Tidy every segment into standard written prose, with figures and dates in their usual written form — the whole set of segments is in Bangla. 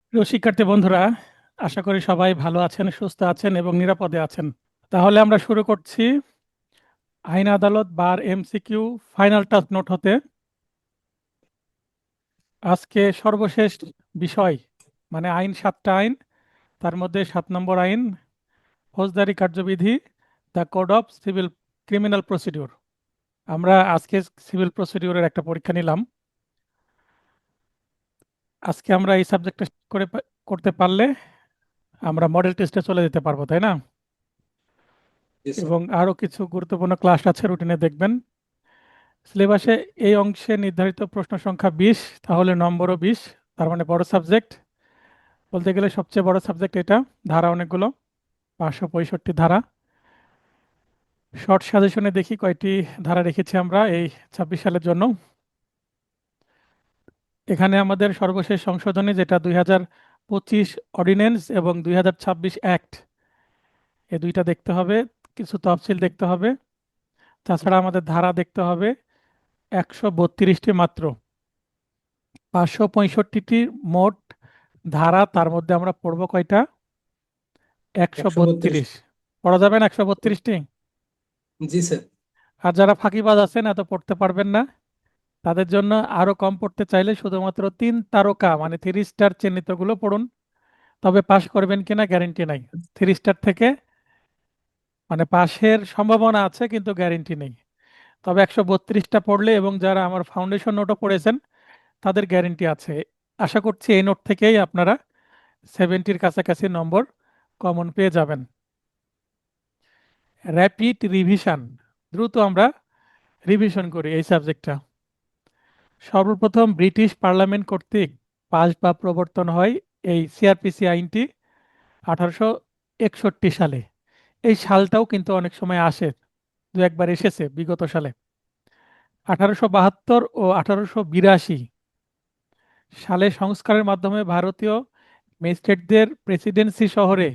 প্রিয় শিক্ষার্থী বন্ধুরা, আশা করি সবাই ভালো আছেন, সুস্থ আছেন এবং নিরাপদে আছেন। তাহলে আমরা শুরু করছি আইন আদালত বার এমসিকিউ ফাইনাল টাচ নোট হতে। আজকে সর্বশেষ বিষয় মানে আইন, 7টা আইন, তার মধ্যে 7 নম্বর আইন ফৌজদারি কার্যবিধি, the code of civil criminal procedure. আমরা আজকে সিভিল প্রসিডিউরের একটা পরীক্ষা নিলাম। আজকে আমরা এই সাবজেক্টটা করতে পারলে আমরা মডেল টেস্টে চলে যেতে পারবো, তাই না? জি স্যার। এবং আরো কিছু গুরুত্বপূর্ণ ক্লাস আছে, রুটিনে দেখবেন। সিলেবাসে এই অংশে নির্ধারিত প্রশ্ন সংখ্যা 20, তাহলে নম্বরও 20, তার মানে বড় সাবজেক্ট। বলতে গেলে সবচেয়ে বড় সাবজেক্ট এটা। ধারা অনেকগুলো, 565 ধারা। শর্ট সাজেশনে দেখি কয়টি ধারা রেখেছি আমরা এই 26 সালের জন্য। এখানে আমাদের সর্বশেষ সংশোধনী যেটা 2025 অর্ডিন্যান্স এবং 2026 অ্যাক্ট, এই দুইটা দেখতে হবে। কিছু তফসিল দেখতে হবে। তাছাড়া আমাদের ধারা দেখতে হবে 132টি মাত্র। 565টি মোট ধারা, তার মধ্যে আমরা পড়বো কয়টা? 132। 132। পড়া যাবে না 132টি? জি স্যার। আর যারা ফাঁকিবাজ আছেন, এত পড়তে পারবেন না, তাদের জন্য আরো কম পড়তে চাইলে শুধুমাত্র 3 তারকা মানে 3 স্টার চিহ্নিতগুলো পড়ুন। তবে পাশ করবেন কিনা গ্যারেন্টি নাই। 3 স্টার থেকে মানে পাশের সম্ভাবনা আছে কিন্তু গ্যারেন্টি নেই। তবে 132টা পড়লে এবং যারা আমার ফাউন্ডেশন নোটও পড়েছেন তাদের গ্যারেন্টি আছে। আশা করছি এই নোট থেকেই আপনারা 70-র কাছাকাছি নম্বর কমন পেয়ে যাবেন। র্যাপিড রিভিশন, দ্রুত আমরা রিভিশন করি এই সাবজেক্টটা। সর্বপ্রথম ব্রিটিশ পার্লামেন্ট কর্তৃক পাস বা প্রবর্তন হয় এই সিআরপিসি আইনটি 1861 সালে। এই সালটাও কিন্তু অনেক সময় আসে, দু একবার এসেছে বিগত সালে। 1872 ও 1882 সালে সংস্কারের মাধ্যমে ভারতীয় ম্যাজিস্ট্রেটদের প্রেসিডেন্সি শহরে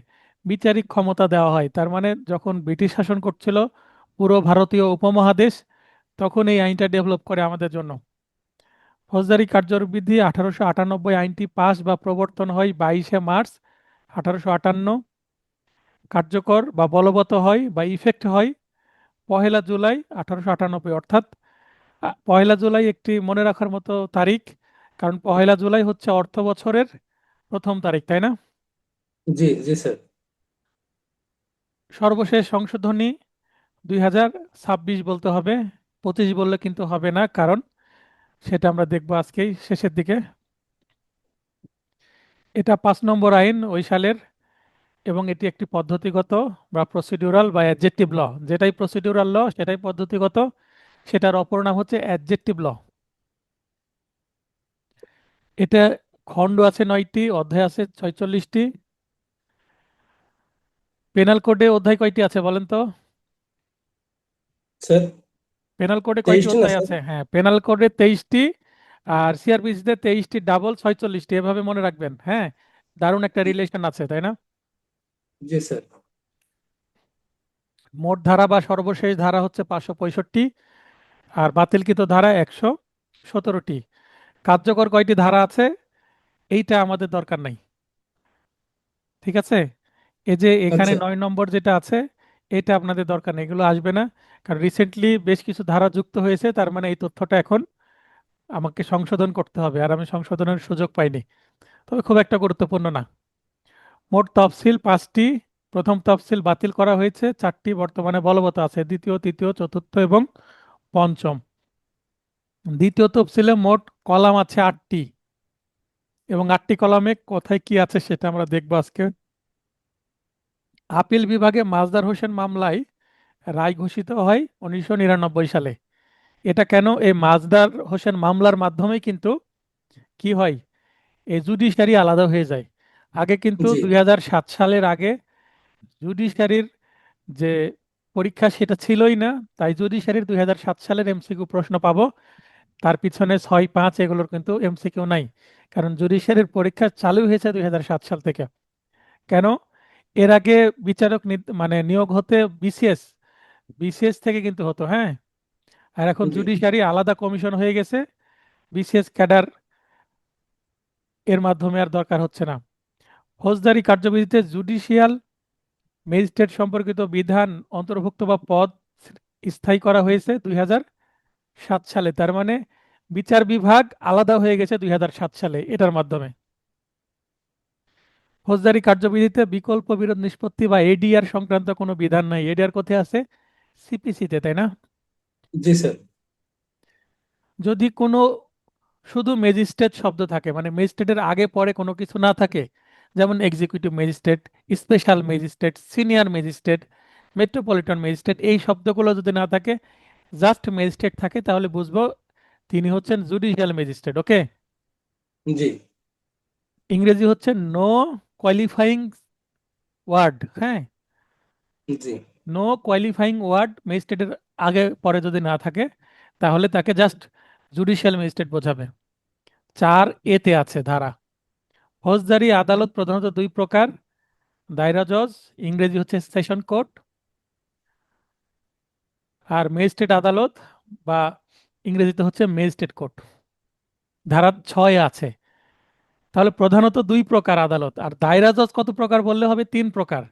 বিচারিক ক্ষমতা দেওয়া হয়। তার মানে যখন ব্রিটিশ শাসন করছিল পুরো ভারতীয় উপমহাদেশ, তখন এই আইনটা ডেভেলপ করে আমাদের জন্য। ফৌজদারি কার্যবিধি 1898 আইনটি পাস বা প্রবর্তন হয় 22শে মার্চ 1858। কার্যকর বা বলবৎ হয় বা ইফেক্ট হয় 1 জুলাই 1898। অর্থাৎ 1 জুলাই একটি মনে রাখার মতো তারিখ, কারণ 1 জুলাই হচ্ছে অর্থ বছরের প্রথম তারিখ, তাই না? জি জি স্যার। সর্বশেষ সংশোধনী 2026 বলতে হবে, 25 বললে কিন্তু হবে না, কারণ সেটা আমরা দেখবো আজকেই শেষের দিকে। এটা 5 নম্বর আইন ওই সালের, এবং এটি একটি পদ্ধতিগত বা প্রসিডিউরাল বা অ্যাডজেক্টিভ ল। যেটাই প্রসিডিউরাল ল সেটাই পদ্ধতিগত, সেটার অপর নাম হচ্ছে অ্যাডজেক্টিভ ল। এটা খণ্ড আছে 9টি, অধ্যায় আছে 46টি। পেনাল কোডে অধ্যায় কয়টি আছে বলেন তো? স্যার পেনাল কোডে কয়টি 23টি না অধ্যায় স্যার? আছে? হ্যাঁ, পেনাল কোডে 23টি, আর সিআরপিসিতে 23টি, ডাবল 46টি, এভাবে মনে রাখবেন। হ্যাঁ, দারুণ একটা রিলেশন আছে, তাই না? জি স্যার। মোট ধারা বা সর্বশেষ ধারা হচ্ছে 565, আর বাতিলকৃত ধারা 117টি। কার্যকর কয়টি ধারা আছে এইটা আমাদের দরকার নাই, ঠিক আছে? এই যে এখানে আচ্ছা। 9 নম্বর যেটা আছে, এটা আপনাদের দরকার নেই, এগুলো আসবে না। কারণ রিসেন্টলি বেশ কিছু ধারা যুক্ত হয়েছে, তার মানে এই তথ্যটা এখন আমাকে সংশোধন করতে হবে, আর আমি সংশোধনের সুযোগ পাইনি। তবে খুব একটা গুরুত্বপূর্ণ না। মোট তফসিল 5টি। প্রথম তফসিল বাতিল করা হয়েছে, 4টি বর্তমানে বলবৎ আছে, দ্বিতীয়, তৃতীয়, চতুর্থ এবং পঞ্চম। দ্বিতীয় তফসিলে মোট কলাম আছে 8টি, এবং 8টি কলামে কোথায় কি আছে সেটা আমরা দেখবো আজকে। আপিল বিভাগে মাজদার হোসেন মামলায় রায় ঘোষিত হয় 1999 সালে। এটা কেন? এই মাজদার হোসেন মামলার মাধ্যমেই কিন্তু কি হয়, এই জুডিশিয়ারি আলাদা হয়ে যায়। আগে কিন্তু জি 2007 সালের আগে জুডিশিয়ারির যে পরীক্ষা সেটা ছিলই না। তাই জুডিশিয়ারির 2007 সালের এমসিকিউ প্রশ্ন পাবো, তার পিছনে 6, 5 এগুলোর কিন্তু এমসিকিউ নাই। কারণ জুডিশিয়ারির পরীক্ষা চালু হয়েছে 2007 সাল থেকে। কেন? এর আগে বিচারক মানে নিয়োগ হতে বিসিএস, বিসিএস থেকে কিন্তু হতো, হ্যাঁ। আর এখন জি। জুডিশিয়ারি আলাদা কমিশন হয়ে গেছে, বিসিএস ক্যাডার এর মাধ্যমে আর দরকার হচ্ছে না। ফৌজদারি কার্যবিধিতে জুডিশিয়াল ম্যাজিস্ট্রেট সম্পর্কিত বিধান অন্তর্ভুক্ত বা পদ স্থায়ী করা হয়েছে 2007 সালে। তার মানে বিচার বিভাগ আলাদা হয়ে গেছে 2007 সালে এটার মাধ্যমে। ফৌজদারি কার্যবিধিতে বিকল্প বিরোধ নিষ্পত্তি বা এডিআর সংক্রান্ত কোনো বিধান নাই। এডিআর কোথায় আছে? সিপিসিতে, তাই না? জি স্যার। যদি কোনো শুধু ম্যাজিস্ট্রেট শব্দ থাকে, মানে ম্যাজিস্ট্রেটের আগে পরে কোনো কিছু না থাকে, যেমন executive magistrate, special magistrate, senior magistrate, metropolitan magistrate, এই শব্দগুলো যদি না থাকে, জাস্ট ম্যাজিস্ট্রেট থাকে, তাহলে বুঝবো তিনি হচ্ছেন জুডিশিয়াল ম্যাজিস্ট্রেট। ওকে। জি ইংরেজি হচ্ছে নো কোয়ালিফাইং ওয়ার্ড। হ্যাঁ, জি নো কোয়ালিফাইং ওয়ার্ড ম্যাজিস্ট্রেটের আগে পরে যদি না থাকে, তাহলে তাকে জাস্ট জুডিশিয়াল ম্যাজিস্ট্রেট বোঝাবে। 4 এতে আছে ধারা, ফৌজদারি আদালত প্রধানত দুই প্রকার: দায়রা জজ, ইংরেজি হচ্ছে সেশন কোর্ট, আর ম্যাজিস্ট্রেট আদালত বা ইংরেজিতে হচ্ছে ম্যাজিস্ট্রেট কোর্ট। ধারা 6 আছে। তাহলে প্রধানত দুই প্রকার আদালত। আর দায়রা জজ কত প্রকার বললে হবে? 3 প্রকার: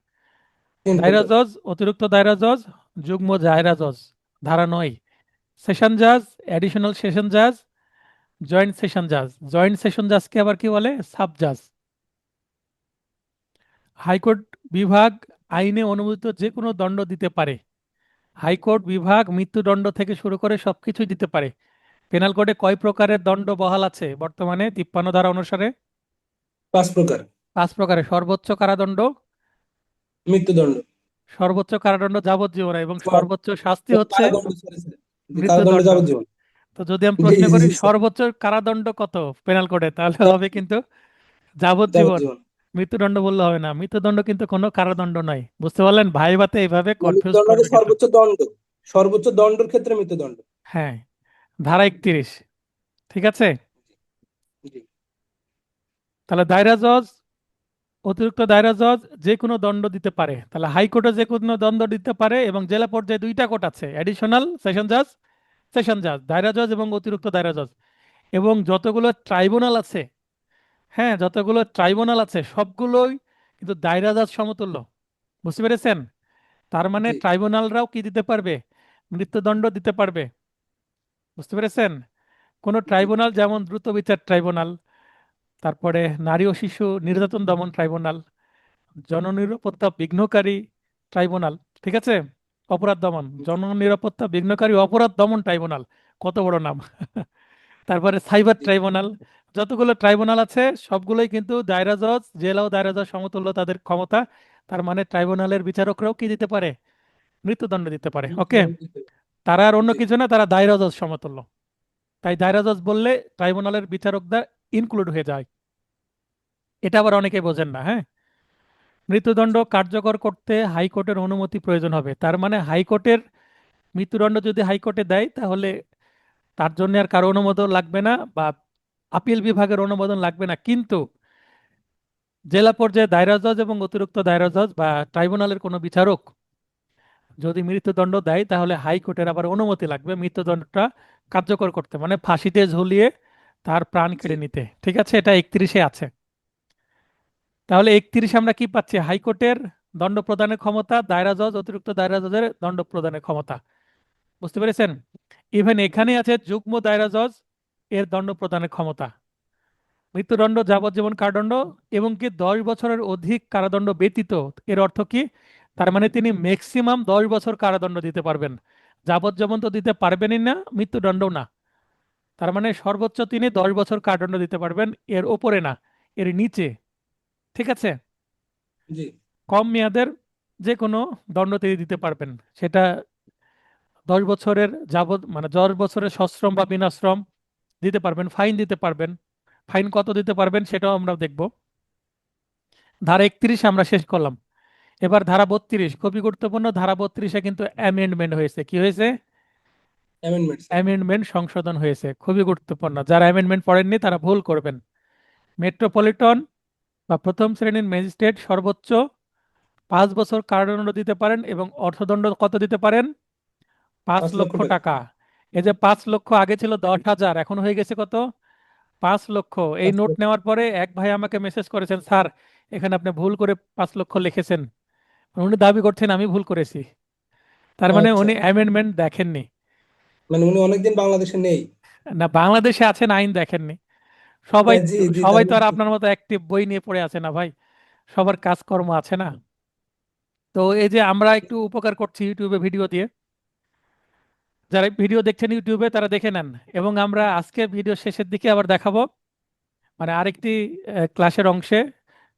তিন দায়রা প্রকার। জজ, অতিরিক্ত দায়রা জজ, যুগ্ম দায়রা জজ। ধারা 9, সেশন জাজ, অ্যাডিশনাল সেশন জাজ, জয়েন্ট সেশন জাজ। জয়েন্ট সেশন জাজকে আবার কি বলে? সাব জাজ। হাইকোর্ট বিভাগ আইনে অনুমোদিত যে কোনো দণ্ড দিতে পারে। হাইকোর্ট বিভাগ মৃত্যুদণ্ড থেকে শুরু করে সবকিছুই দিতে পারে। পেনাল কোডে কয় প্রকারের দণ্ড বহাল আছে বর্তমানে 53 ধারা অনুসারে? 5 প্রকার। 5 প্রকারের: সর্বোচ্চ কারাদণ্ড, মৃত্যুদণ্ড। সর্বোচ্চ কারাদণ্ড যাবজ্জীবন, এবং সর- সর্বোচ্চ শাস্তি হচ্ছে কারাদণ্ড, সরি স্যার। জি, কারাদণ্ড মৃত্যুদণ্ড। যাবজ্জীবন। তো যদি আমি জি প্রশ্ন জি করি জি স্যার। সর্বোচ্চ কারাদণ্ড কত পেনাল কোডে, তাহলে হবে কিন্তু যাবজ্জীবন। যাবজ্জীবন। মৃত্যুদণ্ড বললে হবে না, মৃত্যুদণ্ড কিন্তু কোনো কারাদণ্ড নয়। বুঝতে পারলেন? ভাইভাতে এইভাবে মানে কনফিউজ মৃত্যুদণ্ডকে করবে কিন্তু। সর্বোচ্চ দণ্ড, সর্বোচ্চ দণ্ডের ক্ষেত্রে মৃত্যুদণ্ড। হ্যাঁ, ধারা 31। ঠিক আছে। জি তাহলে দায়রা জজ, অতিরিক্ত দায়রা জজ যে কোনো দণ্ড দিতে পারে। তাহলে হাইকোর্টে যে কোনো দণ্ড দিতে পারে, এবং জেলা পর্যায়ে দুইটা কোর্ট আছে: অ্যাডিশনাল সেশন জাজ, সেশন জাজ, দায়রা জজ এবং অতিরিক্ত দায়রা জজ। এবং যতগুলো ট্রাইব্যুনাল আছে, হ্যাঁ, যতগুলো ট্রাইব্যুনাল আছে সবগুলোই কিন্তু দায়রা জজ সমতুল্য। বুঝতে পেরেছেন? তার মানে জি ট্রাইব্যুনালরাও কি দিতে পারবে? মৃত্যুদণ্ড দিতে পারবে। বুঝতে পেরেছেন? কোন জি ট্রাইব্যুনাল, যেমন দ্রুত বিচার ট্রাইব্যুনাল, তারপরে নারী ও শিশু নির্যাতন দমন ট্রাইব্যুনাল, জননিরাপত্তা বিঘ্নকারী ট্রাইব্যুনাল, ঠিক আছে, অপরাধ দমন, জননিরাপত্তা বিঘ্নকারী অপরাধ দমন ট্রাইব্যুনাল, কত বড় নাম! তারপরে সাইবার জি ট্রাইব্যুনাল। যতগুলো ট্রাইব্যুনাল আছে সবগুলোই কিন্তু দায়রা জজ, জেলা ও দায়রা জজ সমতুল্য তাদের ক্ষমতা। তার মানে ট্রাইব্যুনালের বিচারকরাও কি দিতে পারে? মৃত্যুদণ্ড দিতে পারে। ওকে। মৃত্যুদণ্ড দিতে হবে। তারা আর অন্য জি কিছু না, তারা দায়রা জজ সমতুল্য। তাই দায়রা জজ বললে ট্রাইব্যুনালের বিচারকরা ইনক্লুড হয়ে যায়। এটা আবার অনেকে বোঝেন না। হ্যাঁ, মৃত্যুদণ্ড কার্যকর করতে হাইকোর্টের অনুমতি প্রয়োজন হবে। তার মানে হাইকোর্টের মৃত্যুদণ্ড যদি হাইকোর্টে দেয়, তাহলে তার জন্য আর কারো অনুমোদন লাগবে না, বা আপিল বিভাগের অনুমোদন লাগবে না। কিন্তু জেলা পর্যায়ে দায়রা জজ এবং অতিরিক্ত দায়রা জজ বা ট্রাইব্যুনালের কোনো বিচারক যদি মৃত্যুদণ্ড দেয়, তাহলে হাইকোর্টের আবার অনুমতি লাগবে মৃত্যুদণ্ডটা কার্যকর করতে, মানে ফাঁসিতে ঝুলিয়ে তার প্রাণ জি কেড়ে নিতে। ঠিক আছে, এটা 31-এ আছে। তাহলে 31 আমরা কি পাচ্ছি? হাইকোর্টের দণ্ড প্রদানের ক্ষমতা, দায়রা জজ, অতিরিক্ত দায়রা জজের দণ্ড প্রদানের ক্ষমতা। বুঝতে পেরেছেন? ইভেন জি এখানে আছে যুগ্ম দায়রা জজ, এর দণ্ড প্রদানের ক্ষমতা। মৃত্যুদণ্ড, যাবজ্জীবন কারাদণ্ড, এবং কি 10 বছরের অধিক কারাদণ্ড ব্যতীত। এর অর্থ কি? তার মানে তিনি ম্যাক্সিমাম 10 বছর কারাদণ্ড দিতে পারবেন। যাবজ্জীবন তো দিতে পারবেনই না, মৃত্যুদণ্ডও না। তার মানে সর্বোচ্চ তিনি 10 বছর কারাদণ্ড দিতে পারবেন, এর ওপরে না, এর নিচে। ঠিক আছে। জি কম মেয়াদের যে কোনো দণ্ড তিনি দিতে পারবেন। সেটা 10 বছরের যাবত, মানে 10 বছরের সশ্রম বা বিনাশ্রম দিতে পারবেন, ফাইন দিতে পারবেন। ফাইন কত দিতে পারবেন সেটাও আমরা দেখব। ধারা 31 আমরা শেষ করলাম। এবার ধারা 32 খুবই গুরুত্বপূর্ণ। ধারা 32-এ কিন্তু অ্যামেন্ডমেন্ট হয়েছে। কি হয়েছে? Amendment sir. অ্যামেন্ডমেন্ট, সংশোধন হয়েছে। খুবই গুরুত্বপূর্ণ। যারা অ্যামেন্ডমেন্ট পড়েননি তারা ভুল করবেন। মেট্রোপলিটন বা প্রথম শ্রেণীর ম্যাজিস্ট্রেট সর্বোচ্চ 5 বছর কারাদণ্ড দিতে পারেন, এবং অর্থদণ্ড কত দিতে পারেন? পাঁচ 5 লক্ষ লক্ষ টাকা। টাকা এই যে 5 লক্ষ, আগে ছিল 10,000, এখন হয়ে গেছে কত? 5 লক্ষ। এই 5 নোট লক্ষ। নেওয়ার পরে এক ভাই আমাকে মেসেজ করেছেন, স্যার এখানে আপনি ভুল করে 5 লক্ষ লিখেছেন। উনি দাবি করছেন আমি ভুল করেছি, তার মানে আচ্ছা, উনি অ্যামেন্ডমেন্ট দেখেননি। মানে উনি অনেকদিন বাংলাদেশে নেই। না, বাংলাদেশে আছেন, আইন দেখেননি। সবাই জি জি, সবাই তাহলে তো আর আপনার মতো অ্যাক্টিভ বই নিয়ে পড়ে আছে না ভাই, সবার কাজকর্ম আছে না। তো এই যে আমরা একটু উপকার করছি ইউটিউবে ভিডিও দিয়ে, যারা ভিডিও দেখছেন ইউটিউবে তারা দেখে নেন। এবং আমরা আজকে ভিডিও শেষের দিকে আবার দেখাবো, মানে আরেকটি ক্লাসের অংশে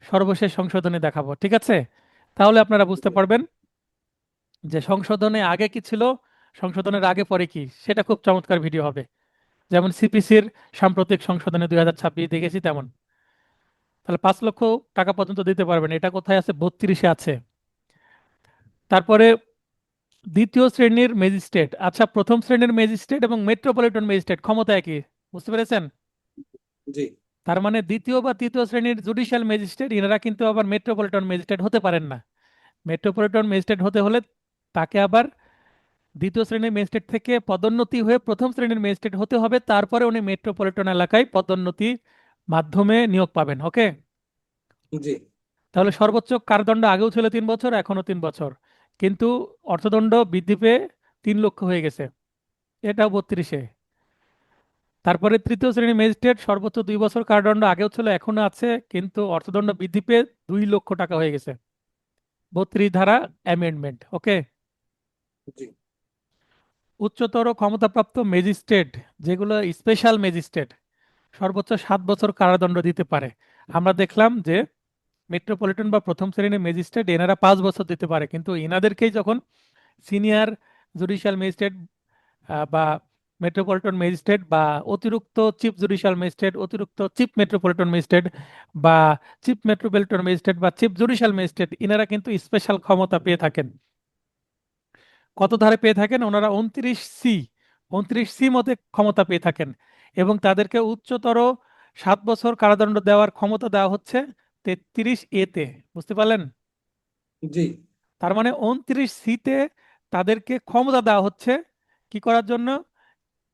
সর্বশেষ সংশোধনী দেখাবো, ঠিক আছে? তাহলে আপনারা বুঝতে পারবেন যে সংশোধনে আগে কি ছিল, সংশোধনের আগে পরে কি, সেটা খুব চমৎকার ভিডিও হবে। যেমন সিপিসির সাম্প্রতিক সংশোধনে 2026 দেখেছি তেমন। তাহলে 5 লক্ষ টাকা পর্যন্ত দিতে পারবেন, এটা কোথায় আছে? 32-এ আছে। তারপরে দ্বিতীয় শ্রেণীর ম্যাজিস্ট্রেট, আচ্ছা প্রথম শ্রেণীর ম্যাজিস্ট্রেট এবং মেট্রোপলিটন ম্যাজিস্ট্রেট ক্ষমতা একই, বুঝতে পেরেছেন? জি তার মানে দ্বিতীয় বা তৃতীয় শ্রেণীর জুডিশিয়াল ম্যাজিস্ট্রেট এনারা কিন্তু আবার মেট্রোপলিটন ম্যাজিস্ট্রেট হতে পারেন না। মেট্রোপলিটন ম্যাজিস্ট্রেট হতে হলে তাকে আবার দ্বিতীয় শ্রেণীর ম্যাজিস্ট্রেট থেকে পদোন্নতি হয়ে প্রথম শ্রেণীর ম্যাজিস্ট্রেট হতে হবে, তারপরে উনি মেট্রোপলিটন এলাকায় পদোন্নতি মাধ্যমে নিয়োগ পাবেন। ওকে? জি তাহলে সর্বোচ্চ কারাদণ্ড আগেও ছিল 3 বছর, এখনো 3 বছর, কিন্তু অর্থদণ্ড বৃদ্ধি পেয়ে 3 লক্ষ হয়ে গেছে, এটাও 32-এ। তারপরে তৃতীয় শ্রেণীর ম্যাজিস্ট্রেট সর্বোচ্চ 2 বছর কারাদণ্ড আগেও ছিল এখনো আছে, কিন্তু অর্থদণ্ড বৃদ্ধি পেয়ে 2 লক্ষ টাকা হয়ে গেছে, 32 ধারা অ্যামেন্ডমেন্ট। ওকে? জি উচ্চতর ক্ষমতাপ্রাপ্ত ম্যাজিস্ট্রেট, যেগুলো স্পেশাল ম্যাজিস্ট্রেট, সর্বোচ্চ 7 বছর কারাদণ্ড দিতে পারে। আমরা দেখলাম যে মেট্রোপলিটন বা প্রথম শ্রেণীর ম্যাজিস্ট্রেট এনারা 5 বছর দিতে পারে, কিন্তু এনাদেরকেই যখন সিনিয়র জুডিশিয়াল ম্যাজিস্ট্রেট বা মেট্রোপলিটন ম্যাজিস্ট্রেট বা অতিরিক্ত চিফ জুডিশিয়াল ম্যাজিস্ট্রেট, অতিরিক্ত চিফ মেট্রোপলিটন ম্যাজিস্ট্রেট বা চিফ মেট্রোপলিটন ম্যাজিস্ট্রেট বা চিফ জুডিশিয়াল ম্যাজিস্ট্রেট, এনারা কিন্তু স্পেশাল ক্ষমতা পেয়ে থাকেন। কত ধারে পেয়ে থাকেন ওনারা? 29 সি, 29 সি মতে ক্ষমতা পেয়ে থাকেন। এবং তাদেরকে উচ্চতর 7 বছর কারাদণ্ড দেওয়ার ক্ষমতা দেওয়া হচ্ছে 33 এতে, বুঝতে পারলেন? জি তার মানে 29 সিতে তাদেরকে ক্ষমতা দেওয়া হচ্ছে কি করার জন্য?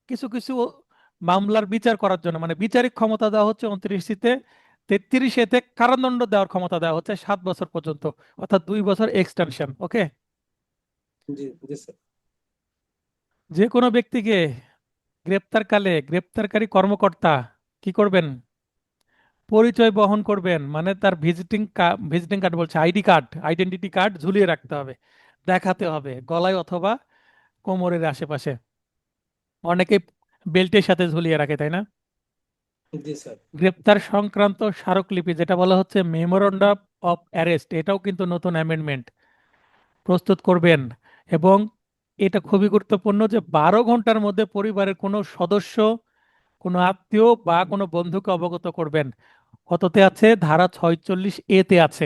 কিছু কিছু মামলার বিচার করার জন্য, মানে বিচারিক ক্ষমতা দেওয়া হচ্ছে 29 সিতে। 33 এতে কারাদণ্ড দেওয়ার ক্ষমতা দেওয়া হচ্ছে 7 বছর পর্যন্ত, অর্থাৎ 2 বছর এক্সটেনশন। ওকে? জি জি স্যার। যে কোনো ব্যক্তিকে গ্রেপ্তারকালে গ্রেপ্তারকারী কর্মকর্তা কি করবেন? পরিচয় বহন করবেন, মানে তার ভিজিটিং কার্ড বলছে, আইডি কার্ড, আইডেন্টিটি কার্ড ঝুলিয়ে রাখতে হবে, দেখাতে হবে গলায় অথবা কোমরের আশেপাশে। অনেকে বেল্টের সাথে ঝুলিয়ে রাখে, তাই না? জি স্যার। গ্রেপ্তার সংক্রান্ত স্মারকলিপি, যেটা বলা হচ্ছে মেমোরান্ডাম অফ অ্যারেস্ট, এটাও কিন্তু নতুন অ্যামেন্ডমেন্ট প্রস্তুত করবেন। এবং এটা খুবই গুরুত্বপূর্ণ যে 12 ঘন্টার মধ্যে পরিবারের কোনো সদস্য, কোনো আত্মীয় বা কোনো বন্ধুকে অবগত করবেন। কততে আছে? ধারা 46 এতে আছে।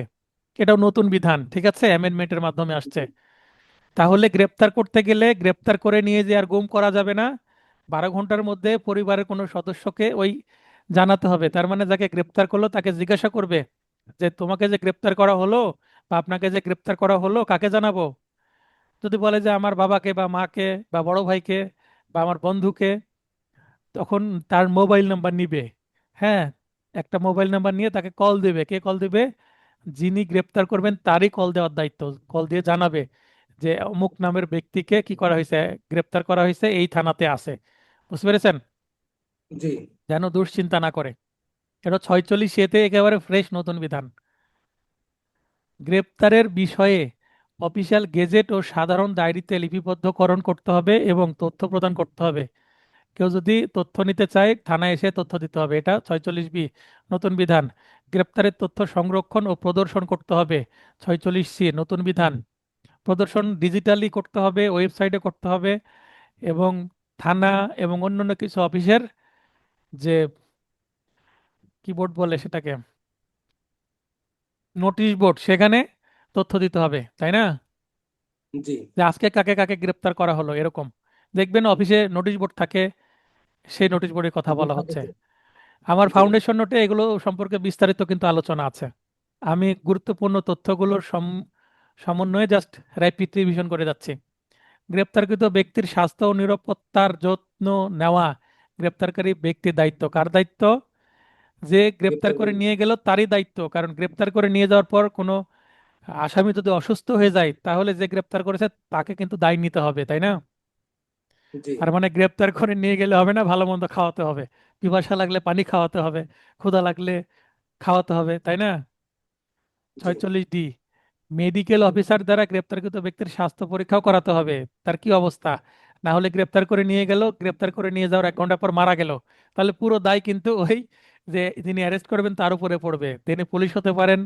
এটাও নতুন বিধান, ঠিক আছে, অ্যামেন্ডমেন্টের মাধ্যমে আসছে। তাহলে গ্রেপ্তার করতে গেলে গ্রেপ্তার করে নিয়ে যে আর গুম করা যাবে না, 12 ঘন্টার মধ্যে পরিবারের কোনো সদস্যকে ওই জানাতে হবে। তার মানে যাকে গ্রেপ্তার করলো তাকে জিজ্ঞাসা করবে যে তোমাকে যে গ্রেপ্তার করা হলো বা আপনাকে যে গ্রেপ্তার করা হলো কাকে জানাবো? যদি বলে যে আমার বাবাকে বা মাকে বা বড় ভাইকে বা আমার বন্ধুকে, তখন তার মোবাইল নাম্বার নিবে। হ্যাঁ, একটা মোবাইল নাম্বার নিয়ে তাকে কল দেবে। কে কল দেবে? যিনি গ্রেপ্তার করবেন তারই কল দেওয়ার দায়িত্ব। কল দিয়ে জানাবে যে অমুক নামের ব্যক্তিকে কি করা হয়েছে, গ্রেপ্তার করা হয়েছে, এই থানাতে আছে। বুঝতে পেরেছেন? জি যেন দুশ্চিন্তা না করে। এটা 46 এতে একেবারে ফ্রেশ নতুন বিধান। গ্রেপ্তারের বিষয়ে অফিসিয়াল গেজেট ও সাধারণ ডায়েরিতে লিপিবদ্ধকরণ করতে হবে এবং তথ্য প্রদান করতে হবে। কেউ যদি তথ্য নিতে চায় থানায় এসে তথ্য দিতে হবে, এটা 46 বি নতুন বিধান। গ্রেপ্তারের তথ্য সংরক্ষণ ও প্রদর্শন করতে হবে, 46 সি নতুন বিধান। প্রদর্শন ডিজিটালি করতে হবে, ওয়েবসাইটে করতে হবে। এবং থানা এবং অন্যান্য কিছু অফিসের যে কিবোর্ড বলে সেটাকে, নোটিশ বোর্ড, সেখানে তথ্য দিতে হবে, তাই না? জি। যে আজকে কাকে কাকে গ্রেপ্তার করা হলো এরকম। দেখবেন অফিসে নোটিশ বোর্ড থাকে, সেই নোটিশ বোর্ডের কথা জি বলা থাকে হচ্ছে। তো। আমার জি ফাউন্ডেশন নোটে এগুলো সম্পর্কে বিস্তারিত কিন্তু আলোচনা আছে। আমি গুরুত্বপূর্ণ তথ্যগুলোর সমন্বয়ে জাস্ট র্যাপিড রিভিশন করে যাচ্ছি। গ্রেপ্তারকৃত ব্যক্তির স্বাস্থ্য ও নিরাপত্তার যত্ন নেওয়া গ্রেপ্তারকারী ব্যক্তির দায়িত্ব। কার দায়িত্ব? যে গ্রেপ্তার গ্রেপ্তার করে করে। নিয়ে গেল তারই দায়িত্ব, কারণ গ্রেপ্তার করে নিয়ে যাওয়ার পর কোনো আসামি যদি অসুস্থ হয়ে যায় তাহলে যে গ্রেপ্তার করেছে তাকে কিন্তু দায় নিতে হবে, তাই না? জি আর মানে গ্রেপ্তার করে নিয়ে গেলে হবে না, ভালো মন্দ খাওয়াতে হবে, পিপাসা লাগলে পানি খাওয়াতে হবে, ক্ষুধা লাগলে খাওয়াতে হবে, তাই না? জি 46D, মেডিকেল অফিসার দ্বারা গ্রেপ্তারকৃত ব্যক্তির স্বাস্থ্য পরীক্ষাও করাতে হবে, তার কি অবস্থা। না হলে গ্রেপ্তার করে নিয়ে গেল, গ্রেপ্তার করে নিয়ে যাওয়ার 1 ঘন্টা পর মারা গেল, তাহলে পুরো দায় কিন্তু ওই যে যিনি অ্যারেস্ট করবেন তার উপরে পড়বে। তিনি পুলিশ হতে পারেন,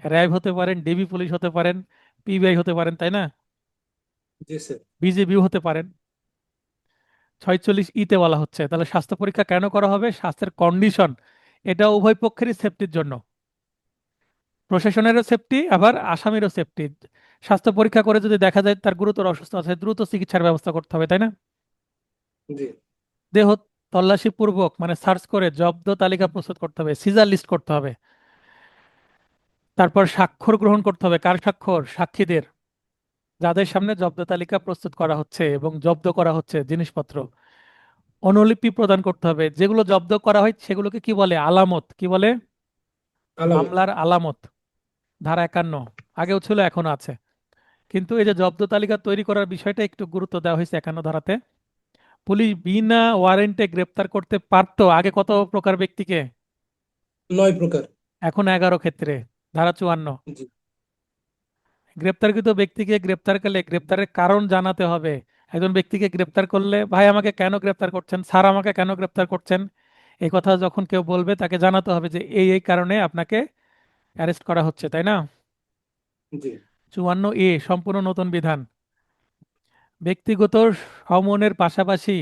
র্যাব হতে পারেন, ডিবি পুলিশ হতে পারেন, পিবিআই হতে পারেন, তাই না? জি স্যার। বিজেপিও হতে পারেন। 46E-তে বলা হচ্ছে তাহলে স্বাস্থ্য পরীক্ষা কেন করা হবে, স্বাস্থ্যের কন্ডিশন, এটা উভয় পক্ষেরই সেফটির জন্য, প্রশাসনেরও সেফটি আবার আসামিরও সেফটি। স্বাস্থ্য পরীক্ষা করে যদি দেখা যায় তার গুরুতর অসুস্থ আছে, দ্রুত চিকিৎসার ব্যবস্থা করতে হবে, তাই না? জি দেহ তল্লাশি পূর্বক মানে সার্চ করে জব্দ তালিকা প্রস্তুত করতে হবে, সিজার লিস্ট করতে হবে। তারপর স্বাক্ষর গ্রহণ করতে হবে, কার স্বাক্ষর, সাক্ষীদের, যাদের সামনে জব্দ তালিকা প্রস্তুত করা হচ্ছে এবং জব্দ করা হচ্ছে জিনিসপত্র। অনুলিপি প্রদান করতে হবে, যেগুলো জব্দ করা হয় সেগুলোকে কি বলে, আলামত, কি বলে, আলামত। মামলার আলামত। ধারা 51, আগেও ছিল এখনো আছে, কিন্তু এই যে জব্দ তালিকা তৈরি করার বিষয়টা একটু গুরুত্ব দেওয়া হয়েছে 51 ধারাতে। পুলিশ বিনা ওয়ারেন্টে গ্রেপ্তার করতে পারতো আগে কত প্রকার ব্যক্তিকে, 9 প্রকার। এখন 11 ক্ষেত্রে। ধারা 54, জি গ্রেপ্তারকৃত ব্যক্তিকে গ্রেপ্তার করলে গ্রেপ্তারের কারণ জানাতে হবে। একজন ব্যক্তিকে গ্রেপ্তার করলে, ভাই আমাকে কেন গ্রেপ্তার করছেন, স্যার আমাকে কেন গ্রেপ্তার করছেন, এই কথা যখন কেউ বলবে তাকে জানাতে হবে যে এই এই কারণে আপনাকে অ্যারেস্ট করা হচ্ছে, তাই না? জি 54A সম্পূর্ণ নতুন বিধান, ব্যক্তিগত সমনের পাশাপাশি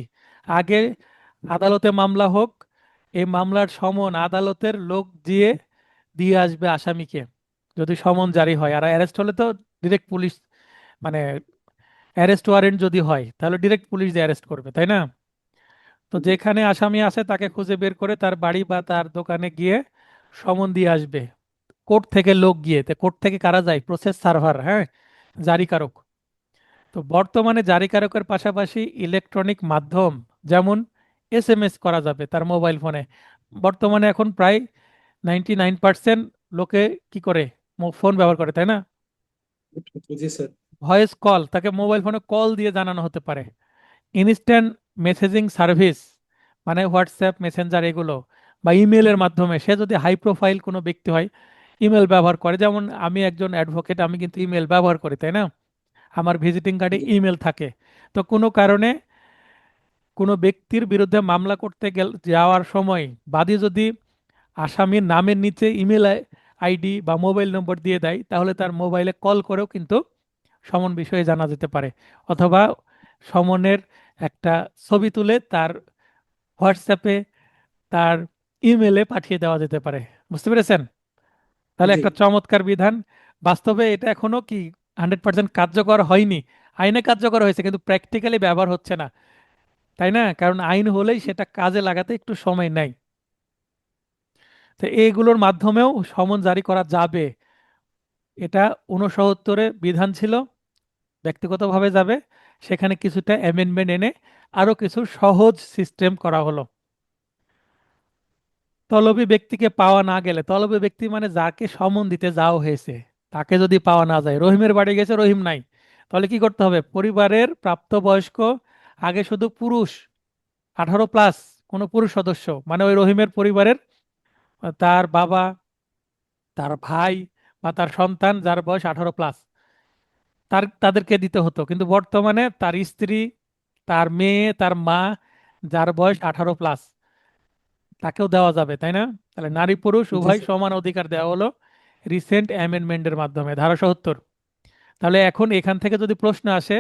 আগে আদালতে মামলা হোক, এই মামলার সমন আদালতের লোক দিয়ে দিয়ে আসবে আসামিকে, যদি সমন জারি হয়। আর অ্যারেস্ট হলে তো ডিরেক্ট পুলিশ, মানে অ্যারেস্ট ওয়ারেন্ট যদি হয় তাহলে ডিরেক্ট পুলিশ দিয়ে অ্যারেস্ট করবে, তাই না? তো জি যেখানে আসামি আছে তাকে খুঁজে বের করে তার বাড়ি বা তার দোকানে গিয়ে সমন দিয়ে আসবে। কোর্ট থেকে লোক গিয়ে, তো কোর্ট থেকে কারা যায়, প্রসেস সার্ভার, হ্যাঁ, জারিকারক। তো বর্তমানে জারিকারকের পাশাপাশি ইলেকট্রনিক মাধ্যম, যেমন SMS করা যাবে তার মোবাইল ফোনে। বর্তমানে এখন প্রায় 99% লোকে কি করে, ফোন ব্যবহার করে, তাই না? জি স্যার। ভয়েস কল, তাকে মোবাইল ফোনে কল দিয়ে জানানো হতে পারে। ইনস্ট্যান্ট মেসেজিং সার্ভিস, মানে হোয়াটসঅ্যাপ, মেসেঞ্জার এগুলো, বা ইমেলের মাধ্যমে, সে যদি হাই প্রোফাইল কোনো ব্যক্তি হয়, ইমেল ব্যবহার করে, যেমন আমি একজন অ্যাডভোকেট, আমি কিন্তু ইমেল ব্যবহার করি, তাই না? আমার ভিজিটিং কার্ডে জি ইমেল থাকে। তো কোনো কারণে কোনো ব্যক্তির বিরুদ্ধে মামলা করতে যাওয়ার সময় বাদী যদি আসামির নামের নিচে ইমেল আইডি বা মোবাইল নম্বর দিয়ে দেয় তাহলে তার মোবাইলে কল করেও কিন্তু সমন বিষয়ে জানা যেতে পারে, অথবা সমনের একটা ছবি তুলে তার হোয়াটসঅ্যাপে, তার ইমেলে পাঠিয়ে দেওয়া যেতে পারে। বুঝতে পেরেছেন? তাহলে জি একটা চমৎকার বিধান। বাস্তবে এটা এখনো কি 100% কার্যকর হয়নি, আইনে কার্যকর হয়েছে কিন্তু প্র্যাকটিক্যালি ব্যবহার হচ্ছে না, তাই না? কারণ আইন হলেই সেটা কাজে লাগাতে একটু সময় নেয়। তো এইগুলোর মাধ্যমেও সমন জারি করা যাবে। এটা 69-এ বিধান ছিল, ব্যক্তিগতভাবে যাবে, সেখানে কিছুটা অ্যামেন্ডমেন্ট এনে আরো কিছু সহজ সিস্টেম করা হলো। তলবি ব্যক্তিকে পাওয়া না গেলে, তলবি ব্যক্তি মানে যাকে সমন দিতে যাওয়া হয়েছে, তাকে যদি পাওয়া না যায়, রহিমের বাড়ি গেছে রহিম নাই, তাহলে কি করতে হবে, পরিবারের প্রাপ্তবয়স্ক, আগে শুধু পুরুষ 18+ কোনো পুরুষ সদস্য, মানে ওই রহিমের পরিবারের তার বাবা, তার ভাই বা তার সন্তান যার বয়স 18+, তাদেরকে দিতে হতো। কিন্তু বর্তমানে তার স্ত্রী, তার মেয়ে, তার মা, যার বয়স 18+, তাকেও দেওয়া যাবে, তাই না? তাহলে নারী পুরুষ জি উভয় স্যার। সমান অধিকার দেওয়া হলো রিসেন্ট অ্যামেন্ডমেন্টের মাধ্যমে, ধারা 77। তাহলে এখন এখান থেকে যদি প্রশ্ন আসে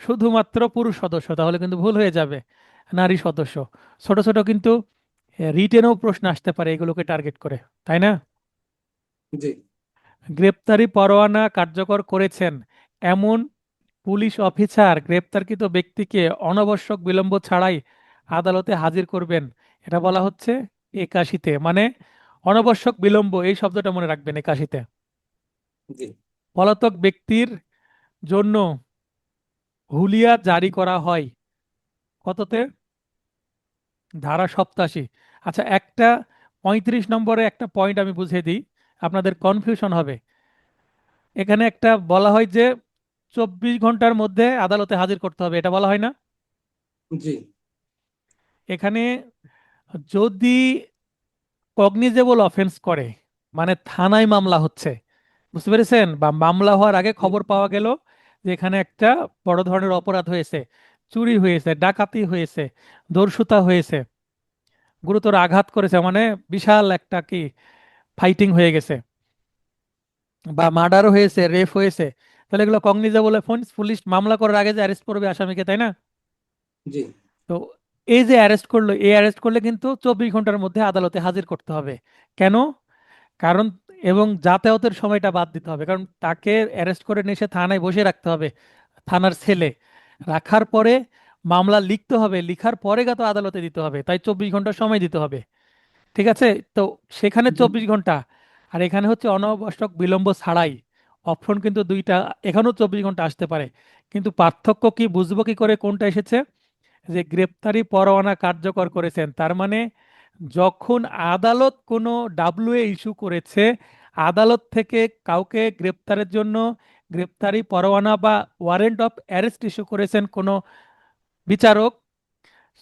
শুধুমাত্র পুরুষ সদস্য, তাহলে কিন্তু ভুল হয়ে যাবে, নারী সদস্য। ছোট ছোট কিন্তু রিটেনও প্রশ্ন আসতে পারে এগুলোকে টার্গেট করে, তাই না? জি গ্রেপ্তারি পরোয়ানা কার্যকর করেছেন এমন পুলিশ অফিসার গ্রেপ্তারকৃত ব্যক্তিকে অনাবশ্যক বিলম্ব ছাড়াই আদালতে হাজির করবেন। এটা বলা হচ্ছে 81-তে, মানে অনাবশ্যক বিলম্ব এই শব্দটা মনে রাখবেন 81-তে। জি পলাতক ব্যক্তির জন্য হুলিয়া জারি করা হয় কততে, ধারা 87। আচ্ছা, একটা 35 নম্বরে একটা পয়েন্ট আমি বুঝিয়ে দিই, আপনাদের কনফিউশন হবে। এখানে একটা বলা হয় যে 24 ঘন্টার মধ্যে আদালতে হাজির করতে হবে, এটা বলা হয় না? জি এখানে যদি কগনিজেবল অফেন্স করে, মানে থানায় মামলা হচ্ছে, বুঝতে পেরেছেন, বা মামলা হওয়ার আগে জি খবর পাওয়া গেল যে এখানে একটা বড় ধরনের অপরাধ হয়েছে, চুরি হয়েছে, ডাকাতি হয়েছে, দস্যুতা হয়েছে, গুরুতর আঘাত করেছে, মানে বিশাল একটা কি ফাইটিং হয়ে গেছে, বা মার্ডারও হয়েছে, রেপ হয়েছে, তাহলে এগুলো কগনিজেবল অফেন্স। পুলিশ মামলা করার আগে যে অ্যারেস্ট করবে আসামিকে, তাই না? জি তো এই যে অ্যারেস্ট করলো, এই অ্যারেস্ট করলে কিন্তু 24 ঘন্টার মধ্যে আদালতে হাজির করতে হবে। কেন? কারণ, এবং যাতায়াতের সময়টা বাদ দিতে হবে, কারণ তাকে অ্যারেস্ট করে নিয়ে এসে থানায় বসে রাখতে হবে, থানার সেলে রাখার পরে মামলা লিখতে হবে, লিখার পরে গা তো আদালতে দিতে হবে, তাই 24 ঘন্টা সময় দিতে হবে। ঠিক আছে? তো সেখানে জি 24 ঘন্টা, আর এখানে হচ্ছে অনাবশ্যক বিলম্ব ছাড়াই। অপশন কিন্তু দুইটা, এখানেও 24 ঘন্টা আসতে পারে, কিন্তু পার্থক্য কি বুঝবো কি করে কোনটা এসেছে? যে গ্রেপ্তারি পরোয়ানা কার্যকর করেছেন, তার মানে যখন আদালত কোনো ডাব্লুএ ইস্যু করেছে, আদালত থেকে কাউকে গ্রেপ্তারের জন্য গ্রেপ্তারি পরোয়ানা বা ওয়ারেন্ট অফ অ্যারেস্ট ইস্যু করেছেন কোনো বিচারক,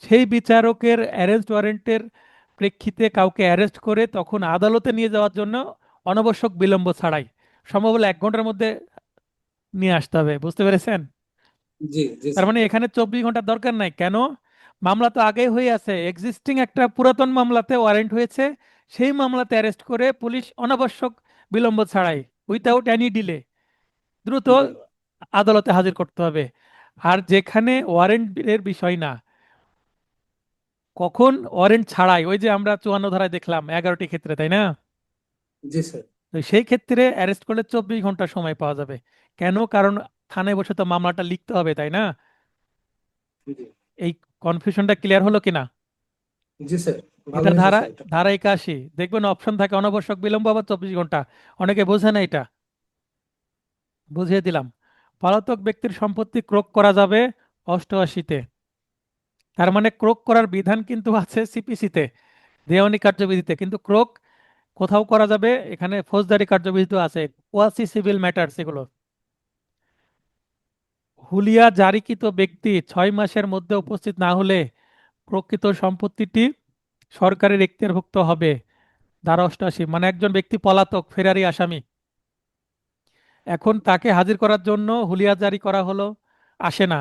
সেই বিচারকের অ্যারেস্ট ওয়ারেন্টের প্রেক্ষিতে কাউকে অ্যারেস্ট করে তখন আদালতে নিয়ে যাওয়ার জন্য অনাবশ্যক বিলম্ব ছাড়াই, সম্ভব হলে 1 ঘন্টার মধ্যে নিয়ে আসতে হবে, বুঝতে পেরেছেন? জি জি তার স্যার। মানে এখানে 24 ঘন্টার দরকার নাই। কেন? মামলা তো আগেই হয়ে আছে, এক্সিস্টিং একটা পুরাতন মামলাতে ওয়ারেন্ট হয়েছে, সেই মামলাতে অ্যারেস্ট করে পুলিশ অনাবশ্যক বিলম্ব ছাড়াই, উইথাউট এনি ডিলে, দ্রুত জি আদালতে হাজির করতে হবে। আর যেখানে ওয়ারেন্ট এর বিষয় না, কখন ওয়ারেন্ট ছাড়াই, ওই যে আমরা 54 ধারায় দেখলাম 11টি ক্ষেত্রে, তাই না? জি স্যার। তো সেই ক্ষেত্রে অ্যারেস্ট করলে 24 ঘন্টা সময় পাওয়া যাবে। কেন? কারণ থানায় বসে তো মামলাটা লিখতে হবে, তাই না? জি এই কনফিউশনটা ক্লিয়ার হলো কিনা? জি স্যার, ভালো এটা হয়েছে ধারা, স্যার এটা। ধারা 81 দেখবেন অপশন থাকে অনাবশ্যক বিলম্ব আবার 24 ঘন্টা। অনেকে বোঝে না এটা, বুঝিয়ে দিলাম। পলাতক ব্যক্তির সম্পত্তি ক্রোক করা যাবে 88-তে। তার মানে ক্রোক করার বিধান কিন্তু আছে সিপিসিতে, দেওয়ানি কার্যবিধিতে, কিন্তু ক্রোক কোথাও করা যাবে, এখানে ফৌজদারি কার্যবিধিতে আছে, কোয়াসি সিভিল ম্যাটার্স এগুলো। হুলিয়া জারিকৃত ব্যক্তি 6 মাসের মধ্যে উপস্থিত না হলে প্রকৃত সম্পত্তিটি সরকারের এখতিয়ারভুক্ত হবে। ধারা 88, মানে একজন ব্যক্তি পলাতক, ফেরারি আসামি, এখন তাকে হাজির করার জন্য হুলিয়া জারি করা হলো, আসে না,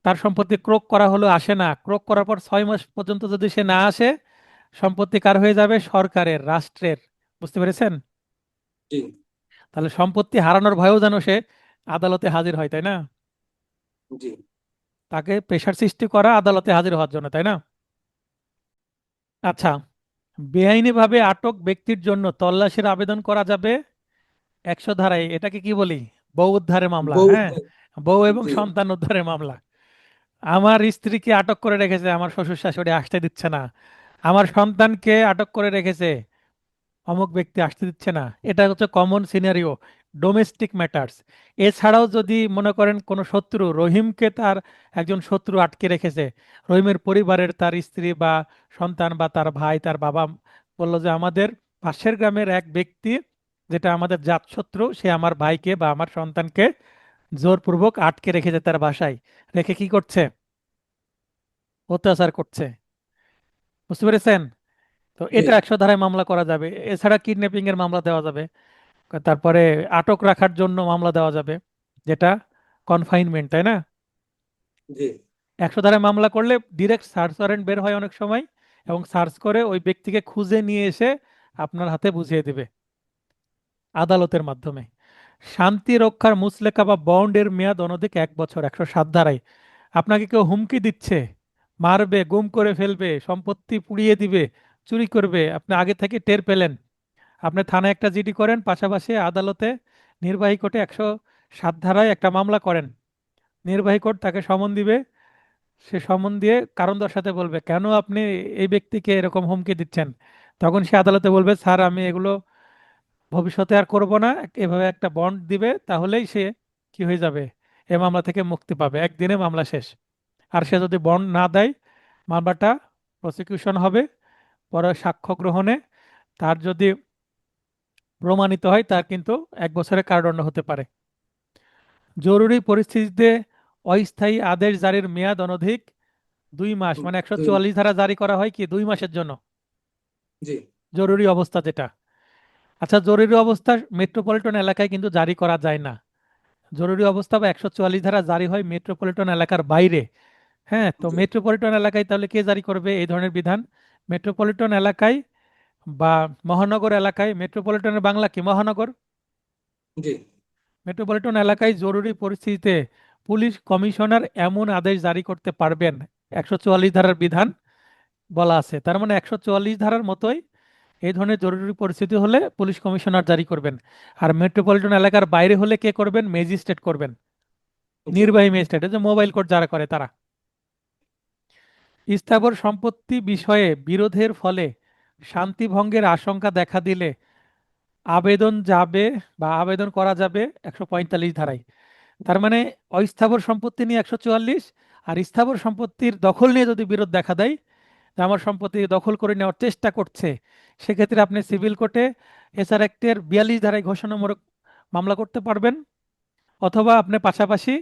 তার সম্পত্তি ক্রোক করা হলো, আসে না, ক্রোক করার পর 6 মাস পর্যন্ত যদি সে না আসে, সম্পত্তি কার হয়ে যাবে? সরকারের, রাষ্ট্রের। বুঝতে পেরেছেন? জি তাহলে সম্পত্তি হারানোর ভয়েও যেন সে আদালতে হাজির হয়, তাই না? জি তাকে প্রেশার সৃষ্টি করা আদালতে হাজির হওয়ার জন্য, তাই না? আচ্ছা, বেআইনিভাবে আটক ব্যক্তির জন্য তল্লাশির আবেদন করা যাবে 100 ধারায়, এটাকে কি বলি? বউ উদ্ধারের মামলা, হ্যাঁ, বৌদ্ধ। বউ এবং জি সন্তান উদ্ধারের মামলা। আমার স্ত্রীকে আটক করে রেখেছে, আমার শ্বশুর শাশুড়ি আসতে দিচ্ছে না, আমার সন্তানকে আটক করে রেখেছে, অমুক ব্যক্তি আসতে দিচ্ছে না, এটা হচ্ছে কমন সিনারিও, ডোমেস্টিক ম্যাটার্স। এছাড়াও যদি মনে করেন কোনো শত্রু, রহিমকে তার একজন শত্রু আটকে রেখেছে, রহিমের পরিবারের তার স্ত্রী বা সন্তান বা তার ভাই, তার বাবা বললো যে আমাদের পাশের গ্রামের এক ব্যক্তি, যেটা আমাদের জাতশত্রু, সে আমার ভাইকে বা আমার সন্তানকে জোরপূর্বক আটকে রেখেছে তার বাসায়, রেখে কি করছে? অত্যাচার করছে। বুঝতে পেরেছেন? তো জি এটা 100 ধারায় মামলা করা যাবে। এছাড়া কিডন্যাপিং এর মামলা দেওয়া যাবে, তারপরে আটক রাখার জন্য মামলা দেওয়া যাবে, যেটা কনফাইনমেন্ট, তাই না? জি 100 ধারায় মামলা করলে ডিরেক্ট সার্চ ওয়ারেন্ট বের হয় অনেক সময়, এবং সার্চ করে ওই ব্যক্তিকে খুঁজে নিয়ে এসে আপনার হাতে বুঝিয়ে দিবে আদালতের মাধ্যমে। শান্তি রক্ষার মুচলেকা বা বন্ডের মেয়াদ অনধিক 1 বছর, 107 ধারায়। আপনাকে কেউ হুমকি দিচ্ছে, মারবে, গুম করে ফেলবে, সম্পত্তি পুড়িয়ে দিবে, চুরি করবে, আপনি আগে থেকে টের পেলেন, আপনি থানায় একটা জিডি করেন, পাশাপাশি আদালতে নির্বাহী কোর্টে 107 ধারায় একটা মামলা করেন, নির্বাহী কোর্ট তাকে সমন দিবে, সে সমন দিয়ে কারণ দর্শাতে বলবে কেন আপনি এই ব্যক্তিকে এরকম হুমকি দিচ্ছেন। তখন সে আদালতে বলবে স্যার আমি এগুলো ভবিষ্যতে আর করব না, এভাবে একটা বন্ড দিবে, তাহলেই সে কি হয়ে যাবে, এ মামলা থেকে মুক্তি পাবে, একদিনে মামলা শেষ। আর সে যদি বন্ড না দেয়, মামলাটা প্রসিকিউশন হবে, পরে সাক্ষ্য গ্রহণে তার যদি প্রমাণিত হয় তার কিন্তু 1 বছরের কারাদণ্ড হতে পারে। জরুরি পরিস্থিতিতে অস্থায়ী আদেশ জারির মেয়াদ অনধিক 2 মাস, মানে একশো দুই। চুয়াল্লিশ ধারা জারি করা হয় কি 2 মাসের জন্য, জি জরুরি অবস্থা যেটা। আচ্ছা, জরুরি অবস্থা মেট্রোপলিটন এলাকায় কিন্তু জারি করা যায় না। জরুরি অবস্থা বা 144 ধারা জারি হয় মেট্রোপলিটন এলাকার বাইরে। হ্যাঁ, তো জি মেট্রোপলিটন এলাকায় তাহলে কে জারি করবে এই ধরনের বিধান? মেট্রোপলিটন এলাকায় বা মহানগর এলাকায়, মেট্রোপলিটনের বাংলা কি মহানগর, জি মেট্রোপলিটন এলাকায় জরুরি পরিস্থিতিতে পুলিশ কমিশনার এমন আদেশ জারি করতে পারবেন, 144 ধারার বিধান বলা আছে। তার মানে 144 ধারার মতোই এই ধরনের জরুরি পরিস্থিতি হলে পুলিশ কমিশনার জারি করবেন। আর মেট্রোপলিটন এলাকার বাইরে হলে কে করবেন? ম্যাজিস্ট্রেট করবেন, জি নির্বাহী ম্যাজিস্ট্রেট, যে মোবাইল কোর্ট যারা করে তারা। স্থাবর সম্পত্তি বিষয়ে বিরোধের ফলে শান্তি ভঙ্গের আশঙ্কা দেখা দিলে আবেদন যাবে বা আবেদন করা যাবে 145 ধারায়। তার মানে অস্থাবর সম্পত্তি নিয়ে 144, আর স্থাবর সম্পত্তির দখল নিয়ে যদি বিরোধ দেখা দেয়, যে আমার সম্পত্তি দখল করে নেওয়ার চেষ্টা করছে, সেক্ষেত্রে আপনি সিভিল কোর্টে এসআর অ্যাক্টের 42 ধারায় ঘোষণামূলক মামলা করতে পারবেন, অথবা আপনি পাশাপাশি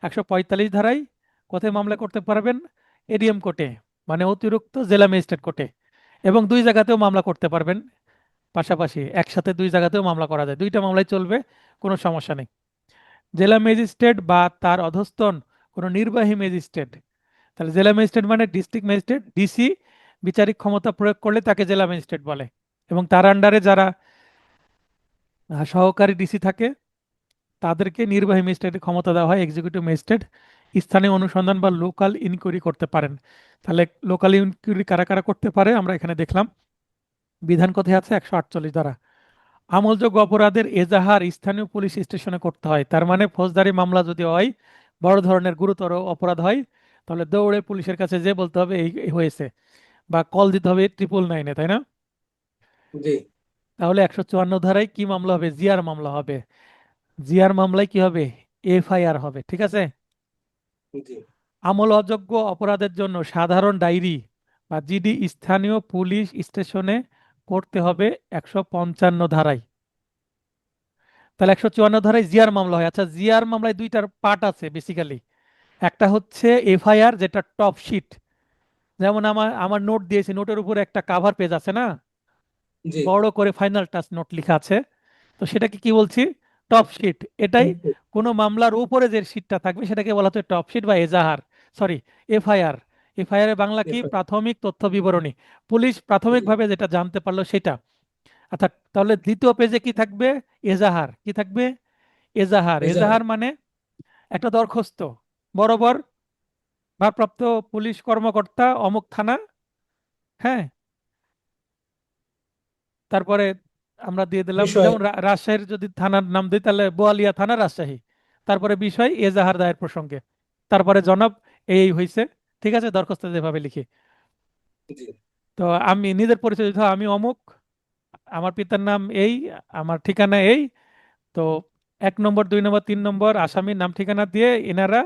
145 ধারায় কোথায় মামলা করতে পারবেন? এডিএম কোর্টে, মানে অতিরিক্ত জেলা ম্যাজিস্ট্রেট কোর্টে। এবং 2 জায়গাতেও মামলা করতে পারবেন, পাশাপাশি একসাথে 2 জায়গাতেও মামলা করা যায়, 2টা মামলাই চলবে, কোনো সমস্যা নেই। জেলা ম্যাজিস্ট্রেট বা তার অধস্তন কোনো নির্বাহী ম্যাজিস্ট্রেট, তাহলে জেলা ম্যাজিস্ট্রেট মানে ডিস্ট্রিক্ট ম্যাজিস্ট্রেট, ডিসি বিচারিক ক্ষমতা প্রয়োগ করলে তাকে জেলা ম্যাজিস্ট্রেট বলে। এবং তার আন্ডারে যারা সহকারী ডিসি থাকে তাদেরকে নির্বাহী ম্যাজিস্ট্রেটের ক্ষমতা দেওয়া হয়, এক্সিকিউটিভ ম্যাজিস্ট্রেট স্থানীয় অনুসন্ধান বা লোকাল ইনকোয়ারি করতে পারেন। তাহলে লোকাল ইনকোয়ারি কারা কারা করতে পারে আমরা এখানে দেখলাম। বিধান কোথায় আছে? 148 ধারা। আমলযোগ্য অপরাধের এজাহার স্থানীয় পুলিশ স্টেশনে করতে হয়। তার মানে ফৌজদারি মামলা যদি হয়, বড় ধরনের গুরুতর অপরাধ হয়, তাহলে দৌড়ে পুলিশের কাছে যে বলতে হবে এই এই হয়েছে, বা কল দিতে হবে 999-এ, তাই না? জি তাহলে 154 ধারায় কি মামলা হবে? জিআর মামলা হবে। জিআর মামলায় কি হবে? এফআইআর হবে, ঠিক আছে। জি আমল অযোগ্য অপরাধের জন্য সাধারণ ডায়েরি বা জিডি স্থানীয় পুলিশ স্টেশনে করতে হবে 155 ধারায়। তাহলে 154 ধারায় জিআর মামলা হয়। আচ্ছা, জিআর মামলায় 2টার পার্ট আছে বেসিক্যালি। একটা হচ্ছে এফআইআর, যেটা টপ শিট, যেমন আমার আমার নোট দিয়েছি, নোটের উপরে একটা কাভার পেজ আছে না, জি বড় করে ফাইনাল টাচ নোট লেখা আছে, তো সেটাকে কি বলছি? Top sheet. এটাই কোনো মামলার উপরে যে শিটটা থাকবে সেটাকে বলা হচ্ছে টপ শিট বা এজাহার, সরি, এফআইআর। এফআইআর এর বাংলা কি? প্রাথমিক তথ্য বিবরণী। পুলিশ জি প্রাথমিকভাবে যেটা জানতে পারলো সেটা। আচ্ছা, তাহলে দ্বিতীয় পেজে কি থাকবে? এজাহার। কি থাকবে? এজাহার। এজাহার। এজাহার মানে একটা দরখাস্ত, বরাবর ভারপ্রাপ্ত পুলিশ কর্মকর্তা অমুক থানা, হ্যাঁ, তারপরে আমরা দিয়ে দিলাম, বিষয়। যেমন রাজশাহীর যদি থানার নাম দিই তাহলে বোয়ালিয়া থানা, রাজশাহী। তারপরে বিষয় এজাহার দায়ের প্রসঙ্গে, তারপরে জনাব এই হয়েছে, ঠিক আছে, দরখাস্ত যেভাবে লিখি। জি তো আমি নিজের পরিচয় দিতে হয়, আমি অমুক, আমার পিতার নাম এই, আমার ঠিকানা এই, তো 1 নম্বর 2 নম্বর 3 নম্বর আসামির নাম ঠিকানা দিয়ে এনারা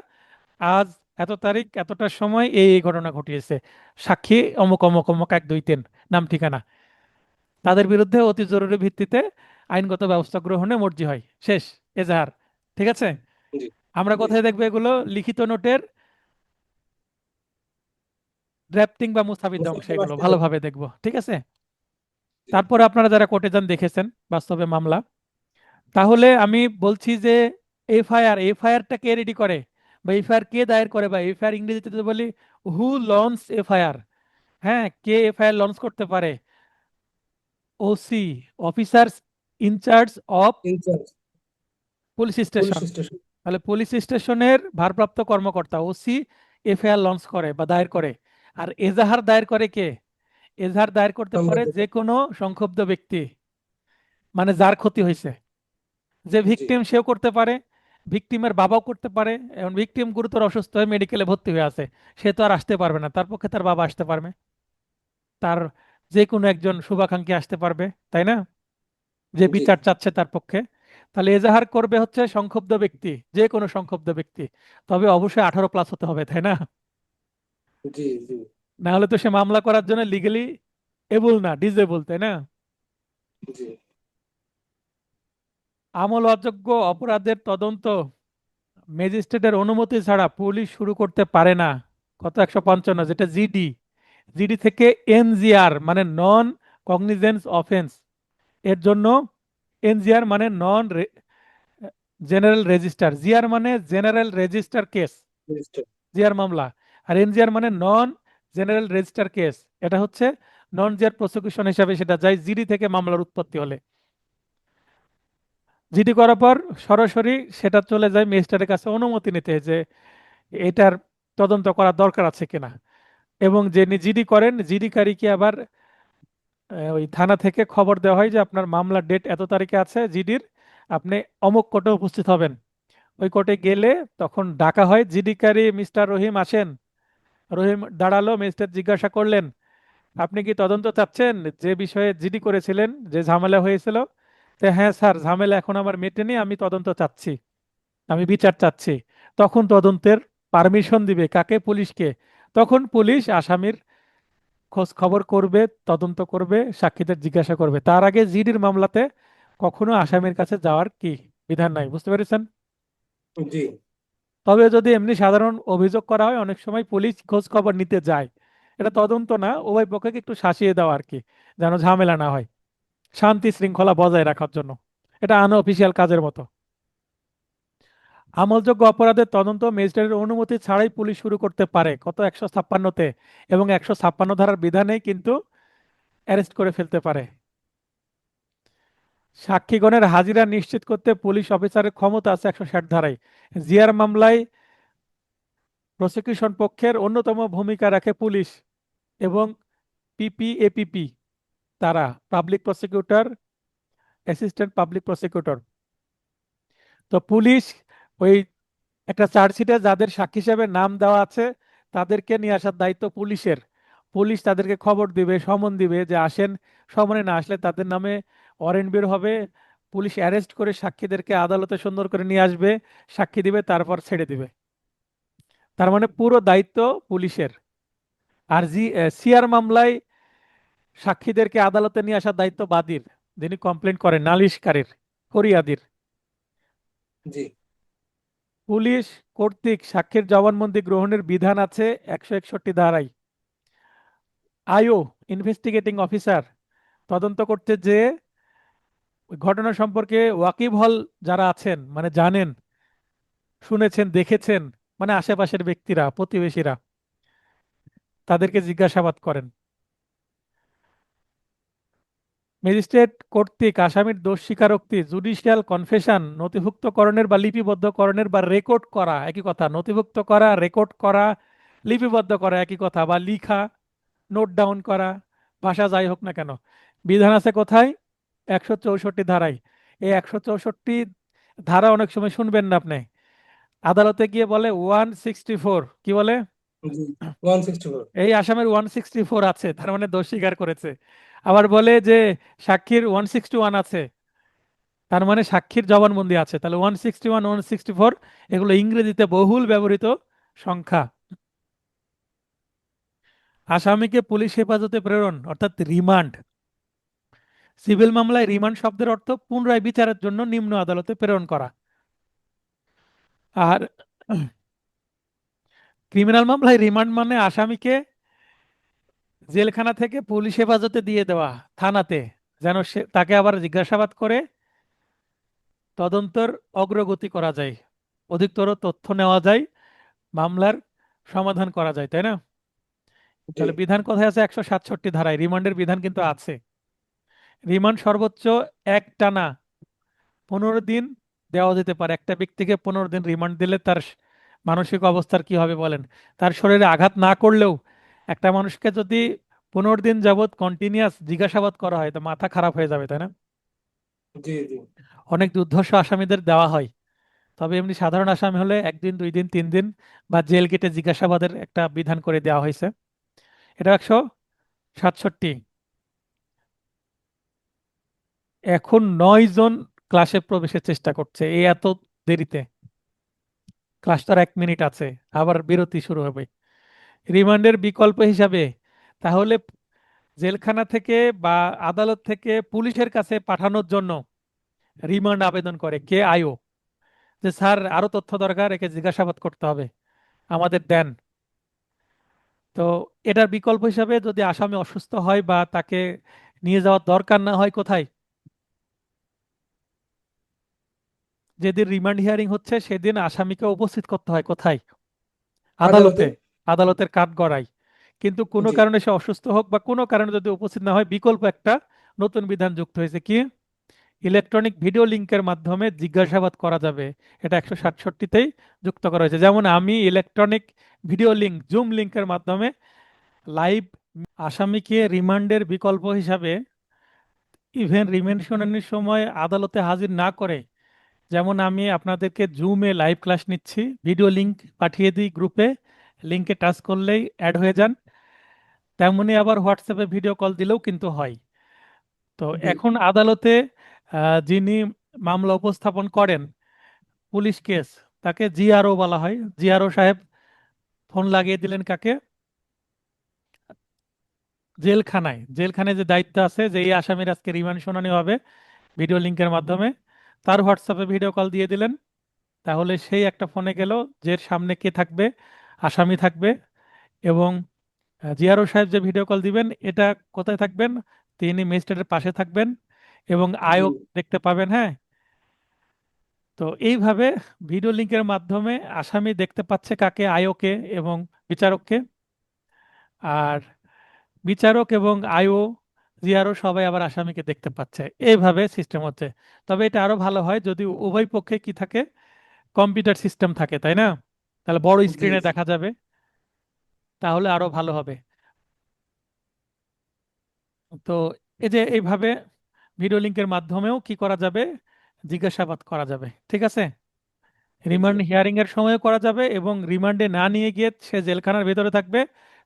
আজ এত তারিখ এতটার সময় এই এই ঘটনা ঘটিয়েছে, সাক্ষী অমুক অমুক অমুক 1 2 3, নাম ঠিকানা। তাদের বিরুদ্ধে অতি জরুরি ভিত্তিতে আইনগত ব্যবস্থা গ্রহণে মর্জি হয়, শেষ। এজাহার, ঠিক আছে। জি আমরা জি কোথায় দেখবো এগুলো? লিখিত নোটের ড্রাফটিং বা মুস্তাফিজ অংশে মুস্তফা এগুলো আসতেছে। ভালোভাবে দেখবো, ঠিক আছে। জি তারপরে আপনারা যারা কোর্টে যান দেখেছেন বাস্তবে মামলা, তাহলে আমি বলছি যে এফআইআর, এফআইআরটা কে রেডি করে বা এফআইআর কে দায়ের করে, বা এফআইআর ইংরেজিতে যদি বলি হু লঞ্চ এফআইআর, হ্যাঁ, কে এফআইআর লঞ্চ করতে পারে? OC, officers in charge of in charge. Police police station. Station. তাহলে পুলিশ স্টেশনের ভারপ্রাপ্ত কর্মকর্তা ওসি এফআইআর লঞ্চ করে বা দায়ের করে। আর এজাহার দায়ের করে কে? এজাহার দায়ের করতে পারে সংবাদ। যে কোনো সংক্ষুব্ধ ব্যক্তি, মানে যার ক্ষতি হয়েছে, যে জি ভিকটিম সেও করতে পারে, ভিকটিমের বাবাও করতে পারে। এখন ভিকটিম গুরুতর অসুস্থ হয়ে মেডিকেলে ভর্তি হয়ে আছে, সে তো আর আসতে পারবে না, তার পক্ষে তার বাবা আসতে পারবে, তার যে কোনো একজন শুভাকাঙ্ক্ষী আসতে পারবে, তাই না, যে জি বিচার চাচ্ছে তার পক্ষে। তাহলে এজাহার করবে হচ্ছে সংক্ষুব্ধ ব্যক্তি, যে কোনো সংক্ষুব্ধ ব্যক্তি, তবে অবশ্যই 18+ হতে হবে, তাই না? জি জি না হলে তো সে মামলা করার জন্য লিগেলি এবল না, ডিজেবল, তাই না? জি আমল অযোগ্য অপরাধের তদন্ত ম্যাজিস্ট্রেটের অনুমতি ছাড়া পুলিশ শুরু করতে পারে না। কত? 155, যেটা জিডি। জিডি থেকে এনজিআর মানে নন কগনিজেন্স অফেন্স এর জন্য, এনজিআর মানে নন জেনারেল রেজিস্টার, জিআর মানে general register case, minister. GR মামলা। আর এনজিআর মানে নন জেনারেল রেজিস্টার কেস, এটা হচ্ছে নন জিআর প্রসিকিউশন হিসাবে সেটা যায় জিডি থেকে মামলার উৎপত্তি হলে। জিডি করার পর সরাসরি সেটা চলে যায় ম্যাজিস্ট্রেটের কাছে অনুমতি নিতে, যে এটার তদন্ত করার দরকার আছে কিনা। এবং যিনি জিডি করেন, জিডিকারীকে আবার ওই থানা থেকে খবর দেওয়া হয় যে আপনার মামলার ডেট এত তারিখে আছে জিডির, আপনি অমুক কোর্টে উপস্থিত হবেন। ওই কোর্টে গেলে তখন ডাকা হয়, জিডিকারী মিস্টার রহিম আসেন। রহিম দাঁড়ালো, ম্যাজিস্ট্রেট জিজ্ঞাসা করলেন, আপনি কি তদন্ত চাচ্ছেন যে বিষয়ে জিডি করেছিলেন, যে ঝামেলা হয়েছিল? তো হ্যাঁ স্যার, ঝামেলা এখন আমার মেটেনি, আমি তদন্ত চাচ্ছি, আমি বিচার চাচ্ছি। তখন তদন্তের পারমিশন দিবে কাকে? পুলিশকে। তখন পুলিশ আসামির খোঁজ খবর করবে, তদন্ত করবে, সাক্ষীদের জিজ্ঞাসা করবে। তার আগে জিডির মামলাতে কখনো আসামির কাছে যাওয়ার কি বিধান নাই, বুঝতে পেরেছেন? জি তবে যদি এমনি সাধারণ অভিযোগ করা হয়, অনেক সময় পুলিশ খোঁজ খবর নিতে যায়। এটা তদন্ত না, উভয় পক্ষকে একটু শাসিয়ে দেওয়া আর কি, যেন ঝামেলা না হয়, শান্তি শৃঙ্খলা বজায় রাখার জন্য। এটা আনঅফিসিয়াল কাজের মতো। আমলযোগ্য অপরাধের তদন্ত ম্যাজিস্ট্রেটের অনুমতি ছাড়াই পুলিশ শুরু করতে পারে, কত? 156-তে। এবং 156 ধারার বিধানেই কিন্তু অ্যারেস্ট করে ফেলতে পারে। সাক্ষীগণের হাজিরা নিশ্চিত করতে পুলিশ অফিসারের ক্ষমতা আছে 160 ধারায়। জিআর মামলায় প্রসিকিউশন পক্ষের অন্যতম ভূমিকা রাখে পুলিশ এবং পিপিএপিপি, তারা public prosecutor, assistant public prosecutor. তো পুলিশ ওই একটা চার্জশিটে যাদের সাক্ষী হিসেবে নাম দেওয়া আছে তাদেরকে নিয়ে আসার দায়িত্ব পুলিশের। পুলিশ তাদেরকে খবর দিবে, সমন দিবে যে আসেন। সমনে না আসলে তাদের নামে ওয়ারেন্ট বের হবে। পুলিশ অ্যারেস্ট করে সাক্ষীদেরকে আদালতে সুন্দর করে নিয়ে আসবে, সাক্ষী দিবে, তারপর ছেড়ে দিবে। তার মানে পুরো দায়িত্ব পুলিশের। আর সিআর মামলায় সাক্ষীদেরকে আদালতে নিয়ে আসার দায়িত্ব বাদীর, যিনি কমপ্লেন করেন, নালিশকারীর, ফরিয়াদির। জি পুলিশ কর্তৃক সাক্ষীর জবানবন্দি গ্রহণের বিধান আছে 161 ধারায়। আইও, ইনভেস্টিগেটিং অফিসার, তদন্ত করতে যে ওই ঘটনা সম্পর্কে ওয়াকিবহল যারা আছেন, মানে জানেন, শুনেছেন, দেখেছেন, মানে আশেপাশের ব্যক্তিরা, প্রতিবেশীরা, তাদেরকে জিজ্ঞাসাবাদ করেন। ম্যাজিস্ট্রেট কর্তৃক আসামির দোষ স্বীকারোক্তি, জুডিশিয়াল কনফেশন নথিভুক্তকরণের বা লিপিবদ্ধকরণের বা রেকর্ড করা একই কথা, নথিভুক্ত করা, রেকর্ড করা, লিপিবদ্ধ করা একই কথা, বা লিখা, নোট ডাউন করা, ভাষা যাই হোক না কেন, বিধান আছে কোথায়? 164 ধারায়। এই 164 ধারা অনেক সময় শুনবেন না আপনি, আদালতে গিয়ে বলে 164, কি বলে? জি 164। এই আসামের 164 আছে, তার মানে দোষ স্বীকার করেছে। আবার বলে যে সাক্ষীর 161 আছে, তার মানে সাক্ষীর জবানবন্দি আছে। তাহলে 161, 164 এগুলো ইংরেজিতে বহুল ব্যবহৃত সংখ্যা। আসামিকে পুলিশ হেফাজতে প্রেরণ অর্থাৎ রিমান্ড। সিভিল মামলায় রিমান্ড শব্দের অর্থ পুনরায় বিচারের জন্য নিম্ন আদালতে প্রেরণ করা। আর ক্রিমিনাল মামলায় রিমান্ড মানে আসামিকে জেলখানা থেকে পুলিশ হেফাজতে দিয়ে দেওয়া থানাতে, যেন সে তাকে আবার জিজ্ঞাসাবাদ করে তদন্তের অগ্রগতি করা যায়, অধিকতর তথ্য নেওয়া যায়, মামলার সমাধান করা যায়, তাই না? জি তাহলে বিধান কোথায় আছে? 167 ধারায় রিমান্ডের বিধান কিন্তু আছে। রিমান্ড সর্বোচ্চ একটানা 15 দিন দেওয়া যেতে পারে। একটা ব্যক্তিকে 15 দিন রিমান্ড দিলে তার মানসিক অবস্থার কি হবে বলেন? তার শরীরে আঘাত না করলেও একটা মানুষকে যদি 15 দিন যাবৎ কন্টিনিউয়াস জিজ্ঞাসাবাদ করা হয়, তো মাথা খারাপ হয়ে যাবে, তাই না? জি জি অনেক দুর্ধর্ষ আসামিদের দেওয়া হয়। তবে এমনি সাধারণ আসামি হলে 1 দিন, 2 দিন, 3 দিন বা জেল গেটে জিজ্ঞাসাবাদের একটা বিধান করে দেওয়া হয়েছে। এটা 167। এখন 9 জন ক্লাসে প্রবেশের চেষ্টা করছে, এই এত দেরিতে। ক্লাস তো আর 1 মিনিট আছে, আবার বিরতি শুরু হবে। রিমান্ডের বিকল্প হিসাবে তাহলে জেলখানা থেকে বা আদালত থেকে পুলিশের কাছে পাঠানোর জন্য রিমান্ড আবেদন করে কে? আইও। যে স্যার আরো তথ্য দরকার, একে জিজ্ঞাসাবাদ করতে হবে, আমাদের দেন। তো এটার বিকল্প হিসাবে যদি আসামি অসুস্থ হয় বা তাকে নিয়ে যাওয়ার দরকার না হয়, কোথায়? যেদিন রিমান্ড হিয়ারিং হচ্ছে সেদিন আসামিকে উপস্থিত করতে হয় কোথায়? আদালতে। আদালতে। আদালতের কাঠগড়ায়। কিন্তু কোনো জি কারণে সে অসুস্থ হোক বা কোনো কারণে যদি উপস্থিত না হয়, বিকল্প একটা নতুন বিধান যুক্ত হয়েছে, কি? ইলেকট্রনিক ভিডিও লিংকের মাধ্যমে জিজ্ঞাসাবাদ করা যাবে। এটা 167তেই যুক্ত করা হয়েছে। যেমন আমি ইলেকট্রনিক ভিডিও লিংক, জুম লিংকের মাধ্যমে লাইভ আসামিকে রিমান্ডের বিকল্প হিসাবে ইভেন রিমান্ড শুনানির সময় আদালতে হাজির না করে, যেমন আমি আপনাদেরকে জুমে লাইভ ক্লাস নিচ্ছি, ভিডিও লিংক পাঠিয়ে দিই গ্রুপে, লিংকে টাচ করলেই অ্যাড হয়ে যান, তেমনি আবার হোয়াটসঅ্যাপে ভিডিও কল দিলেও কিন্তু হয়। তো জি এখন আদালতে যিনি মামলা উপস্থাপন করেন, পুলিশ কেস, তাকে জিআরও বলা হয়। জিআরও সাহেব ফোন লাগিয়ে দিলেন কাকে? জেলখানায়। জেলখানায় যে দায়িত্ব আছে যে এই আসামির আজকে রিমান্ড শুনানি হবে ভিডিও লিংকের মাধ্যমে, তার হোয়াটসঅ্যাপে ভিডিও কল দিয়ে দিলেন। তাহলে সেই একটা ফোনে গেল, যে সামনে কে থাকবে? আসামি থাকবে। এবং জিআরও সাহেব যে ভিডিও কল দিবেন, এটা কোথায় থাকবেন? তিনি ম্যাজিস্ট্রেটের পাশে থাকবেন এবং জি আয়োগ দেখতে পাবেন। হ্যাঁ। তো এইভাবে ভিডিও লিংকের মাধ্যমে আসামি দেখতে পাচ্ছে কাকে? আয়োকে এবং বিচারককে। আর বিচারক এবং আইও, জিআরও সবাই আবার আসামিকে দেখতে পাচ্ছে। এইভাবে সিস্টেম হচ্ছে। তবে এটা আরো ভালো হয় যদি উভয় পক্ষে কি থাকে, কম্পিউটার সিস্টেম থাকে, তাই না? তাহলে বড় জি স্ক্রিনে জি দেখা যাবে, তাহলে আরো ভালো হবে। তো এই যে এইভাবে ভিডিও লিংকের মাধ্যমেও কি করা যাবে? জিজ্ঞাসাবাদ করা যাবে। ঠিক আছে। জি রিমান্ড হিয়ারিং এর সময়ও করা যাবে, এবং রিমান্ডে না নিয়ে গিয়ে সে জেলখানার ভিতরে থাকবে,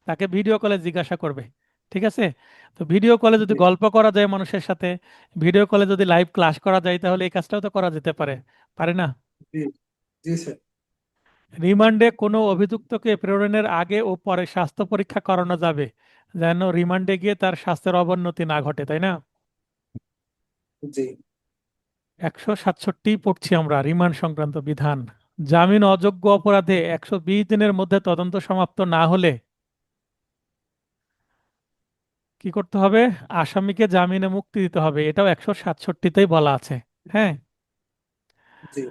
তাকে ভিডিও কলে জিজ্ঞাসা করবে। ঠিক আছে। তো ভিডিও কলে যদি জি গল্প করা যায় মানুষের সাথে, ভিডিও কলে যদি লাইভ ক্লাস করা যায়, তাহলে এই কাজটাও তো করা যেতে পারে, পারে না? জি জি স্যার। রিমান্ডে কোনো অভিযুক্তকে প্রেরণের আগে ও পরে স্বাস্থ্য পরীক্ষা করানো যাবে, যেন রিমান্ডে গিয়ে তার স্বাস্থ্যের অবনতি না ঘটে, তাই না? জি 167 পড়ছি আমরা, রিমান্ড সংক্রান্ত বিধান। জামিন অযোগ্য অপরাধে 120 দিনের মধ্যে তদন্ত সমাপ্ত না হলে কি করতে হবে? আসামিকে জামিনে মুক্তি দিতে হবে। এটাও 167তেই বলা আছে। হ্যাঁ। জি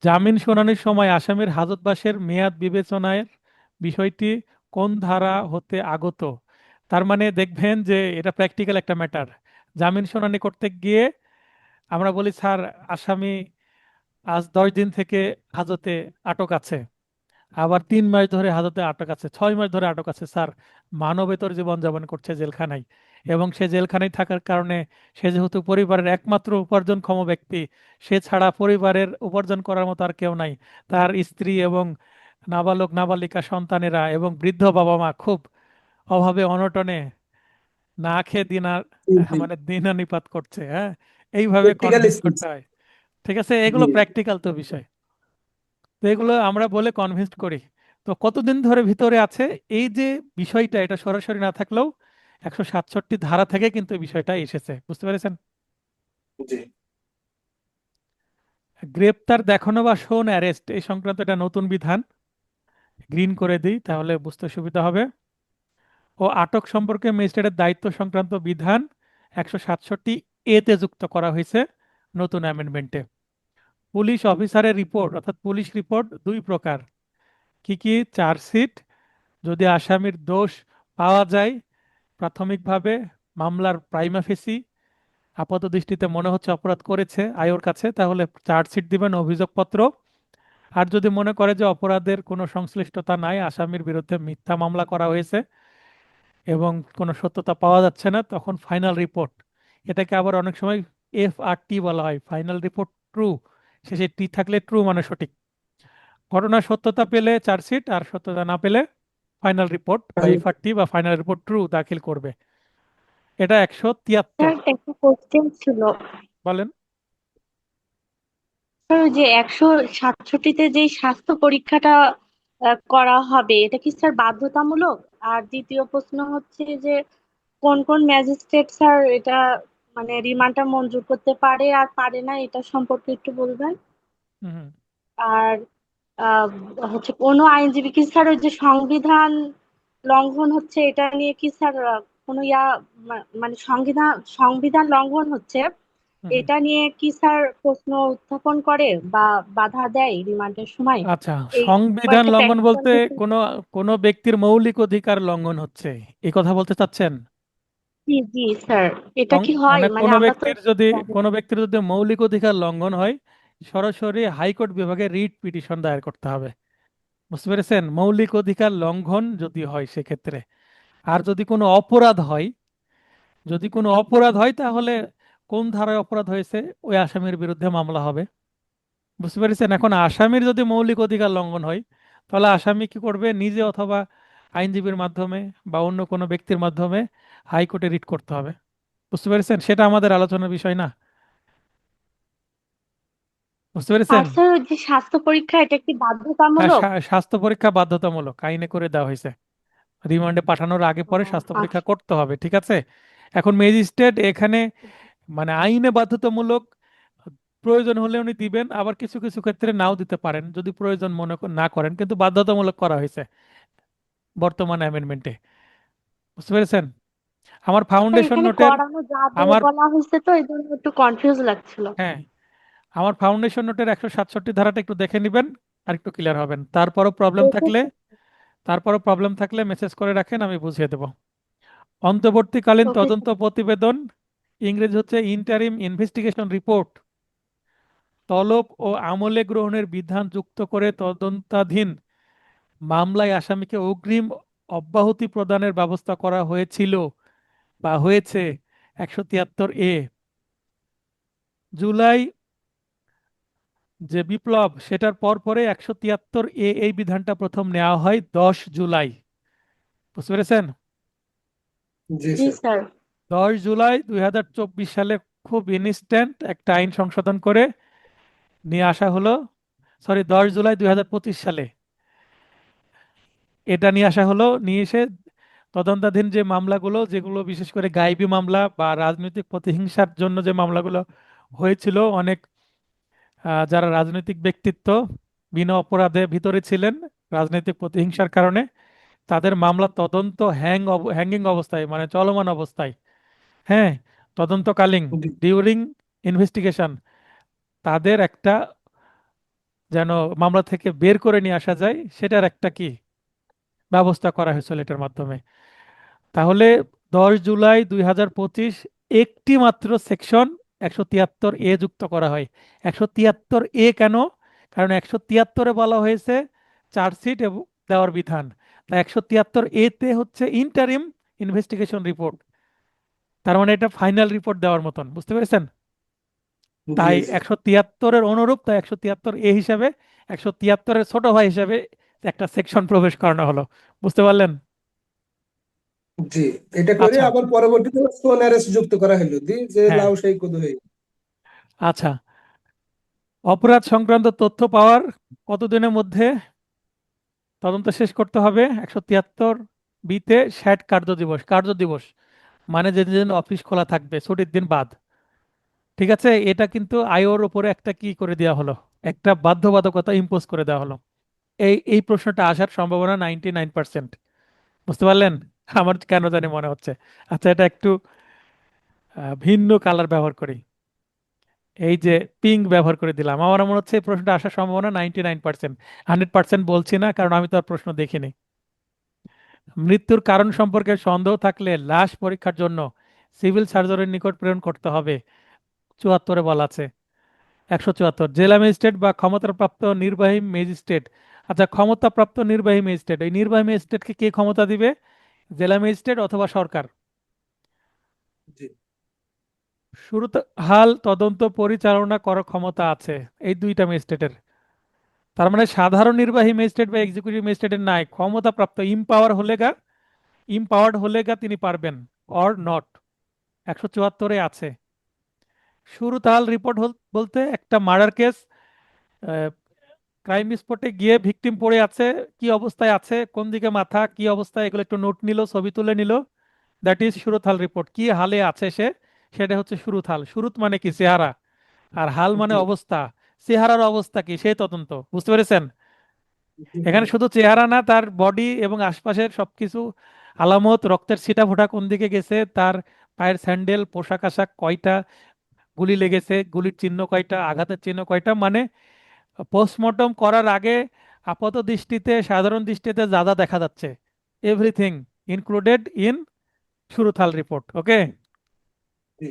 জামিন শুনানির সময় আসামির হাজতবাসের মেয়াদ বিবেচনায় বিষয়টি কোন ধারা হতে আগত? তার মানে দেখবেন যে এটা প্র্যাকটিক্যাল একটা ম্যাটার। জামিন শুনানি করতে গিয়ে আমরা বলি, স্যার আসামি আজ 10 দিন থেকে হাজতে আটক আছে, আবার 3 মাস ধরে হাজতে আটক আছে, 6 মাস ধরে আটক আছে স্যার, মানবেতর জীবনযাপন করছে জেলখানায়। এবং সে জেলখানায় থাকার কারণে সে যেহেতু পরিবারের একমাত্র উপার্জনক্ষম ব্যক্তি, সে ছাড়া পরিবারের উপার্জন করার মতো আর কেউ নাই। তার স্ত্রী এবং নাবালক নাবালিকা সন্তানেরা এবং বৃদ্ধ বাবা মা খুব অভাবে অনটনে না খেয়ে জি জি মানে দিনানিপাত করছে। হ্যাঁ। এইভাবে প্র্যাকটিক্যাল কনভিন্স স্কিলস। করতে হয়। ঠিক আছে, জি এগুলো প্র্যাকটিক্যাল তো বিষয়। তো এগুলো আমরা বলে কনভিন্স করি। তো কতদিন ধরে ভিতরে আছে এই যে বিষয়টা, এটা সরাসরি না থাকলেও 167 ধারা থেকে কিন্তু এই বিষয়টা এসেছে, বুঝতে পেরেছেন? জি গ্রেপ্তার দেখানো বা শোন অ্যারেস্ট এই সংক্রান্ত একটা নতুন বিধান, গ্রিন করে দিই তাহলে বুঝতে সুবিধা হবে। ও আটক সম্পর্কে ম্যাজিস্ট্রেটের দায়িত্ব সংক্রান্ত বিধান 167 এতে যুক্ত করা হয়েছে নতুন অ্যামেন্ডমেন্টে। পুলিশ অফিসারের রিপোর্ট অর্থাৎ পুলিশ রিপোর্ট দুই প্রকার। কি কি? চার্জশিট, যদি আসামির দোষ পাওয়া যায় প্রাথমিকভাবে, মামলার প্রাইমা ফেসি, আপাত দৃষ্টিতে মনে হচ্ছে অপরাধ করেছে আয়োর কাছে, তাহলে চার্জশিট দিবেন, অভিযোগপত্র। আর যদি মনে করে যে অপরাধের কোনো সংশ্লিষ্টতা নাই, আসামির বিরুদ্ধে মিথ্যা মামলা করা হয়েছে এবং কোনো সত্যতা পাওয়া যাচ্ছে না, তখন ফাইনাল রিপোর্ট। এটাকে আবার অনেক সময় FRT বলা হয়, ফাইনাল রিপোর্ট ট্রু। শেষে টি থাকলে ট্রু মানে সঠিক। ঘটনার সত্যতা পেলে চার্জশিট, আর সত্যতা না পেলে ফাইনাল রিপোর্ট বা FRT বা ফাইনাল রিপোর্ট ট্রু দাখিল করবে। এটা 173। স্যার একটা কোশ্চেন ছিল। বলেন। স্যার ওই যে 167-তে যে স্বাস্থ্য পরীক্ষাটা করা হবে, এটা কি স্যার বাধ্যতামূলক? আর দ্বিতীয় প্রশ্ন হচ্ছে যে কোন কোন ম্যাজিস্ট্রেট স্যার এটা মানে রিমান্ডটা মঞ্জুর করতে পারে আর পারে না এটা সম্পর্কে একটু বলবেন? হুম হুম। আর আহ, হচ্ছে কোনো আইনজীবী কি স্যার ওই যে সংবিধান লঙ্ঘন হচ্ছে এটা নিয়ে কি স্যার কোনো মানে সংবিধান সংবিধান লঙ্ঘন হচ্ছে হুম হুম। এটা নিয়ে কি স্যার প্রশ্ন উত্থাপন করে বা বাধা দেয় রিমান্ডের সময়? আচ্ছা, এই সংবিধান কয়েকটা লঙ্ঘন প্র্যাকটিক্যাল বলতে বিষয়। কোনো কোনো ব্যক্তির মৌলিক অধিকার লঙ্ঘন হচ্ছে, এই কথা বলতে চাচ্ছেন? জি জি স্যার, এটা কি হয় মানে মানে আমরা তো কোনো ব্যক্তির যদি মৌলিক অধিকার লঙ্ঘন হয়, সরাসরি হাইকোর্ট বিভাগে রিট পিটিশন দায়ের করতে হবে। বুঝতে পেরেছেন? মৌলিক অধিকার লঙ্ঘন যদি হয় সেক্ষেত্রে। আর যদি কোনো অপরাধ হয় তাহলে কোন ধারায় অপরাধ হয়েছে ওই আসামির বিরুদ্ধে মামলা হবে। বুঝতে পেরেছেন? এখন আসামির যদি মৌলিক অধিকার লঙ্ঘন হয়, তাহলে আসামি কি করবে? নিজে অথবা আইনজীবীর মাধ্যমে বা অন্য কোনো ব্যক্তির মাধ্যমে হাইকোর্টে রিট করতে হবে। বুঝতে পেরেছেন? সেটা আমাদের আলোচনার বিষয় না। বুঝতে পেরেছেন? আর স্যার ওই যে স্বাস্থ্য পরীক্ষা এটা কি হ্যাঁ, বাধ্যতামূলক? স্বাস্থ্য পরীক্ষা বাধ্যতামূলক, আইনে করে দেওয়া হয়েছে। রিমান্ডে পাঠানোর আগে ও, পরে স্বাস্থ্য পরীক্ষা আচ্ছা। করতে হবে, ঠিক আছে? এখন ম্যাজিস্ট্রেট এখানে মানে আইনে বাধ্যতামূলক, প্রয়োজন হলে উনি দিবেন, আবার কিছু কিছু ক্ষেত্রে নাও দিতে পারেন যদি প্রয়োজন না করেন, কিন্তু বাধ্যতামূলক করা হয়েছে বর্তমান অ্যামেন্ডমেন্টে। বুঝতে পেরেছেন? আমার স্যার ফাউন্ডেশন এখানে নোটের করানো যাবে আমার বলা হয়েছে তো এই জন্য একটু কনফিউজ লাগছিল। হ্যাঁ, আমার ফাউন্ডেশন নোটের 167 ধারাটা একটু দেখে নেবেন, আর একটু ক্লিয়ার হবেন। দেখেছি। তারপরও প্রবলেম থাকলে মেসেজ করে রাখেন, আমি বুঝিয়ে দেব। অন্তর্বর্তীকালীন ওকে তদন্ত স্যার। প্রতিবেদন, ইংরেজি হচ্ছে ইন্টারিম ইনভেস্টিগেশন রিপোর্ট, তলব ও আমলে গ্রহণের বিধান যুক্ত করে তদন্তাধীন মামলায় আসামিকে অগ্রিম অব্যাহতি প্রদানের ব্যবস্থা করা হয়েছিল বা হয়েছে 173A। জুলাই যে বিপ্লব সেটার পর পরে 173A এই বিধানটা প্রথম নেওয়া হয় 10 জুলাই। বুঝতে পেরেছেন? জি জি স্যার। স্যার। 10 জুলাই 2024 সালে খুব ইনস্ট্যান্ট একটা আইন সংশোধন করে নিয়ে আসা হলো। সরি, 10 জুলাই 2025 সালে এটা নিয়ে আসা হলো। নিয়ে এসে তদন্তাধীন যে মামলাগুলো, যেগুলো বিশেষ করে গায়েবী মামলা বা রাজনৈতিক প্রতিহিংসার জন্য যে মামলাগুলো হয়েছিল, অনেক যারা রাজনৈতিক ব্যক্তিত্ব বিনা অপরাধে ভিতরে ছিলেন রাজনৈতিক প্রতিহিংসার কারণে, তাদের মামলা তদন্ত হ্যাঙ্গিং অবস্থায়, মানে চলমান অবস্থায়, হ্যাঁ, তদন্তকালীন, জি ডিউরিং ইনভেস্টিগেশন, তাদের একটা যেন মামলা থেকে বের করে নিয়ে আসা যায়, সেটার একটা কি ব্যবস্থা করা হয়েছিল এটার মাধ্যমে। তাহলে 10 জুলাই 2025 একটি মাত্র সেকশন 173A যুক্ত করা হয়। 173A কেন? কারণ 173-এ বলা হয়েছে চার্জশিট এবং দেওয়ার বিধান। তাই 173A-তে হচ্ছে ইন্টারিম ইনভেস্টিগেশন রিপোর্ট, তার মানে এটা ফাইনাল রিপোর্ট দেওয়ার মতন। বুঝতে পেরেছেন? জি তাই জি 173-এর অনুরূপ, তাই 173A হিসাবে, 173-এর ছোট ভাই হিসাবে একটা সেকশন প্রবেশ করানো হলো। বুঝতে পারলেন? জি। এটা করে আচ্ছা। আবার পরবর্তীতে সোন অ্যারেস্ট যুক্ত করা হলো দি যে হ্যাঁ। লাউ সেই কদু হয়ে আচ্ছা, অপরাধ সংক্রান্ত তথ্য পাওয়ার কতদিনের মধ্যে তদন্ত শেষ করতে হবে? 173 বিতে 60 কার্য দিবস, মানে যেদিন অফিস খোলা থাকবে ছুটির দিন বাদ। ঠিক আছে? এটা কিন্তু আয়োর উপরে একটা কি করে দেওয়া হলো, একটা বাধ্যবাধকতা ইম্পোজ করে দেওয়া হলো। এই প্রশ্নটা আসার সম্ভাবনা 99%। বুঝতে পারলেন? আমার কেন জানি মনে হচ্ছে। আচ্ছা, এটা একটু ভিন্ন কালার ব্যবহার করি, এই যে পিঙ্ক ব্যবহার করে দিলাম। আমার মনে হচ্ছে এই প্রশ্নটা আসার সম্ভাবনা 99%। 100% বলছি না, কারণ আমি তো আর প্রশ্ন দেখিনি। মৃত্যুর কারণ সম্পর্কে সন্দেহ থাকলে লাশ পরীক্ষার জন্য সিভিল সার্জনের নিকট প্রেরণ করতে হবে, 74-এ বলা আছে। 174, জেলা ম্যাজিস্ট্রেট বা ক্ষমতাপ্রাপ্ত নির্বাহী ম্যাজিস্ট্রেট। আচ্ছা, ক্ষমতাপ্রাপ্ত নির্বাহী ম্যাজিস্ট্রেট, এই নির্বাহী ম্যাজিস্ট্রেটকে কে ক্ষমতা দিবে? জেলা ম্যাজিস্ট্রেট অথবা সরকার। জি শুরুতে হাল তদন্ত পরিচালনা করার ক্ষমতা আছে এই দুইটা ম্যাজিস্ট্রেটের। তার মানে সাধারণ নির্বাহী ম্যাজিস্ট্রেট বা এক্সিকিউটিভ ম্যাজিস্ট্রেটের নাই, ক্ষমতাপ্রাপ্ত ইম্পাওয়ার্ড হলে গা তিনি পারবেন, অর নট। 174-এ আছে। শুরু তাহাল রিপোর্ট বলতে একটা মার্ডার কেস, ক্রাইম স্পটে গিয়ে ভিকটিম পড়ে আছে, কি অবস্থায় আছে, কোন দিকে মাথা, কি অবস্থায়, এগুলো একটু নোট নিল, ছবি তুলে নিল, দ্যাট ইজ সুরতহাল রিপোর্ট। কি হালে আছে সে, সেটা হচ্ছে সুরতহাল। সুরত মানে কি? চেহারা। আর হাল মানে জি অবস্থা। চেহারার অবস্থা কি সেই তদন্ত, বুঝতে পেরেছেন? জি এখানে শুধু চেহারা না, তার বডি এবং আশপাশের সবকিছু আলামত, রক্তের ছিটাফোঁটা কোন দিকে গেছে, তার পায়ের স্যান্ডেল, পোশাক আশাক কয়টা, গুলি লেগেছে, গুলির চিহ্ন কয়টা, আঘাতের চিহ্ন কয়টা, মানে পোস্টমর্টম করার আগে আপাত দৃষ্টিতে, সাধারণ দৃষ্টিতে যা যা দেখা যাচ্ছে, এভরিথিং ইনক্লুডেড ইন সুরতহাল রিপোর্ট। ওকে। জি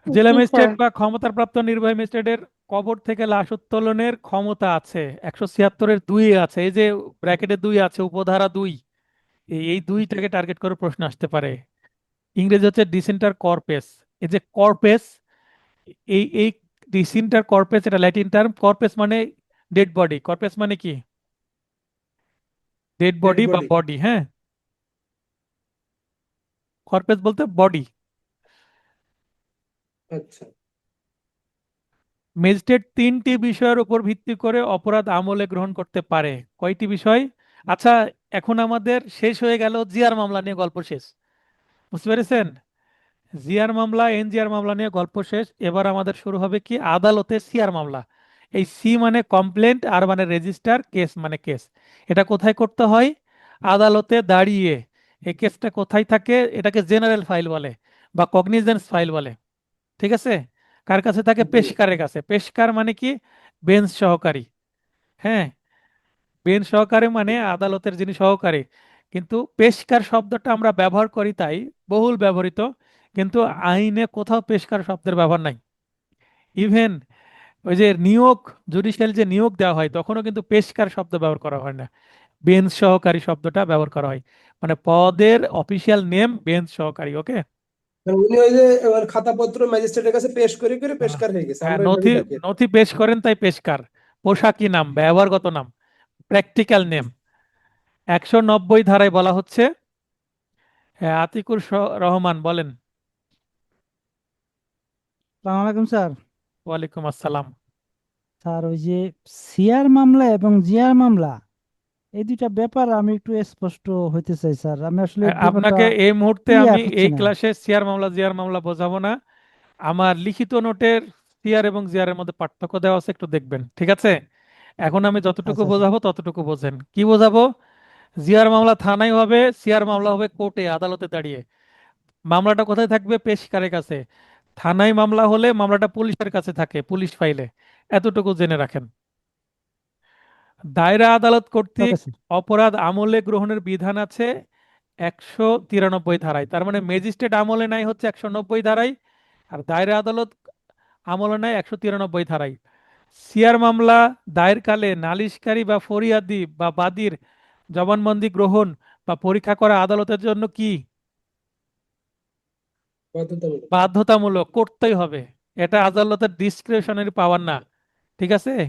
জেলা জি স্যার। ম্যাজিস্ট্রেট বা ক্ষমতাপ্রাপ্ত নির্বাহী ম্যাজিস্ট্রেটের কবর থেকে লাশ উত্তোলনের ক্ষমতা আছে। 176-এর 2 আছে, এই যে ব্র্যাকেটে 2 আছে, উপধারা 2। এই জি দুইটাকে টার্গেট করে প্রশ্ন আসতে পারে। ইংরেজি হচ্ছে ডিসেন্টার কর্পেস। এই যে কর্পেস, এই ডিসেন্টার কর্পেস, এটা ল্যাটিন টার্ম। কর্পেস মানে ডেড বডি। কর্পেস মানে কি? ডেড ডেড বডি বা বডি। বডি, হ্যাঁ। কর্পেস বলতে বডি। আচ্ছা ম্যাজিস্ট্রেট 3টি বিষয়ের উপর ভিত্তি করে অপরাধ আমলে গ্রহণ করতে পারে। কয়টি বিষয়? আচ্ছা, এখন আমাদের শেষ হয়ে গেল জিআর মামলা নিয়ে গল্প শেষ, বুঝতে পেরেছেন? জিআর মামলা, এনজিআর মামলা নিয়ে গল্প শেষ। এবার আমাদের শুরু হবে কি? আদালতে সিআর মামলা। এই সি মানে কমপ্লেন্ট, আর মানে রেজিস্টার, কেস মানে কেস। এটা কোথায় করতে হয়? আদালতে দাঁড়িয়ে। এই কেসটা কোথায় থাকে? এটাকে জেনারেল ফাইল বলে বা কগনিজেন্স ফাইল বলে। ঠিক আছে? কার কাছে থাকে? জি পেশকারের কাছে। পেশকার মানে কি? বেঞ্চ সহকারী। হ্যাঁ, বেঞ্চ সহকারী মানে আদালতের যিনি সহকারী। কিন্তু পেশকার শব্দটা আমরা ব্যবহার করি তাই, বহুল ব্যবহৃত, কিন্তু আইনে কোথাও পেশকার শব্দের ব্যবহার নাই। ইভেন ওই যে নিয়োগ, জুডিশিয়াল যে নিয়োগ দেওয়া হয়, তখনও কিন্তু পেশকার শব্দ ব্যবহার করা হয় না, বেঞ্চ সহকারী শব্দটা ব্যবহার করা হয়। মানে পদের অফিসিয়াল নেম বেঞ্চ সহকারী। ওকে। মানে উনি ওই যে খাতাপত্র ম্যাজিস্ট্রেটের কাছে পেশ করে করে হ্যাঁ, পেশকার হয়ে গেছে, হ্যাঁ, আমরা নথি ওইভাবেই ডাকি আর কি। নথি পেশ করেন তাই পেশকার। পোশাকি নাম, ব্যবহারগত নাম, প্র্যাকটিক্যাল নেম। 190 ধারায় বলা হচ্ছে। হ্যাঁ, আতিকুর রহমান বলেন। সালাম আলাইকুম স্যার। ওয়ালাইকুম আসসালাম। স্যার, ওই যে সিআর মামলা এবং জিআর মামলা, এই দুইটা ব্যাপার আমি একটু স্পষ্ট হইতে চাই স্যার। আমি আসলে ব্যাপারটা আপনাকে এই মুহূর্তে আমি ক্লিয়ার হচ্ছে এই না। ক্লাসে সিআর মামলা জিআর মামলা বোঝাবো না। আমার লিখিত নোটের সিআর এবং জিআর এর মধ্যে পার্থক্য দেওয়া আছে, একটু দেখবেন, ঠিক আছে? এখন আমি যতটুকু আচ্ছা স্যার। বোঝাবো ততটুকু বোঝেন। কি বোঝাবো? জিআর মামলা থানায় হবে, সিআর মামলা হবে কোর্টে, আদালতে দাঁড়িয়ে। মামলাটা কোথায় থাকবে? পেশকারের কাছে। থানায় মামলা হলে মামলাটা পুলিশের কাছে থাকে, পুলিশ ফাইলে। এতটুকু জেনে রাখেন। দায়রা আদালত কর্তৃক ওকে স্যার। অপরাধ আমলে গ্রহণের বিধান আছে 193 ধারায়। তার মানে ম্যাজিস্ট্রেট আমলে নাই হচ্ছে 190 ধারায়, আর দায়রা আদালত আমলে নাই 193 ধারায়। সিআর মামলা দায়েরকালে নালিশকারী বা ফরিয়াদি বা বাদীর জবানবন্দি গ্রহণ বা পরীক্ষা করা আদালতের জন্য কি? বাধ্যতামূলক। বাধ্যতামূলক, করতেই হবে। এটা আদালতের ডিসক্রিশনারি পাওয়ার না, ঠিক আছে? জি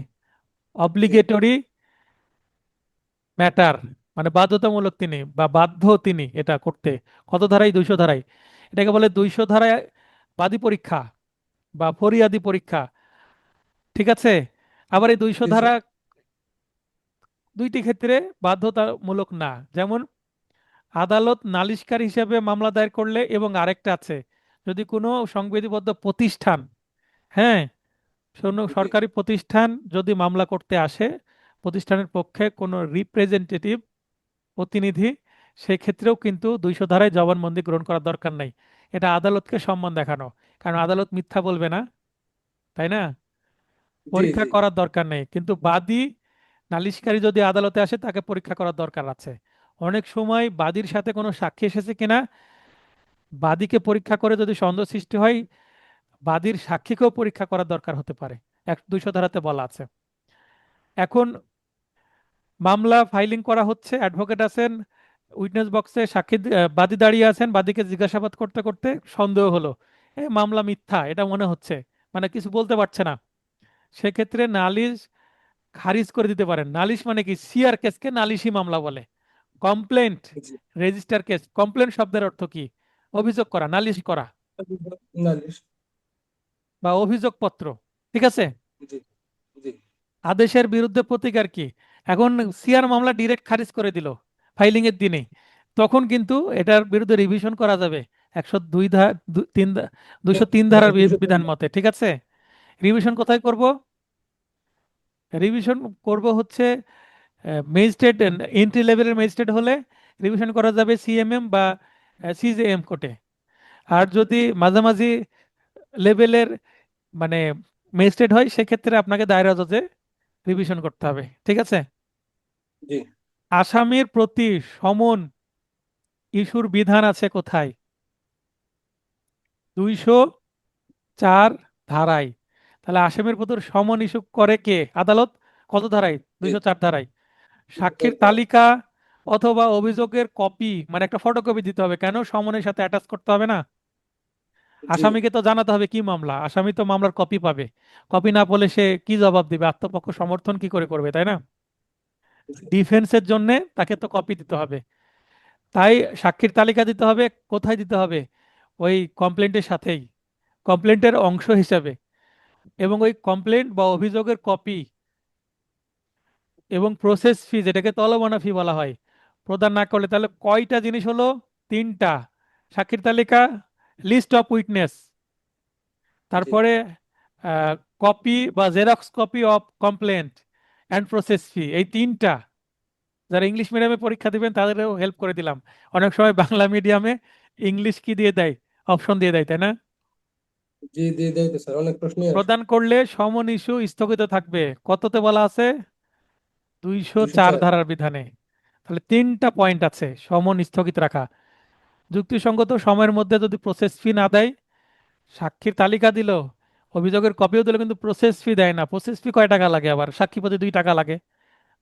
অব্লিগেটরি ম্যাটার, মানে বাধ্যতামূলক তিনি বা বাধ্য তিনি এটা করতে। কত ধারায়? 200 ধারায়। এটাকে বলে 200 ধারায় বাদী পরীক্ষা বা ফরিয়াদি পরীক্ষা, ঠিক আছে? আবার এই 200 জি ধারা স্যার। দুইটি ক্ষেত্রে বাধ্যতামূলক না। যেমন আদালত নালিশকারী হিসেবে মামলা দায়ের করলে, এবং আরেকটা আছে, যদি কোনো সংবিধিবদ্ধ প্রতিষ্ঠান, হ্যাঁ, কোনো জি সরকারি প্রতিষ্ঠান যদি মামলা করতে আসে, প্রতিষ্ঠানের পক্ষে কোনো রিপ্রেজেন্টেটিভ, প্রতিনিধি, সেক্ষেত্রেও কিন্তু 200 ধারায় জবানবন্দি গ্রহণ করার দরকার নাই। এটা আদালতকে সম্মান দেখানো, কারণ আদালত মিথ্যা বলবে না, তাই না? জি পরীক্ষা জি করার দরকার নেই। কিন্তু বাদী, নালিশকারী যদি আদালতে আসে, তাকে পরীক্ষা করার দরকার আছে। অনেক সময় বাদীর সাথে কোনো সাক্ষী এসেছে কিনা, বাদীকে পরীক্ষা করে যদি সন্দেহ সৃষ্টি হয়, বাদীর সাক্ষীকেও পরীক্ষা করার দরকার হতে পারে। 200 ধারাতে বলা আছে। এখন মামলা ফাইলিং করা হচ্ছে, অ্যাডভোকেট আছেন, উইটনেস বক্সে সাক্ষী বাদী দাঁড়িয়ে আছেন, বাদীকে জিজ্ঞাসাবাদ করতে করতে সন্দেহ হলো, মামলা মিথ্যা এটা মনে হচ্ছে, মানে কিছু বলতে পারছে না। সেক্ষেত্রে নালিশ খারিজ করে দিতে পারেন। নালিশ মানে কি? সিআর কেসকে নালিশি মামলা বলে। কমপ্লেন্ট, জি রেজিস্টার কেস। কমপ্লেন্ট শব্দের অর্থ কি? অভিযোগ করা, নালিশ করা নালিশ। বা অভিযোগপত্র, ঠিক আছে? জি জি আদেশের বিরুদ্ধে প্রতিকার কি? এখন সিআর মামলা ডিরেক্ট খারিজ করে দিল ফাইলিং এর দিনে, তখন কিন্তু এটার বিরুদ্ধে রিভিশন করা যাবে 102 ধারা 203 হ্যাঁ ধারার 203 বিধান মতে, ঠিক আছে? রিভিশন কোথায় করব? রিভিশন করব হচ্ছে ম্যাজিস্ট্রেট, এন্ট্রি লেভেলের ম্যাজিস্ট্রেট হলে রিভিশন করা যাবে সিএমএম বা সিজেএম কোর্টে। আর যদি মাঝামাঝি লেভেলের মানে ম্যাজিস্ট্রেট হয় সেক্ষেত্রে আপনাকে দায়রা জজে রিভিশন করতে হবে, ঠিক আছে? জি আসামির প্রতি সমন ইস্যুর বিধান আছে কোথায়? 204 ধারায়। তাহলে আসামির প্রতি সমন ইস্যু করে কে? আদালত। কত ধারায়? জি 204 ধারায়। সাক্ষীর জি তালিকা অথবা অভিযোগের কপি, মানে একটা ফটোকপি দিতে হবে। কেন? সমনের সাথে অ্যাটাচ করতে হবে না? জি আসামিকে তো জানাতে হবে কি মামলা, আসামি তো মামলার কপি পাবে। কপি না পেলে সে কি জবাব দিবে? আত্মপক্ষ সমর্থন কি করে করবে, তাই না? ডিফেন্সের জন্য তাকে তো কপি দিতে হবে। তাই সাক্ষীর তালিকা দিতে হবে। কোথায় দিতে হবে? ওই কমপ্লেন্টের সাথেই, কমপ্লেন্টের অংশ হিসাবে। এবং ওই কমপ্লেন্ট বা অভিযোগের কপি এবং প্রসেস ফি, যেটাকে তলবানা ফি বলা হয়, প্রদান না করলে তাহলে কয়টা জিনিস হলো? তিনটা: সাক্ষীর তালিকা, লিস্ট অফ উইটনেস, জি তারপরে কপি বা xerox copy of complaint and process fee. এই তিনটা যারা ইংলিশ মিডিয়ামে পরীক্ষা দিবেন তাদেরও হেল্প করে দিলাম। অনেক সময় বাংলা মিডিয়ামে ইংলিশ কি দিয়ে দেয়, অপশন দিয়ে দেয়, তাই না? জি দিয়ে দেয় তো স্যার, অনেক প্রশ্নই আসে। প্রদান করলে সমন ইস্যু স্থগিত থাকবে। কততে বলা আছে? 204 204। ধারার বিধানে। তাহলে তিনটা পয়েন্ট আছে সমন স্থগিত রাখা। যুক্তিসঙ্গত সময়ের মধ্যে যদি প্রসেস ফি না দেয়, সাক্ষীর তালিকা দিল, অভিযোগের কপিও দিল, কিন্তু প্রসেস ফি দেয় না। প্রসেস ফি কয় টাকা লাগে? আবার সাক্ষী প্রতি 2 টাকা লাগে।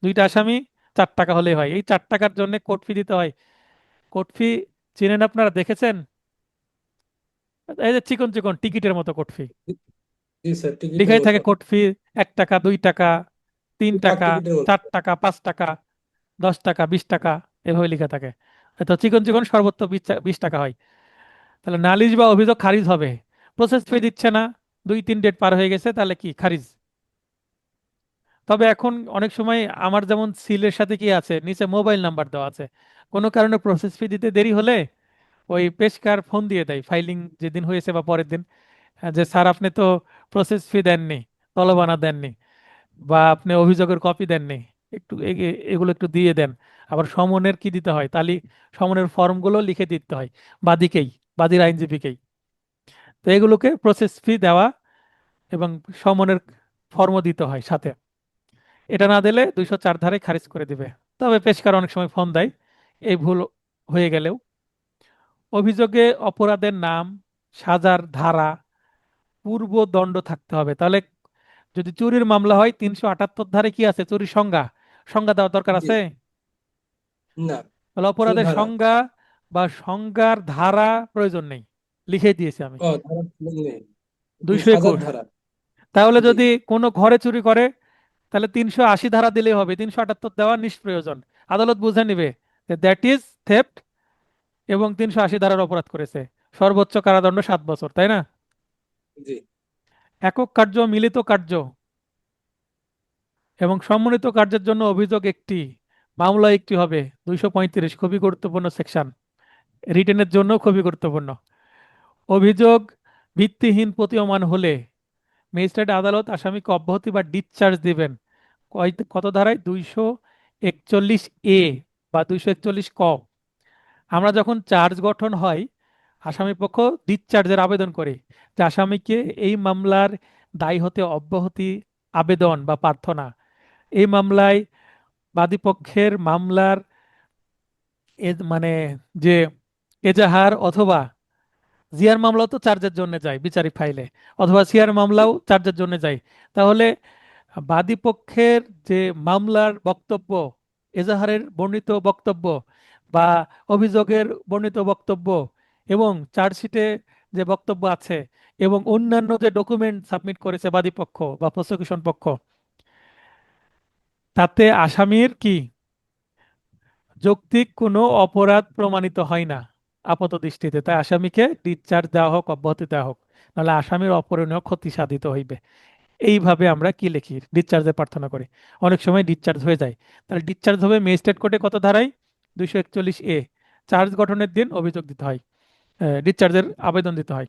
দুইটা আসামি 4 টাকা হলেই হয়। এই 4 টাকার জন্য কোর্ট ফি দিতে হয়। কোর্ট ফি চিনেন আপনারা? দেখেছেন? এই যে চিকন চিকন টিকিটের মতো কোর্ট ফি জি স্যার টিকিটের লিখাই মতো। থাকে। কোর্ট ফি 1 টাকা, 2 টাকা, তিন ডাক টাকা টিকিটের মতো। 4 টাকা, 5 টাকা, 10 টাকা, 20 টাকা, এভাবে লেখা থাকে। তো চিকন চিকন সর্বোচ্চ 20 টাকা হয়। তাহলে নালিশ বা অভিযোগ খারিজ হবে। প্রসেস ফি দিচ্ছে না, 2-3 ডেট পার হয়ে গেছে, তাহলে কি খারিজ। তবে এখন অনেক সময় আমার যেমন সিলের সাথে কি আছে, নিচে মোবাইল নাম্বার দেওয়া আছে। কোনো কারণে প্রসেস ফি দিতে দেরি হলে ওই পেশকার ফোন দিয়ে দেয়, ফাইলিং যেদিন হয়েছে বা পরের দিন, যে স্যার আপনি তো প্রসেস ফি দেননি, তলবানা দেননি, বা আপনি অভিযোগের কপি দেননি, একটু এগুলো একটু দিয়ে দেন। আবার সমনের কি দিতে হয়, সমনের ফর্মগুলো লিখে দিতে হয় বাদীকেই, বাদীর আইনজীবীকেই। তো এগুলোকে প্রসেস ফি দেওয়া এবং সমনের ফর্মও দিতে হয় সাথে। এটা না দিলে 204 ধারায় খারিজ করে দিবে। তবে পেশকার অনেক সময় ফোন দেয় এই ভুল হয়ে গেলেও। অভিযোগে অপরাধের নাম, সাজার ধারা, পূর্ব দণ্ড থাকতে হবে। তাহলে যদি চুরির মামলা হয় 378 ধারে কি আছে? চুরির সংজ্ঞা, সংজ্ঞা দেওয়ার দরকার জি আছে? না। তাহলে শুধু অপরাধের ধারা। সংজ্ঞা বা সংজ্ঞার ধারা প্রয়োজন নেই, লিখে দিয়েছি আমি। ও ধারা নেই, শুধু দুইশো সাজার একুশ ধারা। তাহলে জি যদি কোনো ঘরে চুরি করে তাহলে 380 ধারা দিলেই হবে, 378 দেওয়া নিষ্প্রয়োজন। আদালত বুঝে নিবে যে দ্যাট ইজ থেফট এবং 380 ধারার অপরাধ করেছে। সর্বোচ্চ কারাদণ্ড 7 বছর, তাই না? জি একক কার্য, মিলিত কার্য এবং সম্মিলিত কার্যের জন্য অভিযোগ একটি, মামলা একটি হবে। 235 খুবই গুরুত্বপূর্ণ সেকশন, রিটেনের জন্য খুবই গুরুত্বপূর্ণ। অভিযোগ ভিত্তিহীন প্রতীয়মান হলে ম্যাজিস্ট্রেট আদালত আসামিকে অব্যাহতি বা ডিসচার্জ দিবেন। কত ধারায়? 241 এ বা 241 ক। আমরা যখন চার্জ গঠন হয়, আসামি পক্ষ ডিসচার্জের আবেদন করে যে আসামিকে এই মামলার দায়ী হতে অব্যাহতি আবেদন বা প্রার্থনা। এই মামলায় বাদীপক্ষের মামলার মানে যে এজাহার অথবা জিয়ার মামলাও তো চার্জের জন্য যায় বিচারিক ফাইলে, অথবা সিআর মামলাও চার্জের জন্য যায়। তাহলে বাদী পক্ষের যে মামলার বক্তব্য, এজাহারের বর্ণিত বক্তব্য বা অভিযোগের বর্ণিত বক্তব্য এবং চার্জশিটে যে বক্তব্য আছে এবং অন্যান্য যে ডকুমেন্ট সাবমিট করেছে বাদী পক্ষ বা প্রসিকিউশন পক্ষ, তাতে আসামির কি যৌক্তিক কোনো অপরাধ প্রমাণিত হয় না আপাত দৃষ্টিতে। তাই আসামিকে ডিসচার্জ দেওয়া হোক, অব্যাহতি দেওয়া হোক, নাহলে আসামির অপরিণয় ক্ষতি সাধিত হইবে। এইভাবে আমরা কি লিখি? ডিসচার্জের প্রার্থনা করি। অনেক সময় ডিসচার্জ হয়ে যায়। তাহলে ডিসচার্জ হবে ম্যাজিস্ট্রেট কোর্টে কত ধারায়? 241 এ। চার্জ গঠনের দিন অভিযোগ দিতে হয়, ডিসচার্জের আবেদন দিতে হয়।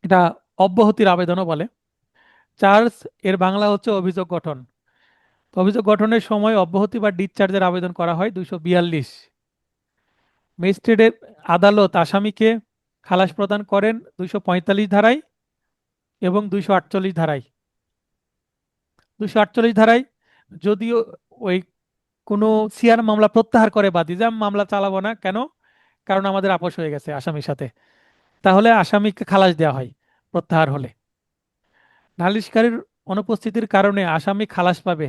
এটা অব্যাহতির আবেদনও বলে। চার্জ এর বাংলা হচ্ছে অভিযোগ গঠন। তো অভিযোগ গঠনের সময় অব্যাহতি বা ডিসচার্জের আবেদন করা হয় 242। ম্যাজিস্ট্রেটের আদালত আসামিকে খালাস প্রদান করেন 245 ধারায় এবং 248 ধারায়। 248 ধারায় যদিও ওই কোনো সিআর মামলা প্রত্যাহার করে বাদী, যে আমি মামলা চালাবো না, কেন? কারণ আমাদের আপোষ হয়ে গেছে আসামির সাথে, তাহলে আসামিকে খালাস দেওয়া হয় প্রত্যাহার হলে। নালিশকারীর অনুপস্থিতির কারণে আসামি খালাস পাবে।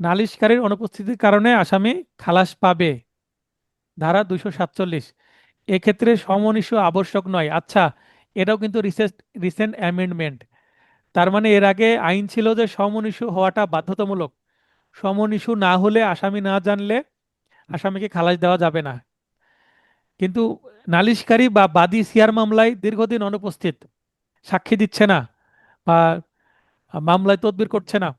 নালিশকারীর অনুপস্থিতির কারণে আসামি খালাস পাবে, ধারা 247। এক্ষেত্রে সমন ইস্যু আবশ্যক নয়। আচ্ছা, এটাও কিন্তু রিসেন্ট অ্যামেন্ডমেন্ট। তার মানে এর আগে আইন ছিল যে সমন ইস্যু হওয়াটা বাধ্যতামূলক। সমন ইস্যু না হলে, আসামি না জানলে আসামিকে খালাস দেওয়া যাবে না। কিন্তু নালিশকারী বা বাদী সিআর মামলায় দীর্ঘদিন অনুপস্থিত, সাক্ষী দিচ্ছে না বা মামলায় তদবির করছে না,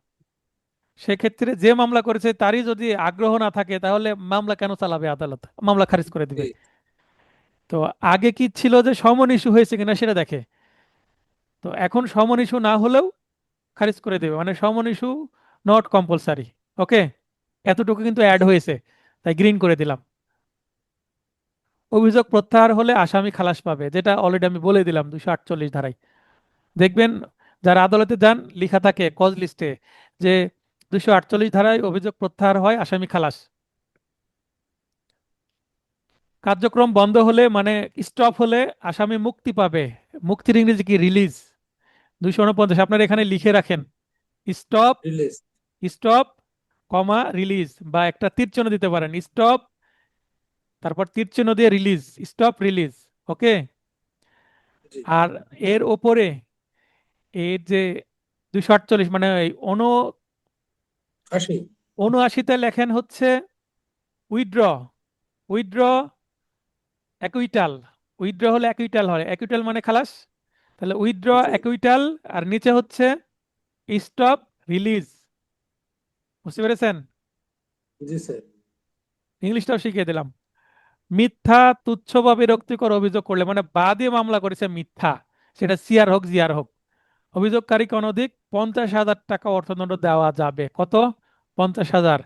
সেক্ষেত্রে যে মামলা করেছে তারই যদি আগ্রহ না থাকে, তাহলে মামলা কেন চালাবে আদালত? মামলা খারিজ করে দিবে। জি তো আগে কি ছিল যে সমন ইস্যু হয়েছে কিনা সেটা দেখে, তো এখন সমন ইস্যু না হলেও খারিজ করে দেবে, মানে সমন ইস্যু নট কম্পালসারি। ওকে, এতটুকু কিন্তু অ্যাড হয়েছে, তাই গ্রিন করে দিলাম। অভিযোগ প্রত্যাহার হলে আসামি খালাস পাবে, যেটা অলরেডি আমি বলে দিলাম 248 ধারায়। দেখবেন যারা আদালতে যান লেখা থাকে কজ লিস্টে যে 248 ধারায় অভিযোগ প্রত্যাহার হয়, আসামি খালাস। কার্যক্রম বন্ধ হলে, মানে স্টপ হলে আসামি মুক্তি পাবে। মুক্তির ইংরেজি কি? রিলিজ। 249 আপনার এখানে লিখে রাখেন, স্টপ, রিলিজ। স্টপ কমা রিলিজ, বা একটা তীর চিহ্ন দিতে পারেন, স্টপ তারপর তীর চিহ্ন দিয়ে রিলিজ, স্টপ রিলিজ। ওকে। জি আর এর ওপরে এর যে 248, মানে এই 80। 79-তে লেখেন হচ্ছে উইথড্র। Withdraw acquittal. উইথড্র হলে অ্যাকুইটাল হয়, অ্যাকুইটাল মানে খালাস। তাহলে উইথড্র জি অ্যাকুইটাল, আর নিচে হচ্ছে স্টপ রিলিজ। বুঝতে পেরেছেন? জি স্যার। ইংলিশটাও শিখিয়ে দিলাম। মিথ্যা, তুচ্ছ বা বিরক্তিকর অভিযোগ করলে, মানে বাদী মামলা করেছে মিথ্যা, সেটা সিআর হোক জিআর হোক, অভিযোগকারীকে অনধিক 50,000 টাকা অর্থদণ্ড দেওয়া যাবে। কত? 50,000।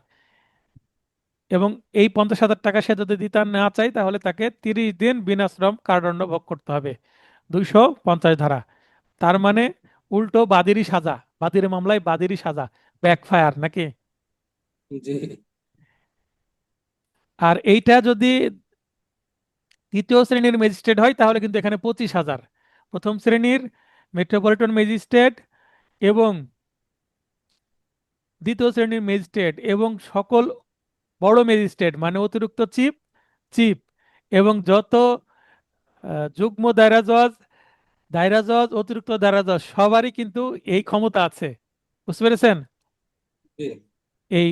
এবং এই 50,000 টাকা সে যদি দিতে না চায়, তাহলে তাকে 30 দিন বিনাশ্রম কারাদণ্ড ভোগ করতে হবে, 250 ধারা। তার মানে উল্টো বাদীরই সাজা, বাদীর মামলায় বাদীরই সাজা, ব্যাকফায়ার নাকি? জি আর এইটা যদি তৃতীয় শ্রেণীর ম্যাজিস্ট্রেট হয়, তাহলে কিন্তু এখানে 25,000। প্রথম শ্রেণীর মেট্রোপলিটন ম্যাজিস্ট্রেট এবং দ্বিতীয় শ্রেণীর ম্যাজিস্ট্রেট এবং সকল বড় ম্যাজিস্ট্রেট, মানে অতিরিক্ত চিফ, চিফ এবং যত যুগ্ম দায়রা জজ, দায়রা জজ, অতিরিক্ত দায়রা জজ, সবারই কিন্তু এই ক্ষমতা আছে। বুঝতে পেরেছেন? জি এই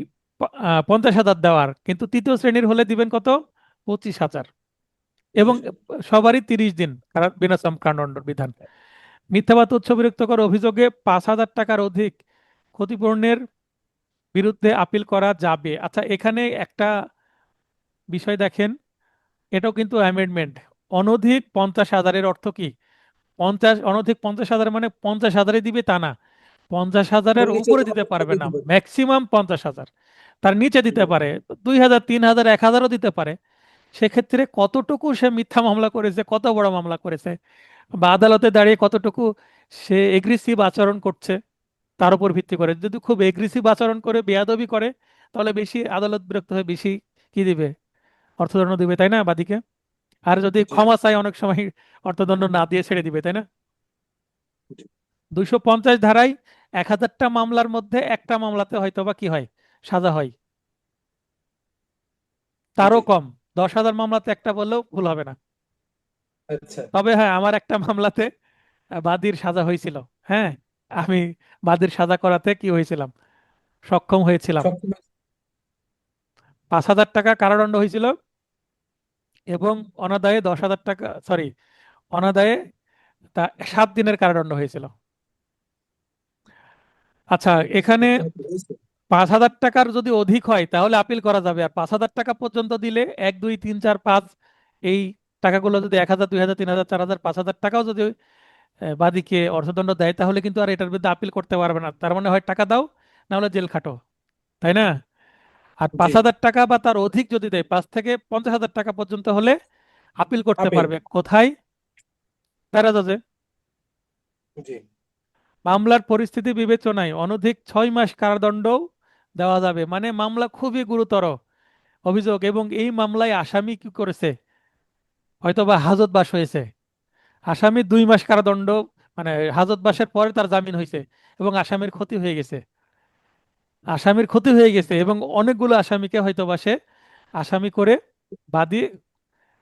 50,000 দেওয়ার, কিন্তু তৃতীয় শ্রেণীর হলে দিবেন কত? 25,000। এবং 25,000। সবারই 30 দিন বিনাশ্রম কারাদণ্ড বিধান। মিথ্যা বা তুচ্ছ বিরক্তিকর অভিযোগে 5,000 টাকার অধিক ক্ষতিপূরণের বিরুদ্ধে আপিল করা যাবে। আচ্ছা, এখানে একটা বিষয় দেখেন, এটাও কিন্তু অ্যামেন্ডমেন্ট। অনধিক 50,000-এর অর্থ কি? 50, অনধিক 50,000 মানে 50,000-ই দিবে তা না, 50,000-এর ওর নিচে উপরে যখন দিতে পারবে না, দিতে পারবে। ম্যাক্সিমাম 50,000। তার নিচে দিতে পারে 2,000, 3,000, 1,000-ও দিতে পারে। সেক্ষেত্রে কতটুকু সে মিথ্যা মামলা করেছে, কত বড় মামলা করেছে, বা আদালতে দাঁড়িয়ে কতটুকু সে এগ্রেসিভ আচরণ করছে, তার উপর ভিত্তি করে। যদি খুব এগ্রেসিভ আচরণ করে, বেয়াদবি করে, তাহলে বেশি আদালত বিরক্ত হয়ে বেশি কি দিবে? অর্থদণ্ড দিবে, তাই না বাদীকে? আর যদি জি ক্ষমা চায়, অনেক সময় অর্থদণ্ড না দিয়ে ছেড়ে দিবে, তাই না? 250 ধারায় 1,000টা মামলার মধ্যে একটা মামলাতে হয়তো বা কি হয়, সাজা হয়। তারও জি কম, 10,000 মামলাতে একটা বললেও ভুল হবে না। আচ্ছা। তবে হ্যাঁ, আমার একটা মামলাতে বাদীর সাজা হয়েছিল। হ্যাঁ, আমি বাদীর সাজা করাতে কি হয়েছিলাম, সক্ষম হয়েছিলাম। সব 5,000 টাকা কারাদণ্ড হয়েছিল এবং অনাদায়ে 10,000 টাকা, সরি, অনাদায়ে তা 7 দিনের কারাদণ্ড হয়েছিল। আচ্ছা, এখানে হয়েছে। 5,000 টাকার যদি অধিক হয় তাহলে আপিল করা যাবে, আর 5,000 টাকা পর্যন্ত দিলে 1, 2, 3, 4, 5 এই টাকাগুলো যদি 1,000, 2,000, 3,000, 4,000, 5,000 টাকাও যদি বাদীকে অর্থদণ্ড দেয় তাহলে কিন্তু আর এটার বিরুদ্ধে আপিল করতে পারবে না। তার মানে হয় টাকা দাও, না হলে জেল খাটো, তাই না? আর জি। 5,000 টাকা বা তার অধিক যদি দেয়, 5 থেকে 50,000 টাকা পর্যন্ত হলে আপিল করতে আপিল। পারবে। কোথায়? প্যারা জজে। জি। মামলার পরিস্থিতি বিবেচনায় অনধিক 6 মাস কারাদণ্ডও দেওয়া যাবে। মানে মামলা খুবই গুরুতর অভিযোগ, এবং এই মামলায় আসামি কি করেছে, হয়তোবা হাজতবাস হয়েছে, আসামি 2 মাস কারাদণ্ড, মানে হাজতবাসের পরে তার জামিন হয়েছে, এবং আসামির ক্ষতি হয়ে গেছে, এবং অনেকগুলো আসামিকে হয়তোবা সে আসামি করে বাদী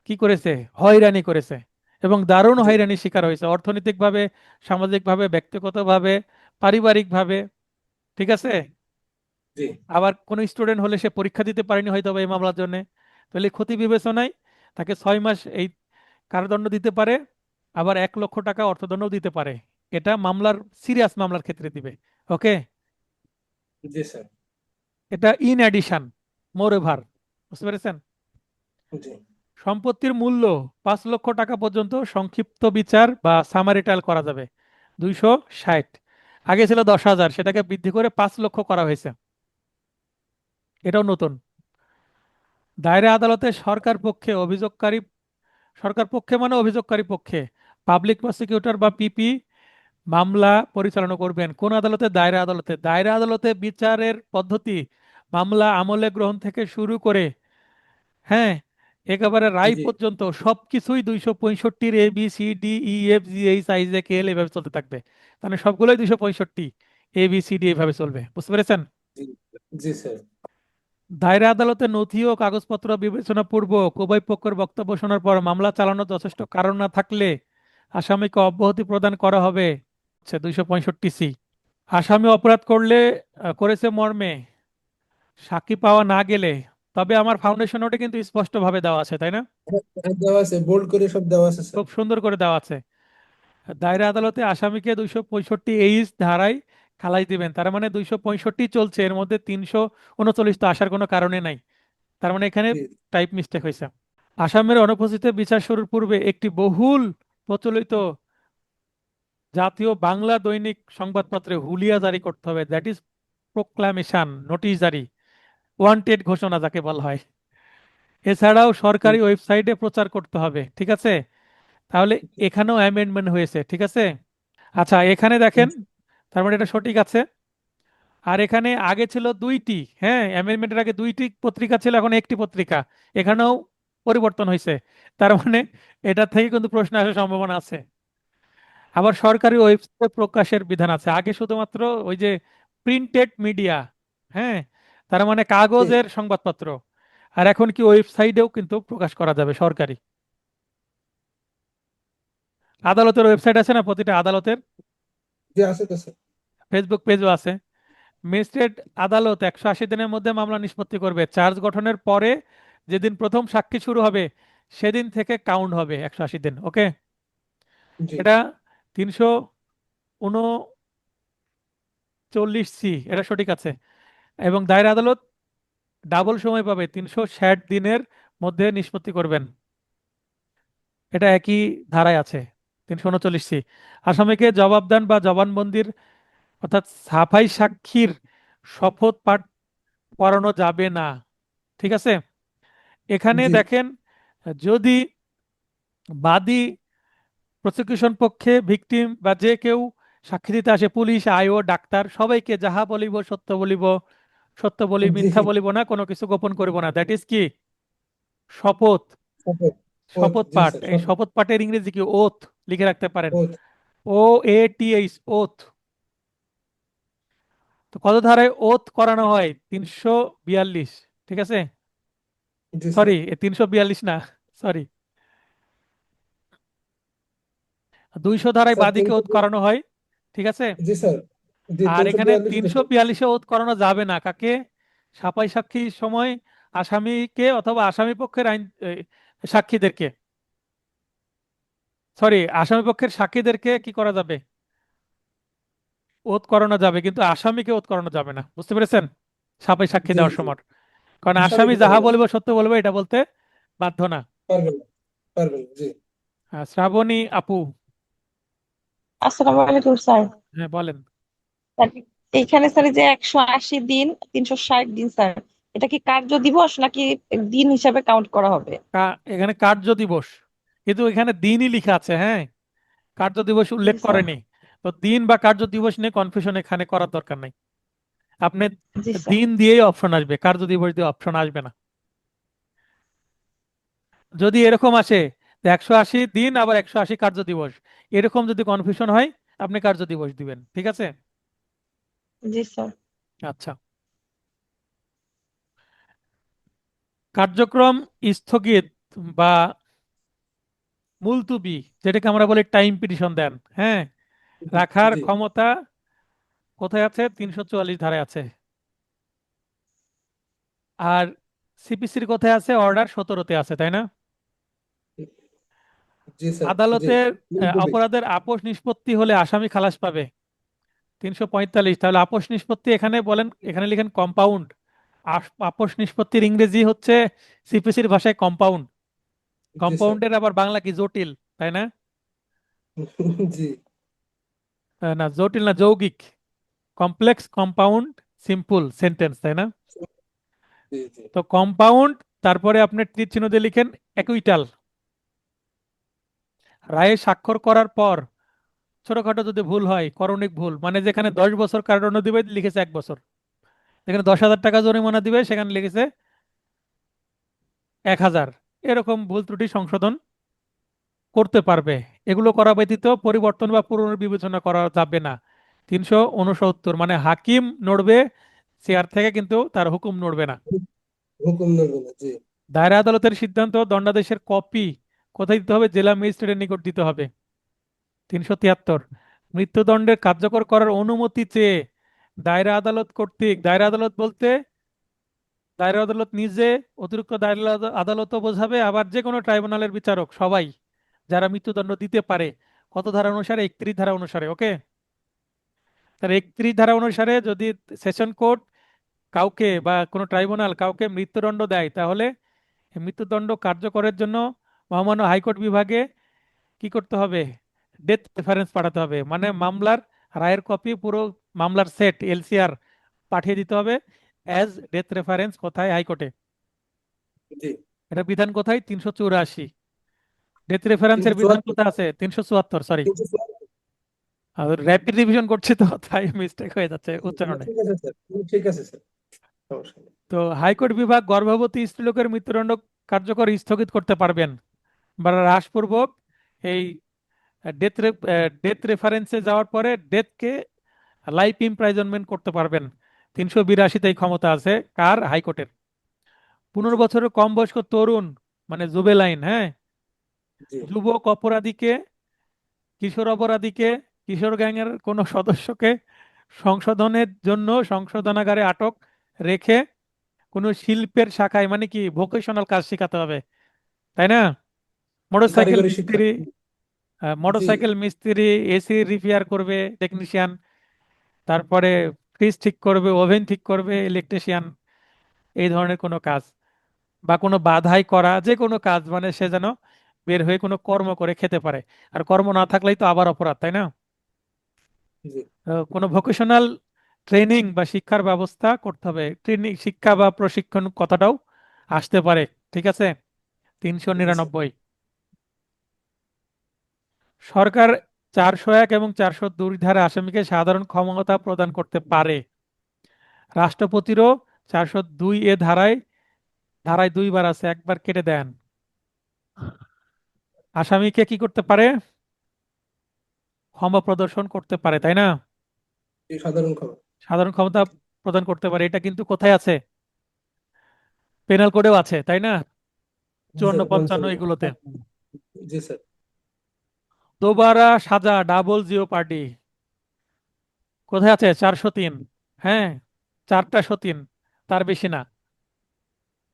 কি করেছে, হয়রানি করেছে, এবং দারুণ জি। হয়রানির শিকার হয়েছে, অর্থনৈতিকভাবে, সামাজিকভাবে, ব্যক্তিগতভাবে, পারিবারিকভাবে। ঠিক আছে? জি। আবার কোনো স্টুডেন্ট হলে সে পরীক্ষা দিতে পারেনি হয়তো বা এই মামলার জন্য, তাহলে ক্ষতি বিবেচনায় তাকে 6 মাস এই কারাদণ্ড দিতে পারে, আবার 1 লক্ষ টাকা অর্থদণ্ডও দিতে পারে। এটা মামলার, সিরিয়াস মামলার ক্ষেত্রে দিবে। ওকে? জি স্যার। এটা ইন অ্যাডিশন, মোর ওভার। বুঝতে পেরেছেন? জি। সম্পত্তির মূল্য 5 লক্ষ টাকা পর্যন্ত সংক্ষিপ্ত বিচার বা সামারি ট্রায়াল করা যাবে। 260, আগে ছিল 10,000, সেটাকে বৃদ্ধি করে 5 লক্ষ করা হয়েছে। এটাও নতুন। দায়রা আদালতে সরকার পক্ষে মানে অভিযোগকারী পক্ষে পাবলিক প্রসিকিউটর বা পিপি মামলা পরিচালনা করবেন। কোন আদালতে? দায়রা আদালতে। দায়রা আদালতে বিচারের পদ্ধতি মামলা আমলে গ্রহণ থেকে শুরু করে, হ্যাঁ, একেবারে রায় জি। পর্যন্ত সবকিছুই 265-র ABCDEFGHIJKL এভাবে চলতে থাকবে। মানে সবগুলোই 265 ABCD এভাবে চলবে। বুঝতে পেরেছেন? জি। জি স্যার। দায়রা আদালতে নথি ও কাগজপত্র বিবেচনা পূর্বক উভয় পক্ষের বক্তব্য শোনার পর মামলা চালানোর যথেষ্ট কারণ না থাকলে আসামিকে অব্যাহতি প্রদান করা হবে। 265C। আসামি অপরাধ করেছে মর্মে সাক্ষী পাওয়া না গেলে, তবে আমার ফাউন্ডেশন নোটে কিন্তু স্পষ্টভাবে দেওয়া আছে, তাই না? হ্যাঁ, হ্যাঁ, দেওয়া আছে, বোল্ড করে সব দেওয়া আছে স্যার। খুব সুন্দর করে দেওয়া আছে। দায়রা আদালতে আসামিকে 265 ধারায় খালাস দিবেন। তার মানে 265 চলছে, এর মধ্যে 339 তো আসার কোনো কারণে নাই। তার মানে এখানে জি। টাইপ মিস্টেক হয়েছে। আসামের অনুপস্থিতিতে বিচার শুরুর পূর্বে একটি বহুল প্রচলিত জাতীয় বাংলা দৈনিক সংবাদপত্রে হুলিয়া জারি করতে হবে, দ্যাট ইজ প্রোক্লামেশন, নোটিশ জারি, ওয়ান্টেড ঘোষণা যাকে বলা হয়। এছাড়াও জি। সরকারি ওয়েবসাইটে প্রচার করতে হবে। ঠিক আছে? তাহলে এখানেও অ্যামেন্ডমেন্ট হয়েছে। ঠিক আছে? আচ্ছা, এখানে দেখেন, তার মানে এটা সঠিক আছে। আর এখানে আগে ছিল 2টি, হ্যাঁ, অ্যামেন্ডমেন্টের আগে 2টি পত্রিকা ছিল, এখন একটি পত্রিকা। এখানেও পরিবর্তন হয়েছে। তার মানে এটা থেকে কিন্তু প্রশ্ন আসার সম্ভাবনা আছে। আবার সরকারি ওয়েবসাইটে প্রকাশের বিধান আছে। আগে শুধুমাত্র ওই যে প্রিন্টেড মিডিয়া, হ্যাঁ, তার মানে জি। কাগজের সংবাদপত্র, আর এখন কি ওয়েবসাইটেও কিন্তু প্রকাশ করা যাবে সরকারি। আদালতের ওয়েবসাইট আছে না প্রতিটা আদালতের? জি, আছে তো স্যার। ফেসবুক পেজও আছে। ম্যাজিস্ট্রেট আদালত 180 দিনের মধ্যে মামলা নিষ্পত্তি করবে। চার্জ গঠনের পরে যেদিন প্রথম সাক্ষী শুরু হবে সেদিন থেকে কাউন্ট হবে 180 দিন। ওকে? জি। এটা 339C, এটা সঠিক আছে। এবং দায়রা আদালত ডাবল সময় পাবে, 360 দিনের মধ্যে নিষ্পত্তি করবেন। এটা একই ধারায় আছে, 339C। আসামিকে জবাবদান বা জবানবন্দির, অর্থাৎ সাফাই সাক্ষীর শপথ পাঠ করানো যাবে না। ঠিক আছে? এখানে জি। দেখেন, যদি বাদী, প্রসিকিউশন পক্ষে, ভিকটিম বা যে কেউ সাক্ষী দিতে আসে, পুলিশ, আইও, ডাক্তার, সবাইকে যাহা বলিব সত্য বলিব, সত্য বলি, জি। মিথ্যা বলিব না, কোনো কিছু গোপন করিব না, দ্যাট ইজ কি? শপথ। শপথ। ওথ। শপথ জি পাঠ। স্যার, এই শপথ। শপথ পাঠের ইংরেজি কি? ওথ। লিখে রাখতে পারেন, ওথ। OATH, oath. তো কত ধারায় ওথ করানো হয়? 342। ঠিক আছে? জি সরি, স্যার। 342 না, সরি, 200 ধারায় স্যার বাদীকে ওথ 300। করানো হয়। ঠিক আছে? জি স্যার। জি, আর তিনশো এখানে বিয়াল্লিশ 342-এ ওথ করানো যাবে না। কাকে? সাফাই সাক্ষীর সময় আসামিকে অথবা আসামি পক্ষের সাক্ষীদেরকে, সরি, আসামি পক্ষের সাক্ষীদেরকে কি করা যাবে? ওথ করানো যাবে, কিন্তু আসামিকে ওথ করানো যাবে না। বুঝতে পেরেছেন? সাপে সাক্ষী জি দেওয়ার জি সময়, কারণ আসামি স্বাভাবিক যাহা পারবে না, বলবে সত্য বলবে এটা বলতে বাধ্য না। পারবে না, পারবে না, জি। শ্রাবণী আপু, আসসালামু আলাইকুম স্যার। হ্যাঁ বলেন। স্যার, এইখানে স্যার এই যে 180 দিন 360 দিন স্যার, এটা কি কার্য দিবস নাকি দিন হিসাবে কাউন্ট করা হবে? এখানে কার্য দিবস, কিন্তু এখানে দিনই লেখা আছে, হ্যাঁ, কার্য দিবস জি উল্লেখ স্যার। করেনি। তো দিন বা কার্য দিবস নিয়ে কনফিউশন এখানে করার দরকার নাই। আপনি জি স্যার। দিন দিয়েই অপশন আসবে, কার্য দিবস দিয়ে অপশন আসবে না। যদি এরকম আসে 180 দিন আবার 180 কার্য দিবস, এরকম যদি কনফিউশন হয়, আপনি কার্য দিবস দিবেন, ঠিক আছে। জি স্যার। আচ্ছা, কার্যক্রম স্থগিত বা মুলতুবি, যেটাকে আমরা বলি টাইম পিটিশন দেন, হ্যাঁ, রাখার জি ক্ষমতা কোথায় আছে? 344 ধারায় আছে। আর সিপিসির কোথায় আছে? অর্ডার 17-তে আছে, তাই না? জি স্যার, জি। আদালতের মুলতবি। অপরাধের আপোষ নিষ্পত্তি হলে আসামি খালাস পাবে 345। তাহলে আপোষ নিষ্পত্তি এখানে বলেন, এখানে লিখেন কম্পাউন্ড। আপোষ নিষ্পত্তির ইংরেজি হচ্ছে সিপিসির ভাষায় কম্পাউন্ড। জি স্যার। কম্পাউন্ডের আবার বাংলা কি? জটিল, তাই না? জি না জটিল না, যৌগিক। কমপ্লেক্স, কম্পাউন্ড, সিম্পল সেন্টেন্স, তাই না? জি জি তো কম্পাউন্ড, তারপরে আপনি তীর চিহ্ন দিয়ে লিখেন একুইটাল। রায়ে স্বাক্ষর করার পর ছোটখাটো যদি ভুল হয়, করণিক ভুল, মানে যেখানে 10 বছর কারাদণ্ড দিবে লিখেছে 1 বছর, যেখানে 10,000 টাকা জরিমানা দিবে সেখানে লিখেছে 1,000, এরকম ভুল ত্রুটি সংশোধন করতে পারবে। এগুলো করা ব্যতীত পরিবর্তন বা পুনর্বিবেচনা করা যাবে না। 369, মানে হাকিম নড়বে চেয়ার থেকে, কিন্তু তার হুকুম নড়বে না। হুকুম নড়বে না, জি। দায়রা আদালতের সিদ্ধান্ত দণ্ডাদেশের কপি কোথায় দিতে হবে? জেলা ম্যাজিস্ট্রেটের নিকট দিতে হবে। 373, মৃত্যুদণ্ডের কার্যকর করার অনুমতি চেয়ে দায়রা আদালত কর্তৃক, দায়রা আদালত বলতে দায়রা আদালত নিজে, অতিরিক্ত দায়রা আদালতও বোঝাবে, আবার যে কোনো ট্রাইব্যুনালের বিচারক সবাই যারা মৃত্যুদণ্ড দিতে পারে, কত ধারা অনুসারে? 31 ধারা অনুসারে, ওকে। তার 31 ধারা অনুসারে যদি সেশন কোর্ট কাউকে বা কোনো ট্রাইব্যুনাল কাউকে মৃত্যুদণ্ড দেয়, তাহলে এই মৃত্যুদণ্ড কার্যকরের জন্য মহামান্য হাইকোর্ট বিভাগে কি করতে হবে? ডেথ রেফারেন্স পাঠাতে হবে, মানে মামলার রায়ের কপি, পুরো মামলার সেট এলসিআর পাঠিয়ে দিতে হবে অ্যাজ ডেথ রেফারেন্স। কোথায়? হাইকোর্টে। জি। এটা বিধান কোথায়? 384। ডেথ রেফারেন্সের বিধান 374। কোথায় আছে? 374, সরি। 374। র্যাপিড রিভিশন করছি তো, তাই মিস্টেক হয়ে যাচ্ছে না, উচ্চারণে। ঠিক আছে স্যার, ঠিক আছে স্যার, সমস্যা নেই। তো হাইকোর্ট বিভাগ গর্ভবতী স্ত্রীলোকের মৃত্যুদণ্ড কার্যকর স্থগিত করতে পারবেন বা হ্রাসপূর্বক এই ডেথ ডেথ রেফারেন্সে যাওয়ার পরে ডেথকে লাইফ ইমপ্রাইজনমেন্ট করতে পারবেন। 382-তে এই ক্ষমতা আছে কার? হাইকোর্টের। 15 বছরের কম বয়স্ক তরুণ, মানে জুবেলাইন, হ্যাঁ, জি। যুবক অপরাধীকে, কিশোর অপরাধীকে, কিশোর গ্যাংয়ের কোনো সদস্যকে সংশোধনের জন্য সংশোধনাগারে আটক রেখে কোনো শিল্পের শাখায়, মানে কি ভোকেশনাল কাজ শেখাতে হবে, তাই না? মোটরসাইকেল কারিগরি শিক্ষা। মিস্ত্রি, জি মোটরসাইকেল মিস্ত্রি, এসি রিপেয়ার করবে টেকনিশিয়ান, তারপরে ফ্রিজ ঠিক করবে, ওভেন ঠিক করবে ইলেকট্রিশিয়ান, এই ধরনের কোনো কাজ, বা কোনো বাধাই করা, যে কোনো কাজ, মানে সে যেন বের হয়ে কোনো কর্ম করে খেতে পারে। আর কর্ম না থাকলেই তো আবার অপরাধ, তাই না? জি কোনো ভোকেশনাল ট্রেনিং বা শিক্ষার ব্যবস্থা করতে হবে। ট্রেনিং, শিক্ষা বা প্রশিক্ষণ কথাটাও আসতে পারে, ঠিক আছে। তিনশো জি স্যার। নিরানব্বই সরকার 401 এবং 402 ধারা আসামিকে সাধারণ ক্ষমতা প্রদান করতে পারে। রাষ্ট্রপতিরও 402 ধারায় ধারায় 2বার আছে, একবার কেটে দেন। আসামিকে কি করতে পারে? ক্ষমা প্রদর্শন করতে পারে, তাই না? এই সাধারণ খবর। সাধারণ ক্ষমতা প্রদান করতে পারে, এটা কিন্তু কোথায় আছে? পেনাল কোডেও আছে, তাই না? জি 54, স্যার, 55 পঞ্চান্ন। এগুলোতে। জি স্যার। দোবারা সাজা, ডাবল জিও পার্টি, কোথায় আছে? 403, হ্যাঁ, 4টা 3, তার বেশি না।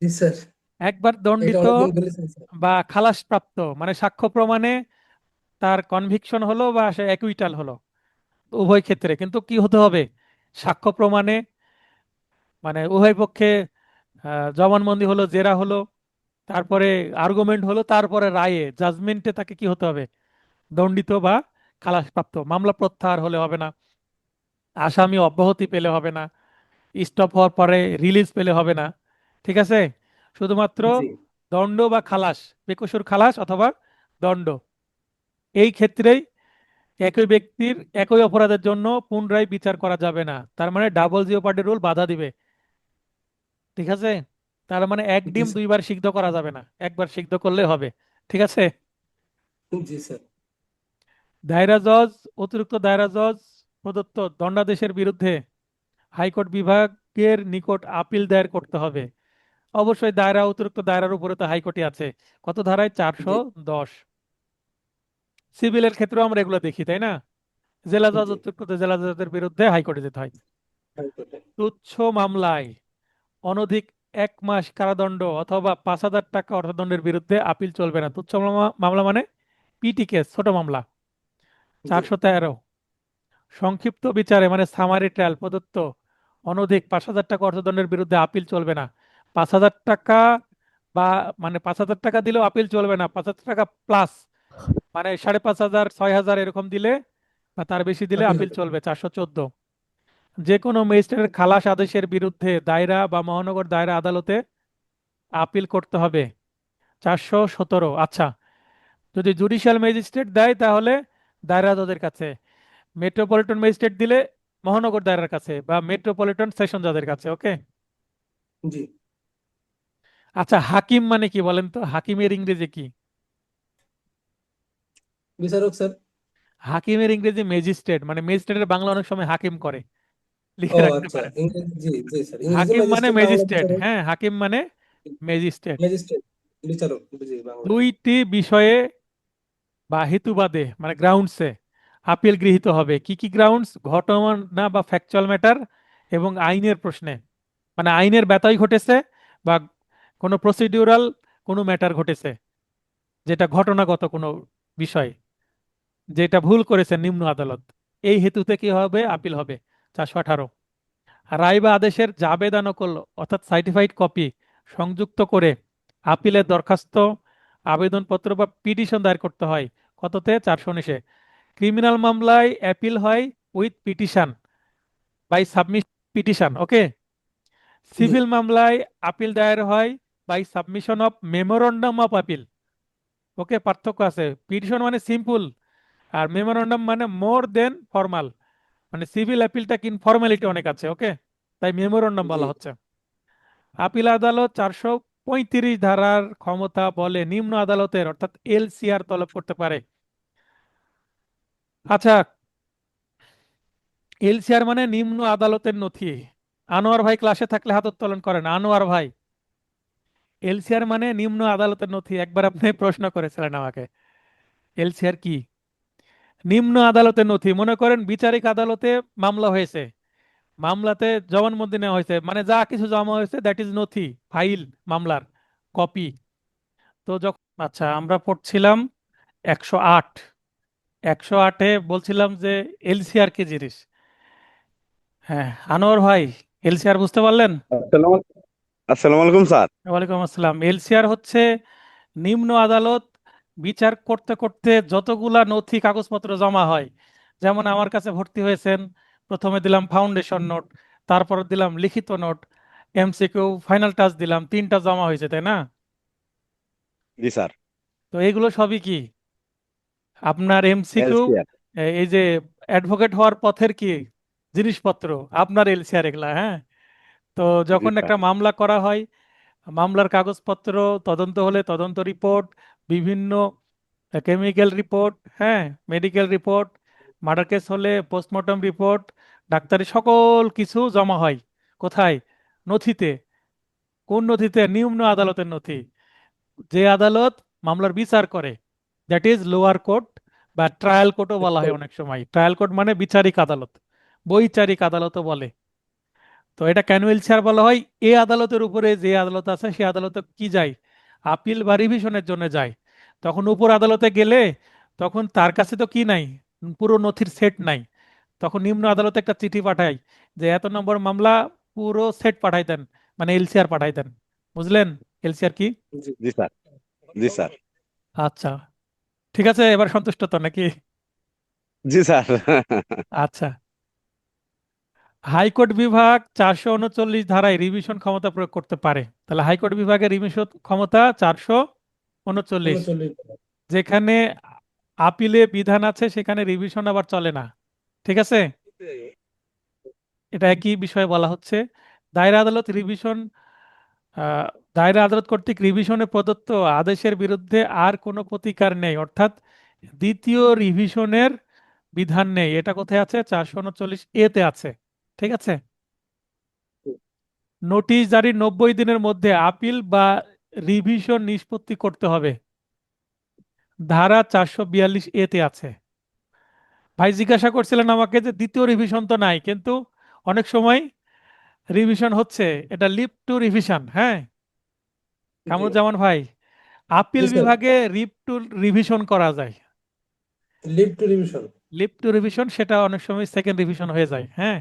জি স্যার, একবার এটা দণ্ডিত অনেকদিন বলেছেন স্যার। বা খালাসপ্রাপ্ত, মানে সাক্ষ্য প্রমাণে তার কনভিকশন হলো বা সে অ্যাকুইটাল হলো, উভয় ক্ষেত্রে কিন্তু কি হতে হবে? সাক্ষ্য প্রমাণে মানে উভয় পক্ষে জবানবন্দি হলো, জেরা হলো, তারপরে আর্গুমেন্ট হলো, তারপরে রায়ে জাজমেন্টে তাকে কি হতে হবে, দণ্ডিত বা খালাসপ্রাপ্ত। মামলা প্রত্যাহার হলে হবে না, আসামি অব্যাহতি পেলে হবে না, স্টপ হওয়ার পরে রিলিজ পেলে হবে না। ঠিক আছে, শুধুমাত্র জি দণ্ড বা খালাস, বেকসুর খালাস অথবা দণ্ড। এই ক্ষেত্রেই একই ব্যক্তির একই অপরাধের জন্য পুনরায় বিচার করা যাবে না, তার মানে ডাবল জিওপার্ডি রুল বাধা দিবে। ঠিক আছে, তার মানে এক জি ডিম স্যার। দুইবার সিদ্ধ করা যাবে না, একবার সিদ্ধ করলে হবে। ঠিক আছে। জি স্যার। দায়রা জজ, অতিরিক্ত দায়রা জজ প্রদত্ত দণ্ডাদেশের বিরুদ্ধে হাইকোর্ট বিভাগের নিকট আপিল দায়ের করতে হবে। অবশ্যই দায়রা, অতিরিক্ত দায়রার উপরে তো হাইকোর্টই আছে। কত ধারায়? জি 410। সিভিলের ক্ষেত্রেও আমরা এগুলো দেখি, তাই না? জেলা জজ, জি অতিরিক্ত জেলা জজের বিরুদ্ধে হাইকোর্টে যেতে হয়। হাইকোর্টে। তুচ্ছ মামলায় অনধিক 1 মাস কারাদণ্ড অথবা 5,000 টাকা অর্থদণ্ডের বিরুদ্ধে আপিল চলবে না। তুচ্ছ মামলা মানে পিটি কেস, ছোট মামলা। জি 413, সংক্ষিপ্ত বিচারে মানে সামারি ট্রায়াল প্রদত্ত অনধিক 5,000 টাকা অর্থদণ্ডের বিরুদ্ধে আপিল চলবে না। 5,000 টাকা বা মানে 5,000 টাকা দিলেও আপিল চলবে না, 5,000 টাকা প্লাস মানে 5,500, 6,000 এরকম দিলে বা তার বেশি দিলে আপিল আপিল হবে। চলবে। 414, যে কোনো ম্যাজিস্ট্রেটের খালাস আদেশের বিরুদ্ধে দায়রা বা মহানগর দায়রা আদালতে আপিল করতে হবে। 417, আচ্ছা, যদি জুডিশিয়াল ম্যাজিস্ট্রেট দেয় তাহলে দায়রা জজের কাছে, মেট্রোপলিটন ম্যাজিস্ট্রেট দিলে মহানগর দায়রার কাছে বা মেট্রোপলিটন সেশন জজের কাছে। ওকে। জি আচ্ছা, হাকিম মানে কি বলেন তো? হাকিমের ইংরেজি কি? বিচারক স্যার। হাকিমের ইংরেজি ম্যাজিস্ট্রেট, মানে ম্যাজিস্ট্রেটের বাংলা অনেক সময় হাকিম করে, ও লিখে রাখতে আচ্ছা, পারেন। ইংরেজি জি জি স্যার, ইংরেজি হাকিম মানে ম্যাজিস্ট্রেট, বাংলা ম্যাজিস্ট্রেট, বিচারক। হ্যাঁ, হাকিম মানে ম্যাজিস্ট্রেট। ম্যাজিস্ট্রেট বিচারক, জি বাংলা। দুইটি বিষয়ে বা হেতুবাদে মানে গ্রাউন্ডসে আপিল গৃহীত হবে। কি কি গ্রাউন্ডস? ঘটনা বা ফ্যাকচুয়াল ম্যাটার এবং আইনের প্রশ্নে, মানে আইনের ব্যত্যয় ঘটেছে বা কোনো প্রসিডিউরাল কোনো ম্যাটার ঘটেছে, যেটা ঘটনাগত কোনো বিষয়, যেটা ভুল করেছে নিম্ন আদালত, এই হেতুতে কি হবে? আপিল হবে। 418, রায় বা আদেশের জাবেদা নকল অর্থাৎ সার্টিফাইড কপি সংযুক্ত করে আপিলের দরখাস্ত, আবেদনপত্র বা পিটিশন দায়ের করতে হয়। কততে? 419-এ। ক্রিমিনাল মামলায় অ্যাপিল হয় with petition, by submit petition. Okay. জি সিভিল মামলায় আপিল দায়ের হয় by submission of memorandum of appeal. Okay, পার্থক্য আছে। পিটিশন মানে সিম্পল, আর মেমোরান্ডাম মানে মোর দেন ফর্মাল, মানে সিভিল অ্যাপিলটা কি ফর্মালিটি অনেক আছে। ওকে, তাই মেমোরান্ডাম জি বলা হচ্ছে। আপিল আদালত 435 ধারার ক্ষমতা বলে নিম্ন আদালতের অর্থাৎ এলসিআর তলব করতে পারে। আচ্ছা, এলসিআর মানে নিম্ন আদালতের নথি। আনোয়ার ভাই ক্লাসে থাকলে হাত উত্তোলন করেন, আনোয়ার ভাই। এলসিআর মানে নিম্ন আদালতের নথি, একবার আপনি প্রশ্ন করেছিলেন আমাকে। এলসিআর কি? নিম্ন আদালতের নথি, মনে করেন বিচারিক আদালতে মামলা হয়েছে, মামলাতে জবানবন্দি নেওয়া হয়েছে, মানে যা কিছু জমা হয়েছে দ্যাট ইজ নথি, ফাইল, মামলার কপি। তো যখন, আচ্ছা, আমরা পড়ছিলাম 108, 108-এ বলছিলাম যে এলসিআর কি জিনিস। হ্যাঁ, আনোয়ার ভাই, এলসিআর বুঝতে পারলেন? আসসালামু আলাইকুম স্যার। ওয়ালাইকুম আসসালাম। এলসিআর হচ্ছে নিম্ন আদালত বিচার করতে করতে যতগুলা নথি কাগজপত্র জমা হয়, যেমন আমার কাছে ভর্তি হয়েছেন, প্রথমে দিলাম ফাউন্ডেশন নোট, তারপর দিলাম লিখিত নোট, এমসিকিউ, ফাইনাল টাচ দিলাম, 3টা জমা হয়েছে, তাই না? জি স্যার। তো এগুলো সবই কি আপনার এমসিকিউ, এলসিআর। এই যে অ্যাডভোকেট হওয়ার পথের কি জিনিসপত্র, আপনার এলসিআর এগুলা। হ্যাঁ, তো জি যখন স্যার। একটা মামলা করা হয়, মামলার কাগজপত্র, তদন্ত হলে তদন্ত রিপোর্ট, বিভিন্ন কেমিক্যাল রিপোর্ট, হ্যাঁ, মেডিকেল রিপোর্ট, মার্ডার কেস হলে পোস্টমর্টম রিপোর্ট, ডাক্তারি সকল কিছু জমা হয় কোথায়? নথিতে। কোন নথিতে? নিম্ন আদালতের নথি। যে আদালত মামলার বিচার করে, দ্যাট ইজ লোয়ার কোর্ট বা ট্রায়াল কোর্টও বলা হয় অনেক সময়। ট্রায়াল কোর্ট মানে বিচারিক আদালত, বৈচারিক আদালতও বলে। তো এটা কেন এলসিআর বলা হয়? এই আদালতের উপরে যে আদালত আছে সেই আদালতে কি যায়? আপিল বা রিভিশনের জন্য যায়। তখন উপর আদালতে গেলে তখন তার কাছে তো কি নাই, পুরো নথির সেট নাই। তখন নিম্ন আদালতে একটা চিঠি পাঠায় যে এত নম্বর মামলা পুরো সেট পাঠাইতেন, মানে এলসিআর পাঠাইতেন। বুঝলেন এলসিআর কি? জি জি স্যার। জি স্যার। আচ্ছা, ঠিক আছে, এবার সন্তুষ্ট তো নাকি? জি স্যার। আচ্ছা, হাইকোর্ট বিভাগ 439 ধারায় রিভিশন ক্ষমতা প্রয়োগ করতে পারে। তাহলে হাইকোর্ট বিভাগের রিভিশন ক্ষমতা 439। 39। যেখানে আপিলে বিধান আছে সেখানে রিভিশন আবার চলে না। ঠিক আছে, এটা একই বিষয়ে বলা হচ্ছে। দায়রা আদালত রিভিশন আহ, দায়রা আদালত কর্তৃক রিভিশনে প্রদত্ত আদেশের বিরুদ্ধে আর কোনো প্রতিকার নেই, অর্থাৎ দ্বিতীয় রিভিশনের বিধান নেই। এটা কোথায় আছে? 439 এতে আছে। ঠিক আছে, নোটিশ জারির 90 দিনের মধ্যে আপিল বা রিভিশন নিষ্পত্তি করতে হবে, ধারা 442 এতে আছে। ভাই জিজ্ঞাসা করছিলেন আমাকে যে দ্বিতীয় রিভিশন তো নাই, কিন্তু অনেক সময় রিভিশন হচ্ছে, এটা লিভ টু রিভিশন। হ্যাঁ, জি কামরুজ্জামান ভাই, আপিল জি স্যার, বিভাগে লিভ টু রিভিশন করা যায়। Leave to revision. Leave to revision সেটা অনেক সময় সেকেন্ড রিভিশন হয়ে যায়। হ্যাঁ,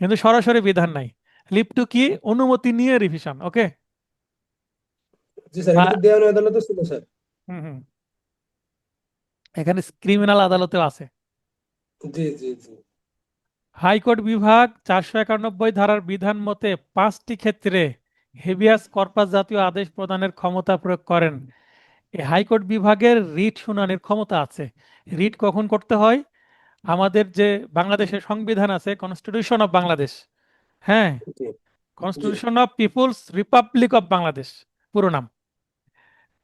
কিন্তু সরাসরি বিধান নাই। লিভ টু কি? অনুমতি নিয়ে রিভিশন। ওকে। জি স্যার, এটা তো দেওয়ানি আদালতে ছিল স্যার। হুম হুম, এখানে ক্রিমিনাল আদালতেও আছে। জি জি জি। হাইকোর্ট বিভাগ 491 ধারার বিধান মতে 5টি ক্ষেত্রে হেবিয়াস কর্পাস জাতীয় আদেশ প্রদানের ক্ষমতা প্রয়োগ করেন। এই হাইকোর্ট বিভাগের রিট শুনানির ক্ষমতা আছে। রিট কখন করতে হয়? আমাদের যে বাংলাদেশের সংবিধান আছে, কনস্টিটিউশন অফ বাংলাদেশ। হ্যাঁ, জি জি constitution of People's Republic of Bangladesh পুরো নাম।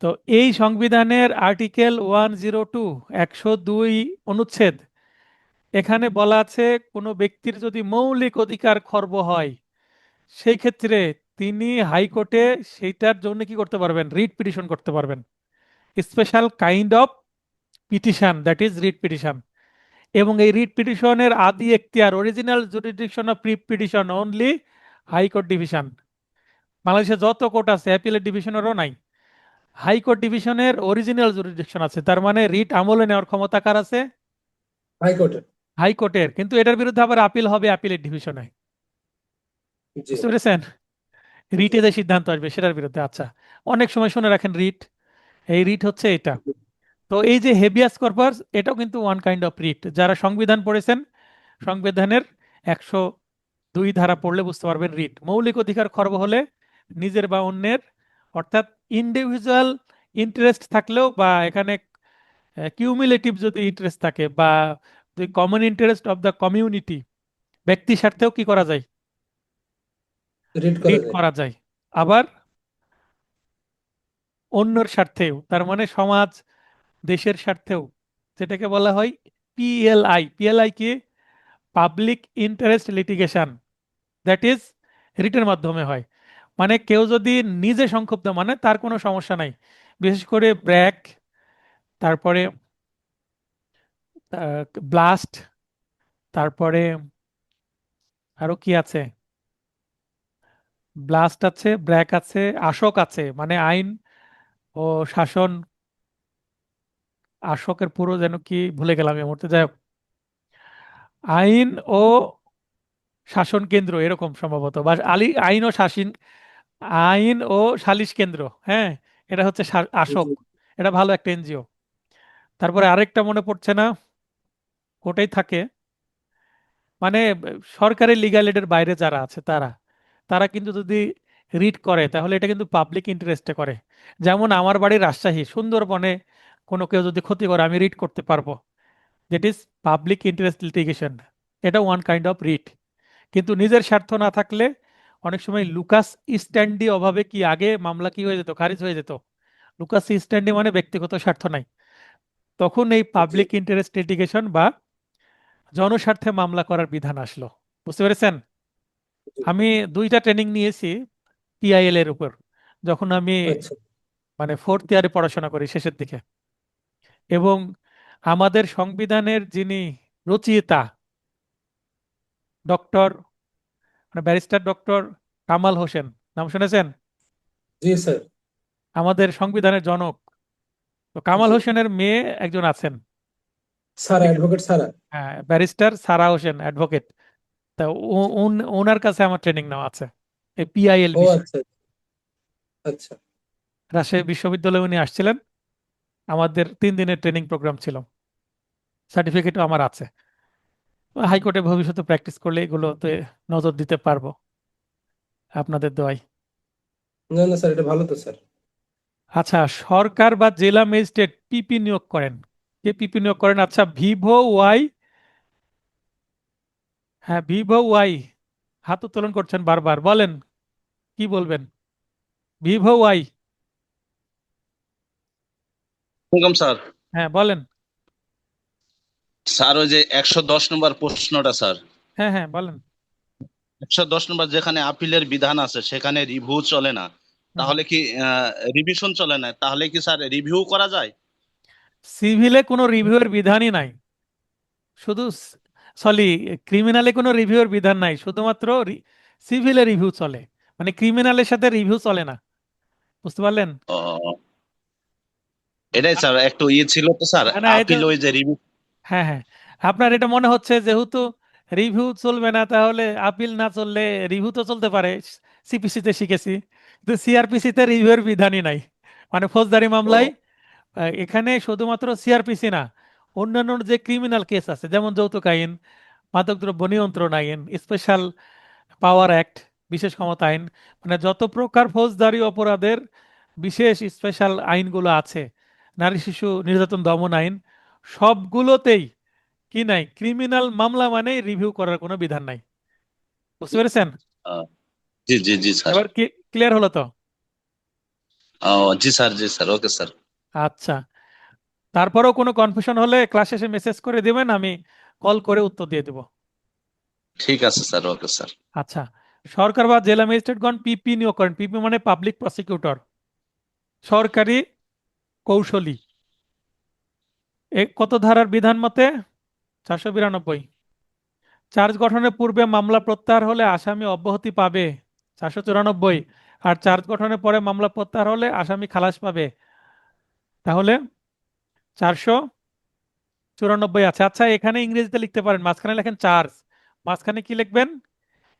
তো এই সংবিধানের আর্টিকেল 102, 102 অনুচ্ছেদ, এখানে বলা আছে কোনো ব্যক্তির যদি মৌলিক অধিকার খর্ব হয় সেই ক্ষেত্রে তিনি হাইকোর্টে সেইটার জন্য কি করতে পারবেন? রিট পিটিশন করতে পারবেন। Special kind of petition, that is writ petition. এবং এই রিট পিটিশনের আদি এখতিয়ার, original jurisdiction of writ petition only high court division. বাংলাদেশে যত কোর্ট আছে অ্যাপিলেট ডিভিশনেরও নাই, হাইকোর্ট ডিভিশনের অরিজিনাল জুরিডিকশন আছে। তার মানে রিট আমলে নেওয়ার ক্ষমতা কার আছে? হাইকোর্টে। হাইকোর্টের। কিন্তু এটার বিরুদ্ধে আবার আপিল হবে অ্যাপিলেট ডিভিশনে। জি বুঝতে পেরেছেন? জি রিটে যে সিদ্ধান্ত আসবে সেটার বিরুদ্ধে। আচ্ছা, অনেক সময় শুনে রাখেন রিট, এই রিট হচ্ছে এটা। তো এই যে হেবিয়াস কর্পাস, এটাও কিন্তু ওয়ান কাইন্ড অফ রিট। যারা সংবিধান পড়েছেন, সংবিধানের 102 ধারা পড়লে বুঝতে পারবেন রিট মৌলিক অধিকার খর্ব হলে নিজের বা অন্যের, অর্থাৎ ইন্ডিভিজুয়াল ইন্টারেস্ট থাকলেও বা এখানে কিউমুলেটিভ যদি ইন্টারেস্ট থাকে বা common interest of the community, ব্যক্তি স্বার্থেও কি করা যায়? রিড করা রিট যায়। করা যায়। আবার অন্যের স্বার্থেও, তার মানে সমাজ দেশের স্বার্থেও, যেটাকে বলা হয় পিএলআই। পিএলআই কি? Public interest litigation, that is রিটের মাধ্যমে হয়। মানে কেউ যদি নিজে সংক্ষুব্ধ, মানে তার কোনো সমস্যা নাই, বিশেষ করে ব্র্যাক, তারপরে ব্লাস্ট, তারপরে আরো কি আছে, ব্লাস্ট আছে, ব্র্যাক আছে, আশোক আছে, মানে আইন ও শাসন, আশোকের পুরো যেন কি ভুলে গেলাম এই মুহূর্তে, যাই হোক, আইন ও শাসন কেন্দ্র এরকম সম্ভবত, বা আইন ও শাসন, আইন ও সালিশ কেন্দ্র। হ্যাঁ, এটা হচ্ছে আশোক। জি এটা ভালো একটা এনজিও। তারপরে আরেকটা মনে পড়ছে না, কোটাই থাকে, মানে সরকারি লিগ্যাল এডের বাইরে যারা আছে তারা, তারা কিন্তু যদি রিড করে তাহলে এটা কিন্তু পাবলিক ইন্টারেস্টে করে। যেমন আমার বাড়ি রাজশাহী, সুন্দরবনে কোনো কেউ যদি ক্ষতি করে আমি রিড করতে পারবো, that is public interest litigation. এটা ওয়ান কাইন্ড অফ রিট। কিন্তু নিজের স্বার্থ না থাকলে অনেক সময় লুকাস স্ট্যান্ডি অভাবে কি আগে মামলা কি হয়ে যেত? খারিজ হয়ে যেত। লুকাস স্ট্যান্ডি মানে ব্যক্তিগত স্বার্থ নাই, তখন এই জি পাবলিক ইন্টারেস্ট লিটিগেশন বা জনস্বার্থে মামলা করার বিধান আসলো। বুঝতে পেরেছেন? জি। আমি 2টা ট্রেনিং নিয়েছি পিআইএল এর উপর, যখন আমি আচ্ছা। মানে 4th ইয়ারে পড়াশোনা করি শেষের দিকে। এবং আমাদের সংবিধানের যিনি রচয়িতা, ডক্টর, মানে ব্যারিস্টার ডক্টর কামাল হোসেন, নাম শুনেছেন? জি স্যার। আমাদের সংবিধানের জনক। তো কামাল জি হোসেনের মেয়ে একজন আছেন, স্যার, ঠিক আছে? Advocate sir. হ্যাঁ, ব্যারিস্টার সারা হোসেন, অ্যাডভোকেট। তা ওনার কাছে আমার ট্রেনিং নেওয়া আছে এই পিআইএল ও বিষয়ে। আচ্ছা আচ্ছা। রাজশাহী বিশ্ববিদ্যালয়ে উনি আসছিলেন, আমাদের 3 দিনের ট্রেনিং প্রোগ্রাম ছিল, সার্টিফিকেটও আমার আছে। হাইকোর্টে ভবিষ্যতে প্র্যাকটিস করলে এগুলোতে নজর দিতে পারবো আপনাদের দোয়ায়। না না স্যার, এটা ভালো তো স্যার। আচ্ছা, সরকার বা জেলা ম্যাজিস্ট্রেট পিপি নিয়োগ করেন। কে পিপি নিয়োগ করেন? আচ্ছা, ভিভো ওয়াই, হ্যাঁ ভিভো ওয়াই, হাত উত্তোলন করছেন বারবার, বলেন কি বলবেন? Vivo Y, welcome sir. হ্যাঁ বলেন। স্যার ওই যে 110 নম্বর প্রশ্নটা স্যার, হ্যাঁ হ্যাঁ বলেন। 110 নম্বর যেখানে আপিলের বিধান আছে সেখানে রিভিউ চলে না, হুম। তাহলে কি রিভিশন চলে না, তাহলে কি স্যার রিভিউ করা যায়? সিভিলে কোনো রিভিউয়ের বিধানই নাই, শুধু সরি, ক্রিমিনালে কোনো রিভিউয়ের বিধান নাই, শুধুমাত্র সিভিলে রিভিউ চলে, মানে ক্রিমিনালের সাথে রিভিউ চলে না, বুঝতে পারলেন? ও, এটাই স্যার একটু ইয়ে ছিল তো স্যার, না না, এটা, আপিল ওই যে রিভিউ। হ্যাঁ হ্যাঁ, আপনার এটা মনে হচ্ছে যেহেতু রিভিউ চলবে না তাহলে আপিল না চললে রিভিউ তো চলতে পারে, সিপিসিতে শিখেছি, কিন্তু সিআরপিসিতে রিভিউয়ের বিধানই নাই। মানে ফৌজদারি মামলায় এখানে শুধুমাত্র সিআরপিসি না, অন্যান্য যে ক্রিমিনাল কেস আছে যেমন যৌতুক আইন, মাদকদ্রব্য নিয়ন্ত্রণ আইন, স্পেশাল পাওয়ার অ্যাক্ট, বিশেষ ক্ষমতা আইন, মানে যত প্রকার ফৌজদারি অপরাধের বিশেষ স্পেশাল আইনগুলো আছে, নারী শিশু নির্যাতন দমন আইন, সবগুলোতেই কি নাই, ক্রিমিনাল মামলা মানে রিভিউ করার কোনো বিধান নাই। বুঝতে পেরেছেন? আহ, জি জি জি স্যার। এবার কি ক্লিয়ার হলো তো? জি স্যার, জি স্যার, ওকে স্যার। আচ্ছা, তারপরেও কোনো কনফিউশন হলে ক্লাস শেষে মেসেজ করে দিবেন, আমি কল করে উত্তর দিয়ে দেব। ঠিক আছে স্যার, ওকে স্যার। আচ্ছা, সরকার বা জেলা ম্যাজিস্ট্রেটগণ পিপি নিয়োগ করেন। পিপি মানে পাবলিক প্রসিকিউটর, সরকারি কৌশলী। কত ধারার বিধান মতে? 492। চার্জ গঠনের পূর্বে মামলা প্রত্যাহার হলে আসামি অব্যাহতি পাবে, 494। আর চার্জ গঠনের পরে মামলা প্রত্যাহার হলে আসামি খালাস পাবে, তাহলে 494 আছে। আচ্ছা, এখানে ইংরেজিতে লিখতে পারেন, মাঝখানে লেখেন চার্জ, মাঝখানে কি লিখবেন?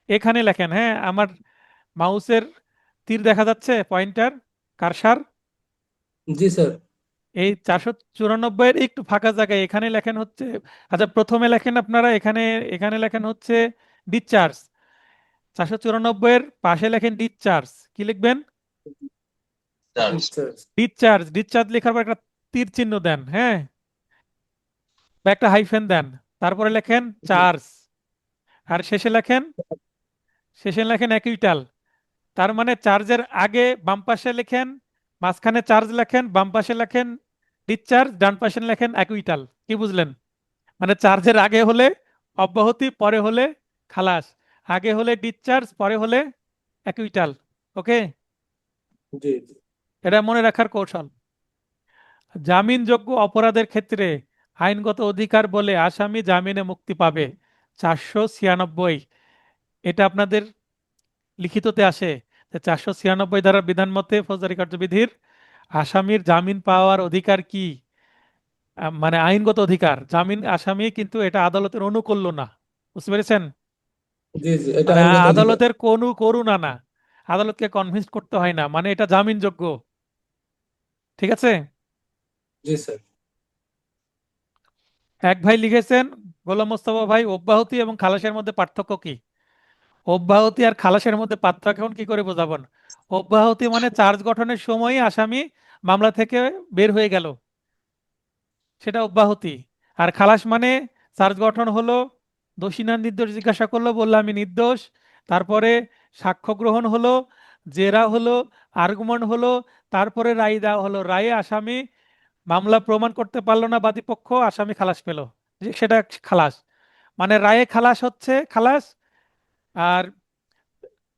এখানে লেখেন, হ্যাঁ আমার মাউসের তীর দেখা যাচ্ছে, পয়েন্টার, কারসার, জি স্যার। এই 494 এর একটু ফাঁকা জায়গায় এখানে লেখেন হচ্ছে, আচ্ছা প্রথমে লেখেন আপনারা এখানে, এখানে লেখেন হচ্ছে ডিসচার্জ, 494 এর পাশে লেখেন ডিসচার্জ, কি লিখবেন? আচ্ছা ডিসচার্জ, ডিসচার্জ লেখার পর একটা তীর চিহ্ন দেন, হ্যাঁ, বা একটা হাইফেন দেন, তারপরে লেখেন চার্জ, আর শেষে লেখেন অ্যাকুইটাল। তার মানে চার্জের আগে বাম পাশে লেখেন, মাঝখানে চার্জ লেখেন, বাম পাশে লেখেন ডিসচার্জ, ডান পাশে লেখেন অ্যাকুইটাল। কি বুঝলেন? মানে চার্জের আগে হলে অব্যাহতি, পরে হলে খালাস, আগে হলে ডিসচার্জ, পরে হলে অ্যাকুইটাল। ওকে, জি জি। এটা মনে রাখার কৌশল। জামিনযোগ্য অপরাধের ক্ষেত্রে আইনগত অধিকার বলে আসামি জামিনে মুক্তি পাবে, 496। এটা আপনাদের লিখিততে আসে যে 496 ধারা বিধান মতে ফৌজদারি কার্যবিধির আসামির জামিন পাওয়ার অধিকার কি, মানে আইনগত অধিকার, জামিন আসামি কিন্তু এটা আদালতের অনুকূল্য না, বুঝতে পেরেছেন? জি জি, এটা মানে আইনগত অধিকার। আদালতের কোনো করুণা না, আদালতকে কনভিন্স করতে হয় না, মানে এটা জামিনযোগ্য। ঠিক আছে? জি স্যার। এক ভাই লিখেছেন, গোলাম মোস্তফা ভাই, অব্যাহতি এবং খালাসের মধ্যে পার্থক্য কি? অব্যাহতি আর খালাসের মধ্যে পার্থক্য এখন কি করে বোঝাবেন? অব্যাহতি মানে চার্জ গঠনের সময়ই আসামি মামলা থেকে বের হয়ে গেল, সেটা অব্যাহতি। আর খালাস মানে চার্জ গঠন হলো, দোষী না নির্দোষ জিজ্ঞাসা করলো, বললো আমি নির্দোষ, তারপরে সাক্ষ্য গ্রহণ হলো, জেরা হলো, আর্গুমেন্ট হলো, তারপরে রায় দেওয়া হলো, রায়ে আসামি মামলা প্রমাণ করতে পারলো না বাদীপক্ষ, আসামি খালাস পেল, সেটা খালাস। মানে রায়ে খালাস হচ্ছে খালাস, আর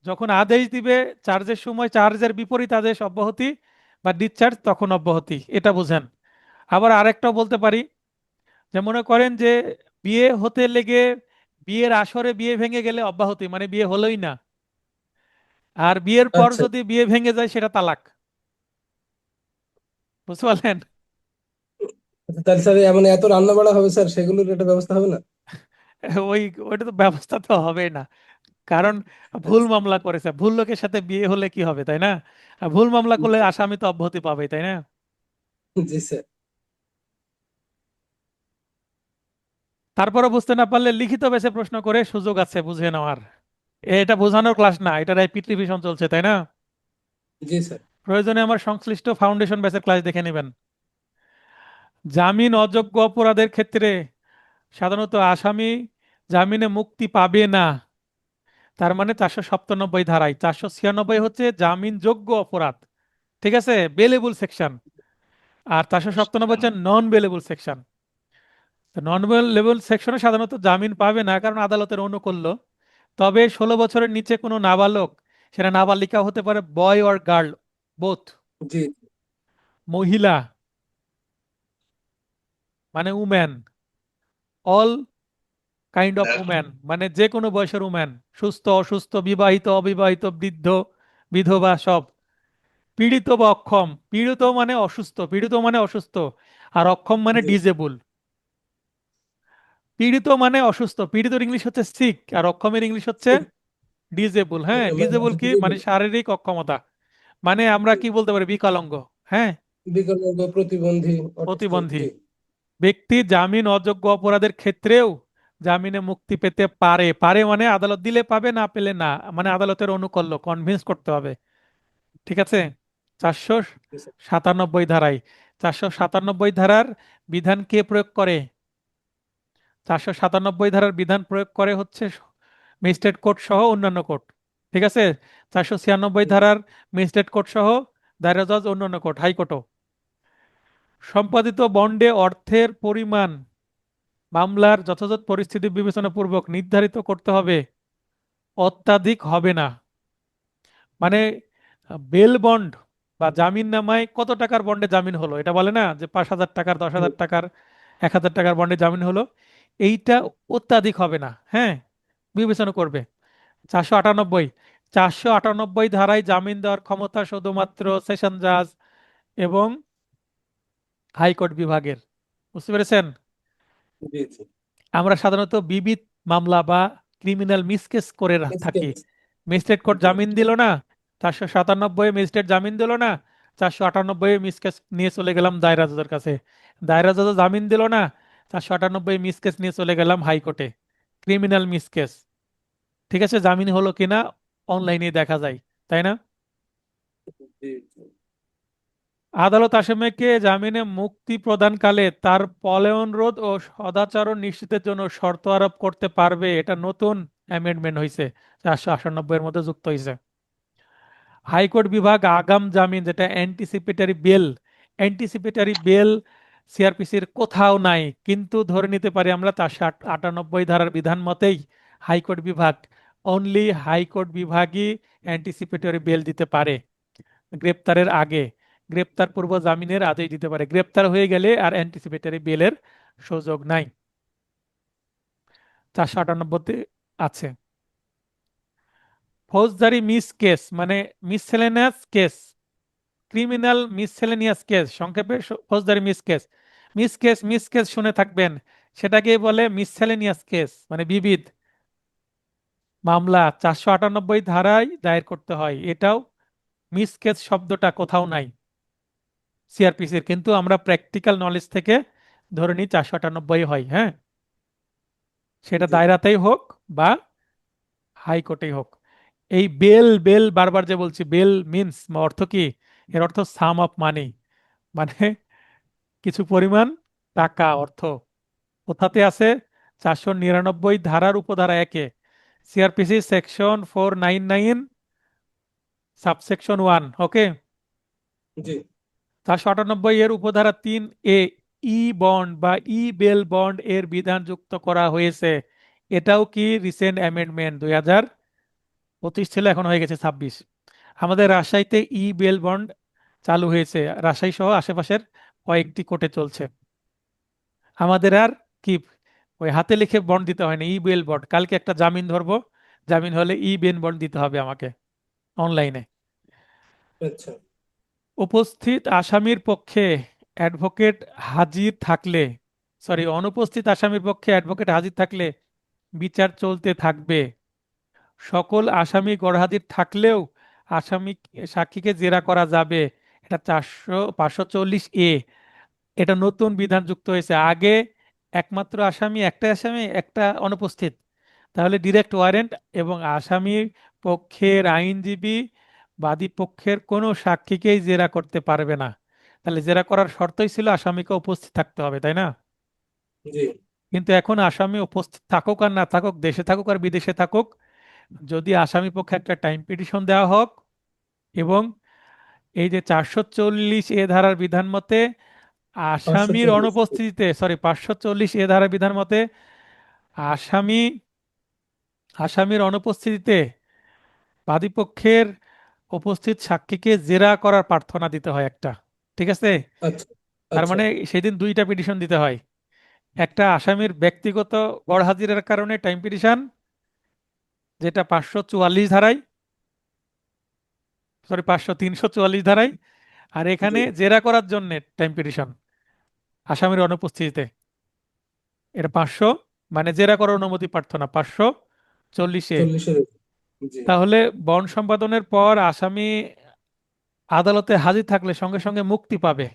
যখন আদেশ দিবে চার্জের সময় চার্জের বিপরীত আদেশ অব্যাহতি বা ডিসচার্জ, তখন অব্যাহতি, এটা বুঝেন। আবার আরেকটাও বলতে পারি, যে মনে করেন যে বিয়ে হতে লেগে বিয়ের আসরে বিয়ে ভেঙে গেলে অব্যাহতি, মানে বিয়ে হলোই না, আর বিয়ের পর আচ্ছা যদি বিয়ে ভেঙে যায় সেটা তালাক, বুঝতে পারলেন? আচ্ছা, তাহলে স্যার মানে এত রান্না বাড়া হবে স্যার, সেগুলোর একটা ব্যবস্থা হবে না? ওই ওইটা তো ব্যবস্থা তো হবে না, কারণ ভুল আচ্ছা, মামলা করেছে, ভুল লোকের সাথে বিয়ে হলে কি হবে, তাই না? আর ভুল মামলা করলে আসামি তো অব্যাহতি পাবে, তাই না? জি স্যার। তারপরে বুঝতে না পারলে লিখিত বেসে প্রশ্ন করে সুযোগ আছে বুঝে নেওয়ার। এটা বোঝানোর ক্লাস না, এটা রাইপিট রিভিশন চলছে, তাই না? জি স্যার। প্রয়োজনে আমার সংশ্লিষ্ট ফাউন্ডেশন বেসের ক্লাস দেখে নেবেন। জামিন অযোগ্য অপরাধের ক্ষেত্রে সাধারণত আসামি জামিনে মুক্তি পাবে না। তার মানে 497 ধারায়, 496 হচ্ছে জামিনযোগ্য অপরাধ, ঠিক আছে, বেলেবল সেকশন। আর 497 হচ্ছে নন বেলেবল সেকশন। নন বেলেবল সেকশনে সাধারণত জামিন পাবে না, কারণ আদালতের অনুকূল্য। তবে 16 বছরের নিচে কোনো নাবালক, সেটা নাবালিকা হতে পারে, বয় অর গার্ল বোথ, জি মহিলা মানে woman, all kind of woman মানে যে কোনো বয়সের উম্যান, সুস্থ অসুস্থ, বিবাহিত অবিবাহিত, বৃদ্ধ বিধবা, সব। পীড়িত বা অক্ষম, পীড়িত মানে অসুস্থ, পীড়িত মানে অসুস্থ, আর অক্ষম মানে জি ডিজেবল। পীড়িত মানে অসুস্থ, পীড়িতর ইংলিশ হচ্ছে সিক, আর অক্ষমের ইংলিশ হচ্ছে ডিজেবল। হ্যাঁ, ডিজেবল কি মানে শারীরিক অক্ষমতা, মানে আমরা কি বলতে পারি, বিকলাঙ্গ। হ্যাঁ, বিকলাঙ্গ, প্রতিবন্ধী, অসুস্থ। প্রতিবন্ধী জি ব্যক্তি জামিন অযোগ্য অপরাধের ক্ষেত্রেও জামিনে মুক্তি পেতে পারে। পারে মানে আদালত দিলে পাবে, না পেলে না, মানে আদালতের অনুকূল্য, কনভিন্স করতে হবে, ঠিক আছে। চারশো জি স্যার। সাতানব্বই ধারায়, 497 ধারার বিধান কে প্রয়োগ করে? 497 ধারার বিধান প্রয়োগ করে হচ্ছে ম্যাজিস্ট্রেট কোর্ট সহ অন্যান্য কোর্ট, ঠিক আছে। 496 জি ধারার ম্যাজিস্ট্রেট কোর্ট সহ দায়রা জজ অন্যান্য কোর্ট, হাইকোর্টও। সম্পাদিত বন্ডে অর্থের পরিমাণ মামলার যথাযথ পরিস্থিতি বিবেচনাপূর্বক নির্ধারিত করতে হবে, অত্যাধিক হবে না। মানে বেল বন্ড বা জামিন নামায় কত টাকার বন্ডে জামিন হলো, এটা বলে না যে 5,000 টাকার, 10,000 টাকার, 1,000 টাকার বন্ডে জামিন হলো, এইটা অত্যাধিক হবে না, হ্যাঁ, বিবেচনা করবে। 498, 498 ধারায় জামিন দেওয়ার ক্ষমতা শুধুমাত্র সেশন জাজ এবং হাইকোর্ট বিভাগের, বুঝতে পেরেছেন? জি জি। আমরা সাধারণত বিবিধ মামলা বা ক্রিমিনাল মিসকেস করে থাকি। এসকেস। ম্যাজিস্ট্রেট কোর্ট জি জামিন দিল না, 497 ম্যাজিস্ট্রেট জামিন দিল না, 498 মিসকেস নিয়ে চলে গেলাম দায়রা জজের কাছে, দায়রা জজ জামিন দিল না, 498 মিসকেস নিয়ে চলে গেলাম হাইকোর্টে, ক্রিমিনাল মিসকেস, ঠিক আছে। জামিন হলো কিনা অনলাইনে দেখা যায়, তাই না? জি জি। আদালত আসামিকে জামিনে মুক্তি প্রদানকালে তার পলায়ন রোধ ও সদাচরণ নিশ্চিতের জন্য শর্ত আরোপ করতে পারবে। এটা নতুন অ্যামেন্ডমেন্ট হয়েছে, 498 এর মধ্যে যুক্ত হয়েছে। হাইকোর্ট বিভাগ আগাম জামিন, যেটা অ্যান্টিসিপেটরি বেল, অ্যান্টিসিপেটরি বেল সিআরপিসির কোথাও নাই, কিন্তু ধরে নিতে পারি আমরা 498 ধারার বিধান মতেই হাইকোর্ট বিভাগ, অনলি হাইকোর্ট বিভাগই অ্যান্টিসিপেটরি বেল দিতে পারে গ্রেপ্তারের আগে। গ্রেপ্তার পূর্ব জামিনের আদেশ দিতে পারে, গ্রেপ্তার হয়ে গেলে আর অ্যান্টিসিপেটরি বেলের সুযোগ নাই, 498 আছে। ফৌজদারি মিস কেস মানে miscellaneous case, criminal miscellaneous case, সংক্ষেপে ফৌজদারি miss case. Miss case, miss case শুনে থাকবেন, সেটাকে বলে মিসসেলেনিয়াস কেস, মানে বিবিধ মামলা, 498 ধারায় দায়ের করতে হয়। এটাও মিস কেস শব্দটা কোথাও নাই সিআরপিসির, কিন্তু আমরা প্র্যাকটিক্যাল নলেজ থেকে ধরে নিই 498 হয়, হ্যাঁ, সেটা জি দায়রাতেই হোক বা হাইকোর্টেই হোক। এই বেল, বেল বারবার যে বলছি, বেল মিন্স অর্থ কি? এর অর্থ সাম অফ মানি, মানে কিছু পরিমাণ টাকা, অর্থ। কোথাতে আছে? 499 ধারার উপধারা 1-এ, সিআরপিসি সেকশন 499 সাবসেকশন 1, ওকে। জি। 498 এর উপধারা 3-এ ই বন্ড বা ই বেল বন্ড এর বিধান যুক্ত করা হয়েছে। এটাও কি রিসেন্ট অ্যামেন্ডমেন্ট, 2025 ছিল, এখন হয়ে গেছে 26। আমাদের রাজশাহীতে ই বেল বন্ড চালু হয়েছে, রাজশাহী সহ আশেপাশের কয়েকটি কোর্টে চলছে। আমাদের আর কি ওই হাতে লিখে বন্ড দিতে হয় না, ই বেল বন্ড, কালকে একটা জামিন ধরবো, জামিন হলে ই বেল বন্ড দিতে হবে আমাকে অনলাইনে। আচ্ছা। উপস্থিত আসামির পক্ষে অ্যাডভোকেট হাজির থাকলে, সরি, অনুপস্থিত আসামির পক্ষে অ্যাডভোকেট হাজির থাকলে বিচার চলতে থাকবে। সকল আসামি গরহাজির থাকলেও আসামি সাক্ষীকে জেরা করা যাবে। এটা 540A। এটা নতুন বিধান যুক্ত হয়েছে। আগে একমাত্র আসামি, একটা আসামি, একটা অনুপস্থিত, তাহলে ডিরেক্ট ওয়ারেন্ট এবং আসামি পক্ষের আইনজীবী বাদী পক্ষের কোনো সাক্ষীকেই জেরা করতে পারবে না। তাহলে জেরা করার শর্তই ছিল আসামিকে উপস্থিত থাকতে হবে, তাই না? জি। কিন্তু এখন আসামি উপস্থিত থাকুক আর না থাকুক, দেশে থাকুক আর বিদেশে থাকুক, যদি আসামি পক্ষে একটা টাইম পিটিশন দেওয়া হোক এবং এই যে 440A ধারার বিধান মতে পাঁচশো আসামির চল্লিশ অনুপস্থিতিতে, সরি 540A ধারার বিধান মতে আসামি আসামির অনুপস্থিতিতে বাদীপক্ষের উপস্থিত সাক্ষীকে জেরা করার প্রার্থনা দিতে হয় একটা। ঠিক আছে? আচ্ছা তার আচ্ছা মানে সেদিন দুইটা পিটিশন দিতে হয়। একটা আসামির ব্যক্তিগত গড়হাজিরার কারণে টাইম পিটিশন, যেটা 544 ধারায়, সরি 344 ধারায়। আর জি। এখানে জেরা করার জন্য টাইম পিটিশন আসামির অনুপস্থিতিতে, এটা 500, মানে জেরা করার অনুমতি প্রার্থনা 540A। 40-এর। জি। তাহলে বন্ড সম্পাদনের পর আসামি আদালতে হাজির থাকলে সঙ্গে সঙ্গে মুক্তি পাবে,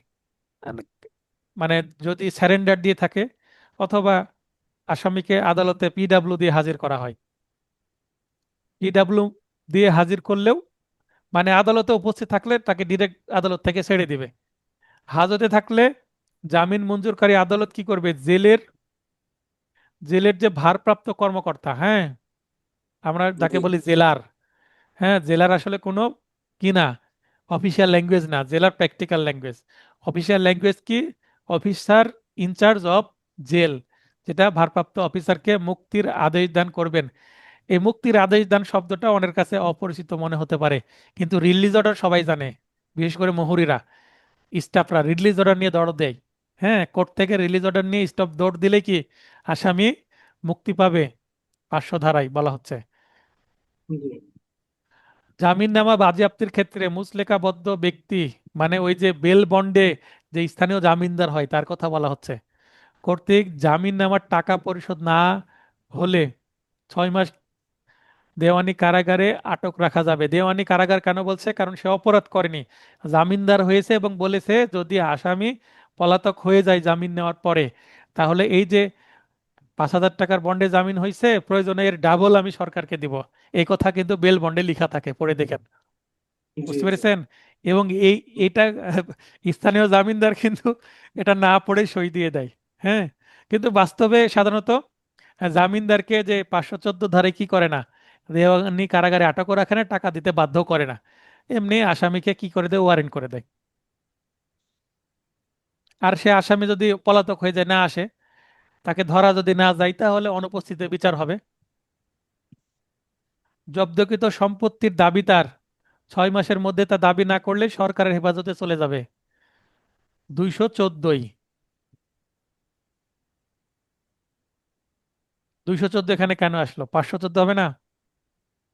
মানে যদি স্যারেন্ডার দিয়ে থাকে অথবা আসামিকে আদালতে পিডাব্লিউ দিয়ে হাজির করা হয়। পিডাব্লিউ দিয়ে হাজির করলেও, মানে আদালতে উপস্থিত থাকলে তাকে ডিরেক্ট আদালত থেকে ছেড়ে দিবে। হাজতে থাকলে জামিন মঞ্জুরকারী আদালত কি করবে, জেলের জেলের যে ভারপ্রাপ্ত কর্মকর্তা, হ্যাঁ, আমরা যাকে জি। বলি জেলার, হ্যাঁ, জেলার আসলে কোনো কি না, অফিসিয়াল ল্যাঙ্গুয়েজ না, জেলার প্র্যাকটিক্যাল ল্যাঙ্গুয়েজ। অফিসিয়াল ল্যাঙ্গুয়েজ কি, অফিসার ইনচার্জ অফ জেল, যেটা ভারপ্রাপ্ত অফিসারকে মুক্তির আদেশ দান করবেন। এই মুক্তির আদেশ দান শব্দটা অনেকের কাছে অপরিচিত মনে হতে পারে, কিন্তু রিলিজ অর্ডার সবাই জানে, বিশেষ করে মহুরিরা, স্টাফরা রিলিজ অর্ডার নিয়ে দৌড় দেয়। হ্যাঁ, কোর্ট থেকে রিলিজ অর্ডার নিয়ে স্টাফ দৌড় দিলে কি আসামি মুক্তি পাবে, 500 ধারায় বলা হচ্ছে। জি। জামিননামা বাজেয়াপ্তির ক্ষেত্রে মুচলেকাবদ্ধ ব্যক্তি, মানে ওই যে বেল বন্ডে যে স্থানীয় জামিনদার হয় তার কথা বলা হচ্ছে, কর্তৃক জামিননামার টাকা পরিশোধ না হলে 6 মাস দেওয়ানি কারাগারে আটক রাখা যাবে। দেওয়ানি কারাগার কেন বলছে, কারণ সে অপরাধ করেনি, জামিনদার হয়েছে এবং বলেছে যদি আসামি পলাতক হয়ে যায় জামিন নেওয়ার পরে, তাহলে এই যে 5,000 টাকার বন্ডে জামিন হয়েছে, প্রয়োজনে এর ডাবল আমি সরকারকে দিব। এই কথা কিন্তু বেল বন্ডে লেখা থাকে, পড়ে দেখেন। জি। বুঝতে জি। পেরেছেন? এবং এটা স্থানীয় জামিনদার কিন্তু এটা না পড়ে সই দিয়ে দেয়। হ্যাঁ, কিন্তু বাস্তবে সাধারণত জামিনদারকে যে 514 ধারায় কি করে না, দেওয়ানি কারাগারে আটকও রাখে না, টাকা দিতে বাধ্য করে না, এমনি আসামিকে কি করে দেয়, ওয়ারেন্ট করে দেয়। আর সে আসামি যদি পলাতক হয়ে যায়, না আসে, তাকে ধরা যদি না যায়, তাহলে অনুপস্থিতিতে বিচার হবে। জব্দকৃত সম্পত্তির দাবিদার 6 মাসের মধ্যে তা দাবি না করলে সরকারের হেফাজতে চলে যাবে। 214, 214 এখানে কেন আসলো, 514 হবে না?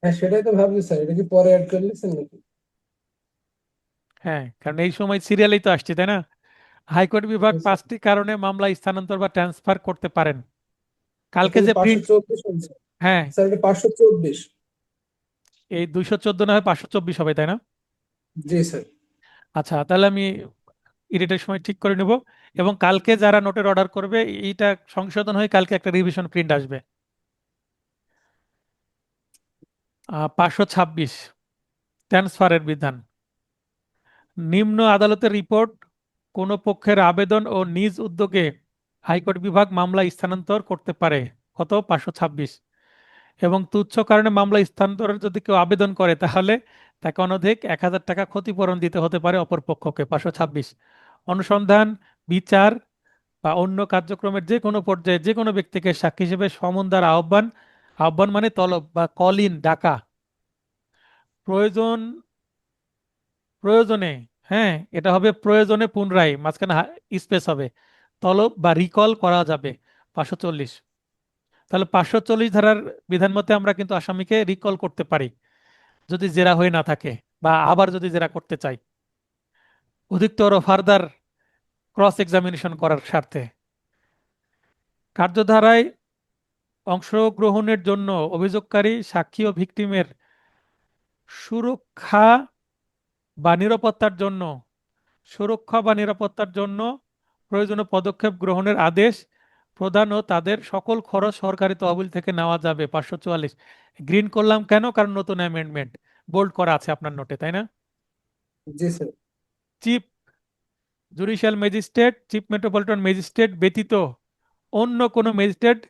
হ্যাঁ, সেটাই তো ভাবছি স্যার, এটা কি পরে অ্যাড করে নিয়েছেন নাকি? হ্যাঁ, কারণ এই সময় সিরিয়ালেই তো আসছে, তাই না? হাইকোর্ট বিভাগ হ্যাঁ, স্যার। 5টি কারণে মামলা স্থানান্তর বা ট্রান্সফার করতে পারেন। এটা কালকে কি যে পাঁচশো প্রিন্ট, চব্বিশ হচ্ছে? হ্যাঁ, স্যার এটা 524। এই 214 না হয় 524 হবে, তাই না? জি স্যার। আচ্ছা, তাহলে আমি এডিটের সময় ঠিক করে নেব। এবং কালকে যারা নোটের অর্ডার করবে, এইটা সংশোধন হয়ে কালকে একটা রিভিশন প্রিন্ট আসবে। 526 ট্রান্সফারের বিধান। নিম্ন আদালতের রিপোর্ট, কোনো পক্ষের আবেদন ও নিজ উদ্যোগে হাইকোর্ট বিভাগ মামলা স্থানান্তর করতে পারে। কত, 526। এবং তুচ্ছ কারণে মামলা স্থানান্তরের যদি কেউ আবেদন করে, তাহলে তাকে অনধিক 1,000 টাকা ক্ষতিপূরণ দিতে হতে পারে অপর পক্ষকে, 526। অনুসন্ধান, বিচার বা অন্য কার্যক্রমের যে কোনো পর্যায়ে যে কোনো ব্যক্তিকে সাক্ষী হিসেবে সমন দ্বারা আহ্বান, আহ্বান মানে তলব বা কল ইন ডাকা, প্রয়োজন প্রয়োজনে, হ্যাঁ, এটা হবে প্রয়োজনে পুনরায়, মাঝখানে স্পেস হবে, তলব বা রিকল করা যাবে, 540। তাহলে 540 ধারার বিধান মতে আমরা কিন্তু আসামিকে রিকল করতে পারি যদি জেরা হয়ে না থাকে, বা আবার যদি জেরা করতে চাই অধিকতর ফার্দার ক্রস এক্সামিনেশন করার স্বার্থে। কার্যধারায় অংশগ্রহণের জন্য অভিযোগকারী, সাক্ষী ও ভিকটিমের সুরক্ষা বা নিরাপত্তার জন্য প্রয়োজনীয় পদক্ষেপ গ্রহণের আদেশ প্রদান ও তাদের সকল খরচ সরকারি তহবিল থেকে নেওয়া যাবে। 544। গ্রিন করলাম কেন? কারণ নতুন অ্যামেন্ডমেন্ট বোল্ড করা আছে আপনার নোটে, তাই না? জি sir. Chief judicial magistrate, chief metropolitan magistrate ব্যতীত অন্য কোনো ম্যাজিস্ট্রেট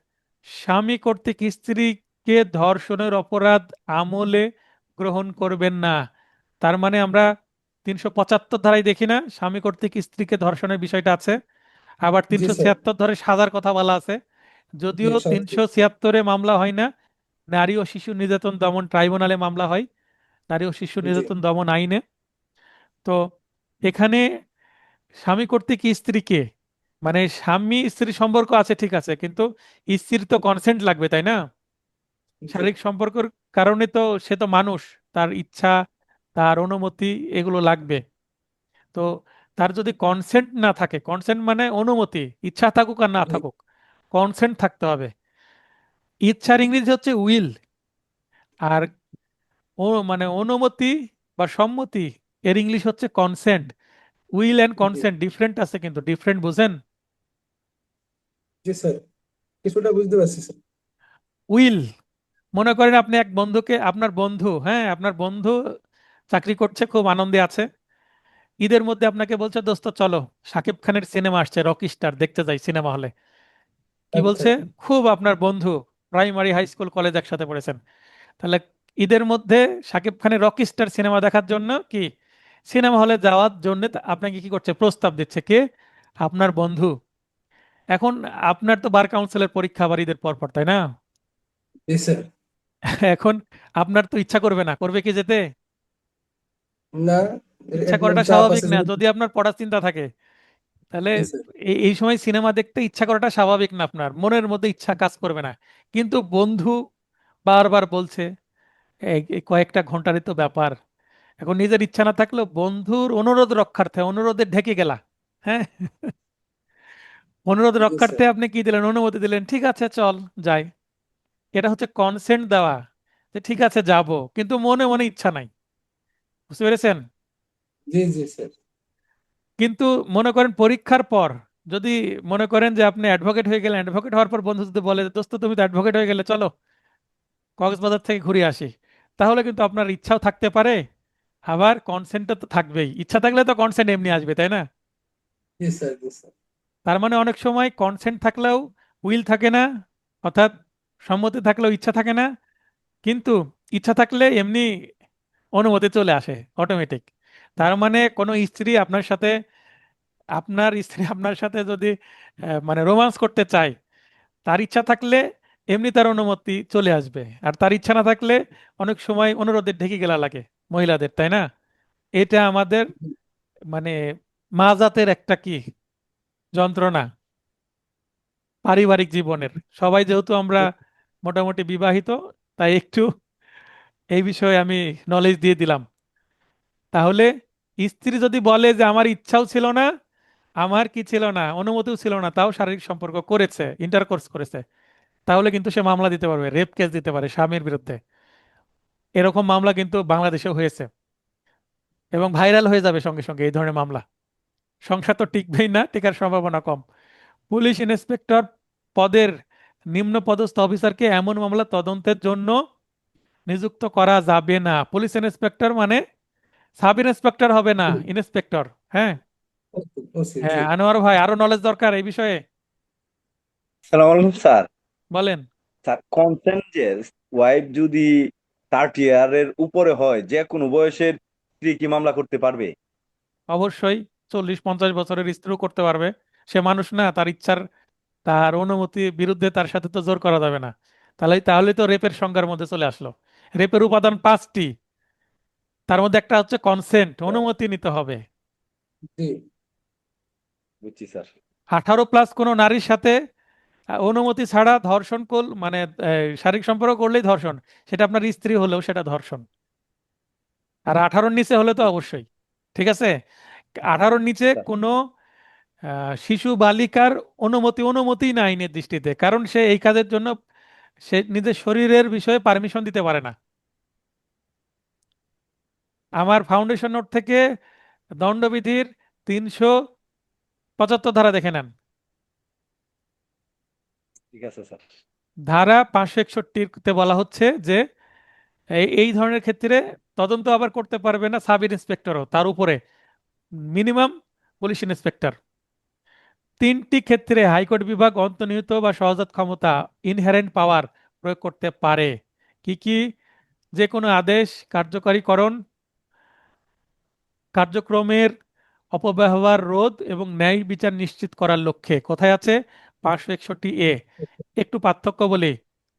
স্বামী কর্তৃক স্ত্রীকে ধর্ষণের অপরাধ আমলে গ্রহণ করবেন না। তার মানে আমরা 375 ধারায় দেখি না স্বামী কর্তৃক স্ত্রীকে ধর্ষণের বিষয়টা আছে, আবার জি স্যার। 376 ধারে সাজার কথা বলা আছে। জি যদিও সত্যি। 376-এ মামলা হয় না, নারী ও শিশু নির্যাতন দমন ট্রাইব্যুনালে মামলা হয়, নারী ও শিশু জি নির্যাতন দমন আইনে। তো এখানে স্বামী কর্তৃক স্ত্রীকে, মানে স্বামী স্ত্রী সম্পর্ক আছে ঠিক আছে, কিন্তু স্ত্রীর তো কনসেন্ট লাগবে, তাই না? জি শারীরিক সম্পর্কের কারণে তো সে তো মানুষ, তার ইচ্ছা, তার অনুমতি এগুলো লাগবে। তো তার যদি কনসেন্ট না থাকে, কনসেন্ট মানে অনুমতি, ইচ্ছা থাকুক আর না জি থাকুক, কনসেন্ট থাকতে হবে। ইচ্ছার ইংরেজি হচ্ছে উইল, আর ও মানে অনুমতি বা সম্মতি এর ইংলিশ হচ্ছে কনসেন্ট। উইল এন্ড জি কনসেন্ট ডিফারেন্ট আছে, কিন্তু ডিফারেন্ট বুঝেন? জি স্যার, কিছুটা বুঝতে পারছি স্যার। উইল, মনে করেন আপনি এক বন্ধুকে, আপনার বন্ধু, হ্যাঁ আপনার বন্ধু চাকরি করছে, খুব আনন্দে আছে, ঈদের মধ্যে আপনাকে বলছে দোস্ত চলো শাকিব খানের সিনেমা আসছে রকি স্টার, দেখতে যাই সিনেমা হলে। কি আচ্ছা। বলছে? খুব আপনার বন্ধু, প্রাইমারি হাই স্কুল কলেজ একসাথে পড়েছেন, তাহলে ঈদের মধ্যে শাকিব খানের রকি স্টার সিনেমা দেখার জন্য কি সিনেমা হলে যাওয়ার জন্য আপনাকে কি করছে? প্রস্তাব দিচ্ছে কে? আপনার বন্ধু। এখন আপনার তো বার কাউন্সিলের পরীক্ষা আবার ঈদের পর পর, তাই না? জি স্যার। এখন আপনার তো ইচ্ছা করবে না, করবে কি যেতে? না, ইচ্ছা একদম করাটা চাপ স্বাভাবিক আছে না যেহেতু। যদি আপনার পড়ার চিন্তা থাকে। তাহলে জি স্যার। এই সময় সিনেমা দেখতে ইচ্ছা করাটা স্বাভাবিক না, আপনার মনের মধ্যে ইচ্ছা কাজ করবে না। কিন্তু বন্ধু বারবার বলছে, এই কয়েকটা ঘন্টারই তো ব্যাপার, এখন নিজের ইচ্ছা না থাকলেও বন্ধুর অনুরোধ রক্ষার্থে, অনুরোধে ঢেকে গেলা, হ্যাঁ অনুরোধ জি স্যার। রক্ষার্থে আপনি কি দিলেন? অনুমতি দিলেন, ঠিক আছে চল যাই। এটা হচ্ছে কনসেন্ট দেওয়া, যে ঠিক আছে যাব, কিন্তু মনে মনে ইচ্ছা নাই। বুঝতে পেরেছেন? জি জি স্যার। কিন্তু মনে করেন পরীক্ষার পর যদি মনে করেন যে আপনি অ্যাডভোকেট হয়ে গেলেন, অ্যাডভোকেট হওয়ার পর বন্ধু যদি বলে দোস্ত তুমি তো অ্যাডভোকেট হয়ে গেলে চলো কক্সবাজার থেকে ঘুরে আসি, তাহলে কিন্তু আপনার ইচ্ছাও থাকতে পারে, আবার কনসেন্টটা তো থাকবেই। ইচ্ছা থাকলে তো কনসেন্ট এমনি আসবে, তাই না? জি স্যার। জি স্যার। তার মানে অনেক সময় কনসেন্ট থাকলেও উইল থাকে না, অর্থাৎ সম্মতি থাকলেও ইচ্ছা থাকে না, কিন্তু ইচ্ছা থাকলে এমনি অনুমতি চলে আসে অটোমেটিক। তার মানে কোনো স্ত্রী আপনার সাথে, আপনার স্ত্রী আপনার সাথে যদি মানে রোমান্স করতে চায়, তার ইচ্ছা থাকলে এমনি তার অনুমতি চলে আসবে, আর তার ইচ্ছা না থাকলে অনেক সময় অনুরোধের ঢেকে গেলা লাগে মহিলাদের, তাই না? এটা আমাদের মানে মাজাতের একটা কি যন্ত্রণা পারিবারিক জীবনের। সবাই যেহেতু আমরা মোটামুটি বিবাহিত, তাই একটু এই বিষয়ে আমি নলেজ দিয়ে দিলাম। তাহলে স্ত্রী যদি বলে যে আমার ইচ্ছাও ছিল না, আমার কি ছিল না, অনুমতিও ছিল না, তাও শারীরিক সম্পর্ক করেছে, ইন্টারকোর্স করেছে, তাহলে কিন্তু সে মামলা দিতে পারবে, রেপ কেস দিতে পারে স্বামীর বিরুদ্ধে। এরকম মামলা কিন্তু বাংলাদেশে হয়েছে, এবং ভাইরাল হয়ে যাবে সঙ্গে সঙ্গে এই ধরনের মামলা। সংসার তো টিকবেই না, টিকার সম্ভাবনা কম। পুলিশ ইন্সপেক্টর পদের নিম্ন পদস্থ অফিসারকে এমন মামলা তদন্তের জন্য নিযুক্ত করা যাবে না। পুলিশ ইন্সপেক্টর মানে সাব ইন্সপেক্টর হবে না, ইন্সপেক্টর। হ্যাঁ, ওকে, ওকে, জি। হ্যাঁ আনোয়ার ভাই, আরো নলেজ দরকার এই বিষয়ে, সালাম আলাইকুম স্যার। বলেন। স্যার, কনসেন্ট যে ওয়াইফ যদি 30 ইয়ারের উপরে হয়, যে কোনো বয়সের স্ত্রী কি মামলা করতে পারবে? অবশ্যই 40-50 বছরের স্ত্রীও করতে পারবে, সে মানুষ না, তার ইচ্ছার, তার অনুমতি বিরুদ্ধে তার সাথে তো জোর করা যাবে না। তাহলে তাহলে তো রেপের সংজ্ঞার মধ্যে চলে আসলো। রেপের উপাদান 5টি, তার মধ্যে একটা হচ্ছে কনসেন্ট, অনুমতি নিতে হবে। জি। বুঝছি স্যার। 18+ কোনো নারীর সাথে অনুমতি ছাড়া ধর্ষণ মানে শারীরিক সম্পর্ক করলেই ধর্ষণ, সেটা আপনার স্ত্রী হলেও সেটা ধর্ষণ। আর 18-র নিচে হলে তো অবশ্যই, ঠিক আছে। 18-র নিচে স্যার, কোনো শিশু বালিকার অনুমতি না আইনের দৃষ্টিতে, কারণ সে এই কাজের জন্য সে নিজের শরীরের বিষয়ে পারমিশন দিতে পারে না। আমার ফাউন্ডেশন নোট থেকে দণ্ডবিধির 375 ধারা দেখে নেন। ঠিক আছে স্যার। ধারা 561তে বলা হচ্ছে যে এই ধরনের ক্ষেত্রে তদন্ত আবার করতে পারবে না সাব ইন্সপেক্টরও, তার উপরে মিনিমাম পুলিশ ইন্সপেক্টর। 3টি ক্ষেত্রে হাইকোর্ট বিভাগ অন্তর্নিহিত বা সহজাত ক্ষমতা ইনহেরেন্ট পাওয়ার প্রয়োগ করতে পারে। কি কি? যে কোনো আদেশ কার্যকরীকরণ, কার্যক্রমের অপব্যবহার রোধ এবং ন্যায় বিচার নিশ্চিত করার লক্ষ্যে। কোথায় আছে? 561A। একটু পার্থক্য বলি,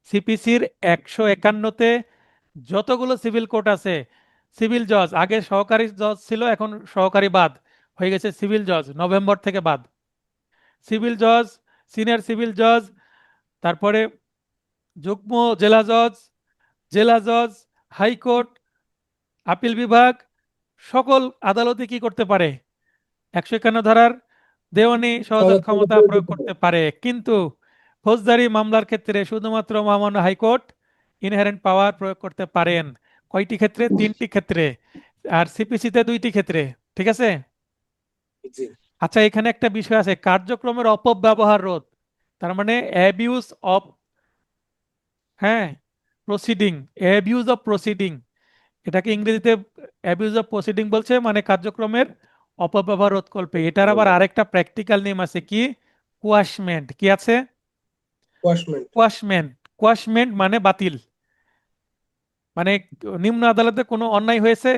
সিপিসির 151তে যতগুলো সিভিল কোর্ট আছে, সিভিল জজ, আগে সহকারী জজ ছিল, এখন সহকারী বাদ হয়ে গেছে সিভিল জজ, নভেম্বর থেকে বাদ। সিভিল জজ, সিনিয়র সিভিল জজ, তারপরে যুগ্ম জেলা জজ, হাইকোর্ট, আপিল বিভাগ, সকল আদালতে কি করতে পারে? 151 ধারার দেওয়ানি সহজাত ক্ষমতা প্রয়োগ করতে পারে। কিন্তু ফৌজদারি মামলার ক্ষেত্রে শুধুমাত্র মহামান্য হাইকোর্ট ইনহেরেন্ট পাওয়ার প্রয়োগ করতে পারেন। কয়টি ক্ষেত্রে? 3টি ক্ষেত্রে। আর সিপিসিতে 2টি ক্ষেত্রে। ঠিক আছে? জি আচ্ছা, এখানে একটা বিষয় আছে, কার্যক্রমের অপব্যবহার রোধ। তার মানে অ্যাবিউজ অফ, হ্যাঁ, প্রসিডিং, অ্যাবিউজ অফ প্রসিডিং, এটাকে ইংরেজিতে অ্যাবিউজ অফ প্রসিডিং বলছে, মানে কার্যক্রমের অপব্যবহার রোধ করবে। এটার আবার আরেকটা প্র্যাকটিক্যাল নেম আছে, কি? কোয়াশমেন্ট। কি আছে? ওয়াশমেন্ট। কোয়াশমেন্ট। কোয়াশমেন্ট মানে বাতিল, মানে নিম্ন আদালতে কোনো অন্যায় হয়েছে,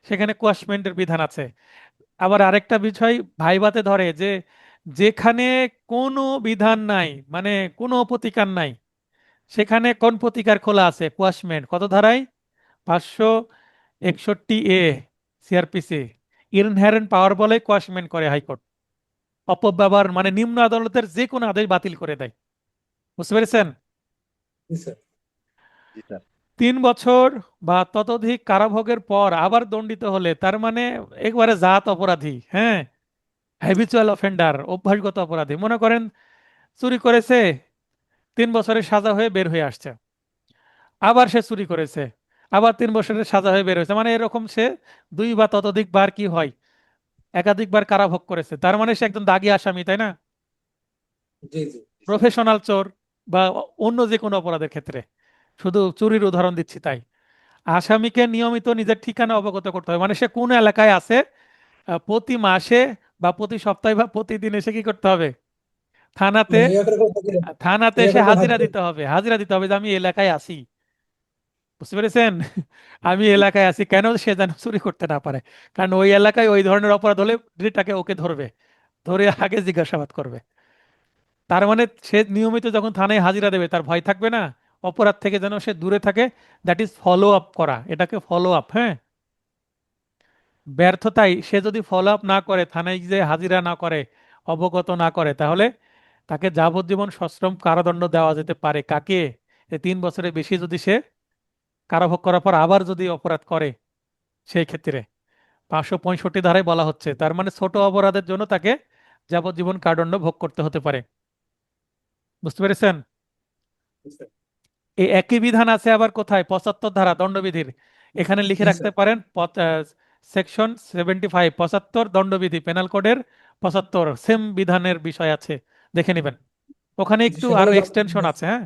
সেখানে কোয়াশমেন্টের বিধান আছে। আবার আরেকটা বিষয় ভাইভাতে ধরে যে যেখানে কোনো বিধান নাই, মানে কোনো প্রতিকার নাই, সেখানে কোন প্রতিকার খোলা আছে? কোয়াশমেন্ট। কত ধারায়? 561A CrPC. ইনহেরেন্ট পাওয়ার বলে কোয়াশমেন্ট করে হাইকোর্ট। অপব্যবহার মানে নিম্ন আদালতের যে কোনো আদেশ বাতিল করে দেয়। বুঝতে পেরেছেন? জি স্যার। জি স্যার। 3 বছর বা ততোধিক কারাভোগের পর আবার দণ্ডিত হলে, তার মানে একবারে জাত অপরাধী, হ্যাঁ, হ্যাবিচুয়াল অফেন্ডার, অভ্যাসগত অপরাধী। মনে করেন চুরি করেছে, 3 বছরের সাজা হয়ে বের হয়ে আসছে, আবার সে চুরি করেছে, আবার 3 বছরের সাজা হয়ে বের হয়েছে, মানে এরকম সে 2 বা ততোধিক বার কি হয়, একাধিকবার কারাভোগ করেছে। তার মানে সে একজন দাগী আসামি, তাই না? জি জি প্রফেশনাল চোর বা অন্য যে কোনো অপরাধের ক্ষেত্রে, শুধু চুরির উদাহরণ দিচ্ছি তাই। আসামিকে নিয়মিত নিজের ঠিকানা অবগত করতে হবে, মানে সে কোন এলাকায় আছে, প্রতি মাসে বা প্রতি সপ্তাহে বা প্রতিদিন এসে কি করতে হবে? থানাতে, মানে ইয়া করে করে থাকি না। থানাতে ইয়া এসে করে করে হাজিরা হাজিরা। দিতে হবে, হাজিরা দিতে হবে যে আমি এলাকায় আছি। বুঝতে পেরেছেন? আমি এলাকায় আছি, কেন? সে যেন চুরি করতে না পারে, কারণ ওই এলাকায় ওই ধরনের অপরাধ হলে তাকে ওকে ধরবে, ধরে আগে জিজ্ঞাসাবাদ করবে। তার মানে সে নিয়মিত যখন থানায় হাজিরা দেবে, তার ভয় থাকবে না, অপরাধ থেকে যেন সে দূরে থাকে। দ্যাট ইজ ফলো আপ করা, এটাকে ফলো আপ। হ্যাঁ, ব্যর্থতায় সে যদি ফলো আপ না করে, থানায় যে হাজিরা না করে, অবগত না করে, তাহলে তাকে যাবজ্জীবন সশ্রম কারাদণ্ড দেওয়া যেতে পারে। কাকে? 3 বছরের বেশি যদি সে কারাভোগ করার পর আবার যদি অপরাধ করে, সেই ক্ষেত্রে 565 ধারায় বলা হচ্ছে। তার মানে ছোট অপরাধের জন্য তাকে যাবজ্জীবন কারাদণ্ড ভোগ করতে হতে পারে। বুঝতে পেরেছেন? জি স্যার। এই একই বিধান আছে আবার কোথায়? 75 ধারা দণ্ডবিধির। এখানে লিখে জি রাখতে স্যার। পারেন, সেকশন 75, 75 দণ্ডবিধি, পেনাল কোডের 75 সেম বিধানের বিষয় আছে, দেখে নেবেন। ওখানে জি, একটু সেটাও আরো জানতে এক্সটেনশন চাই। আছে। হ্যাঁ,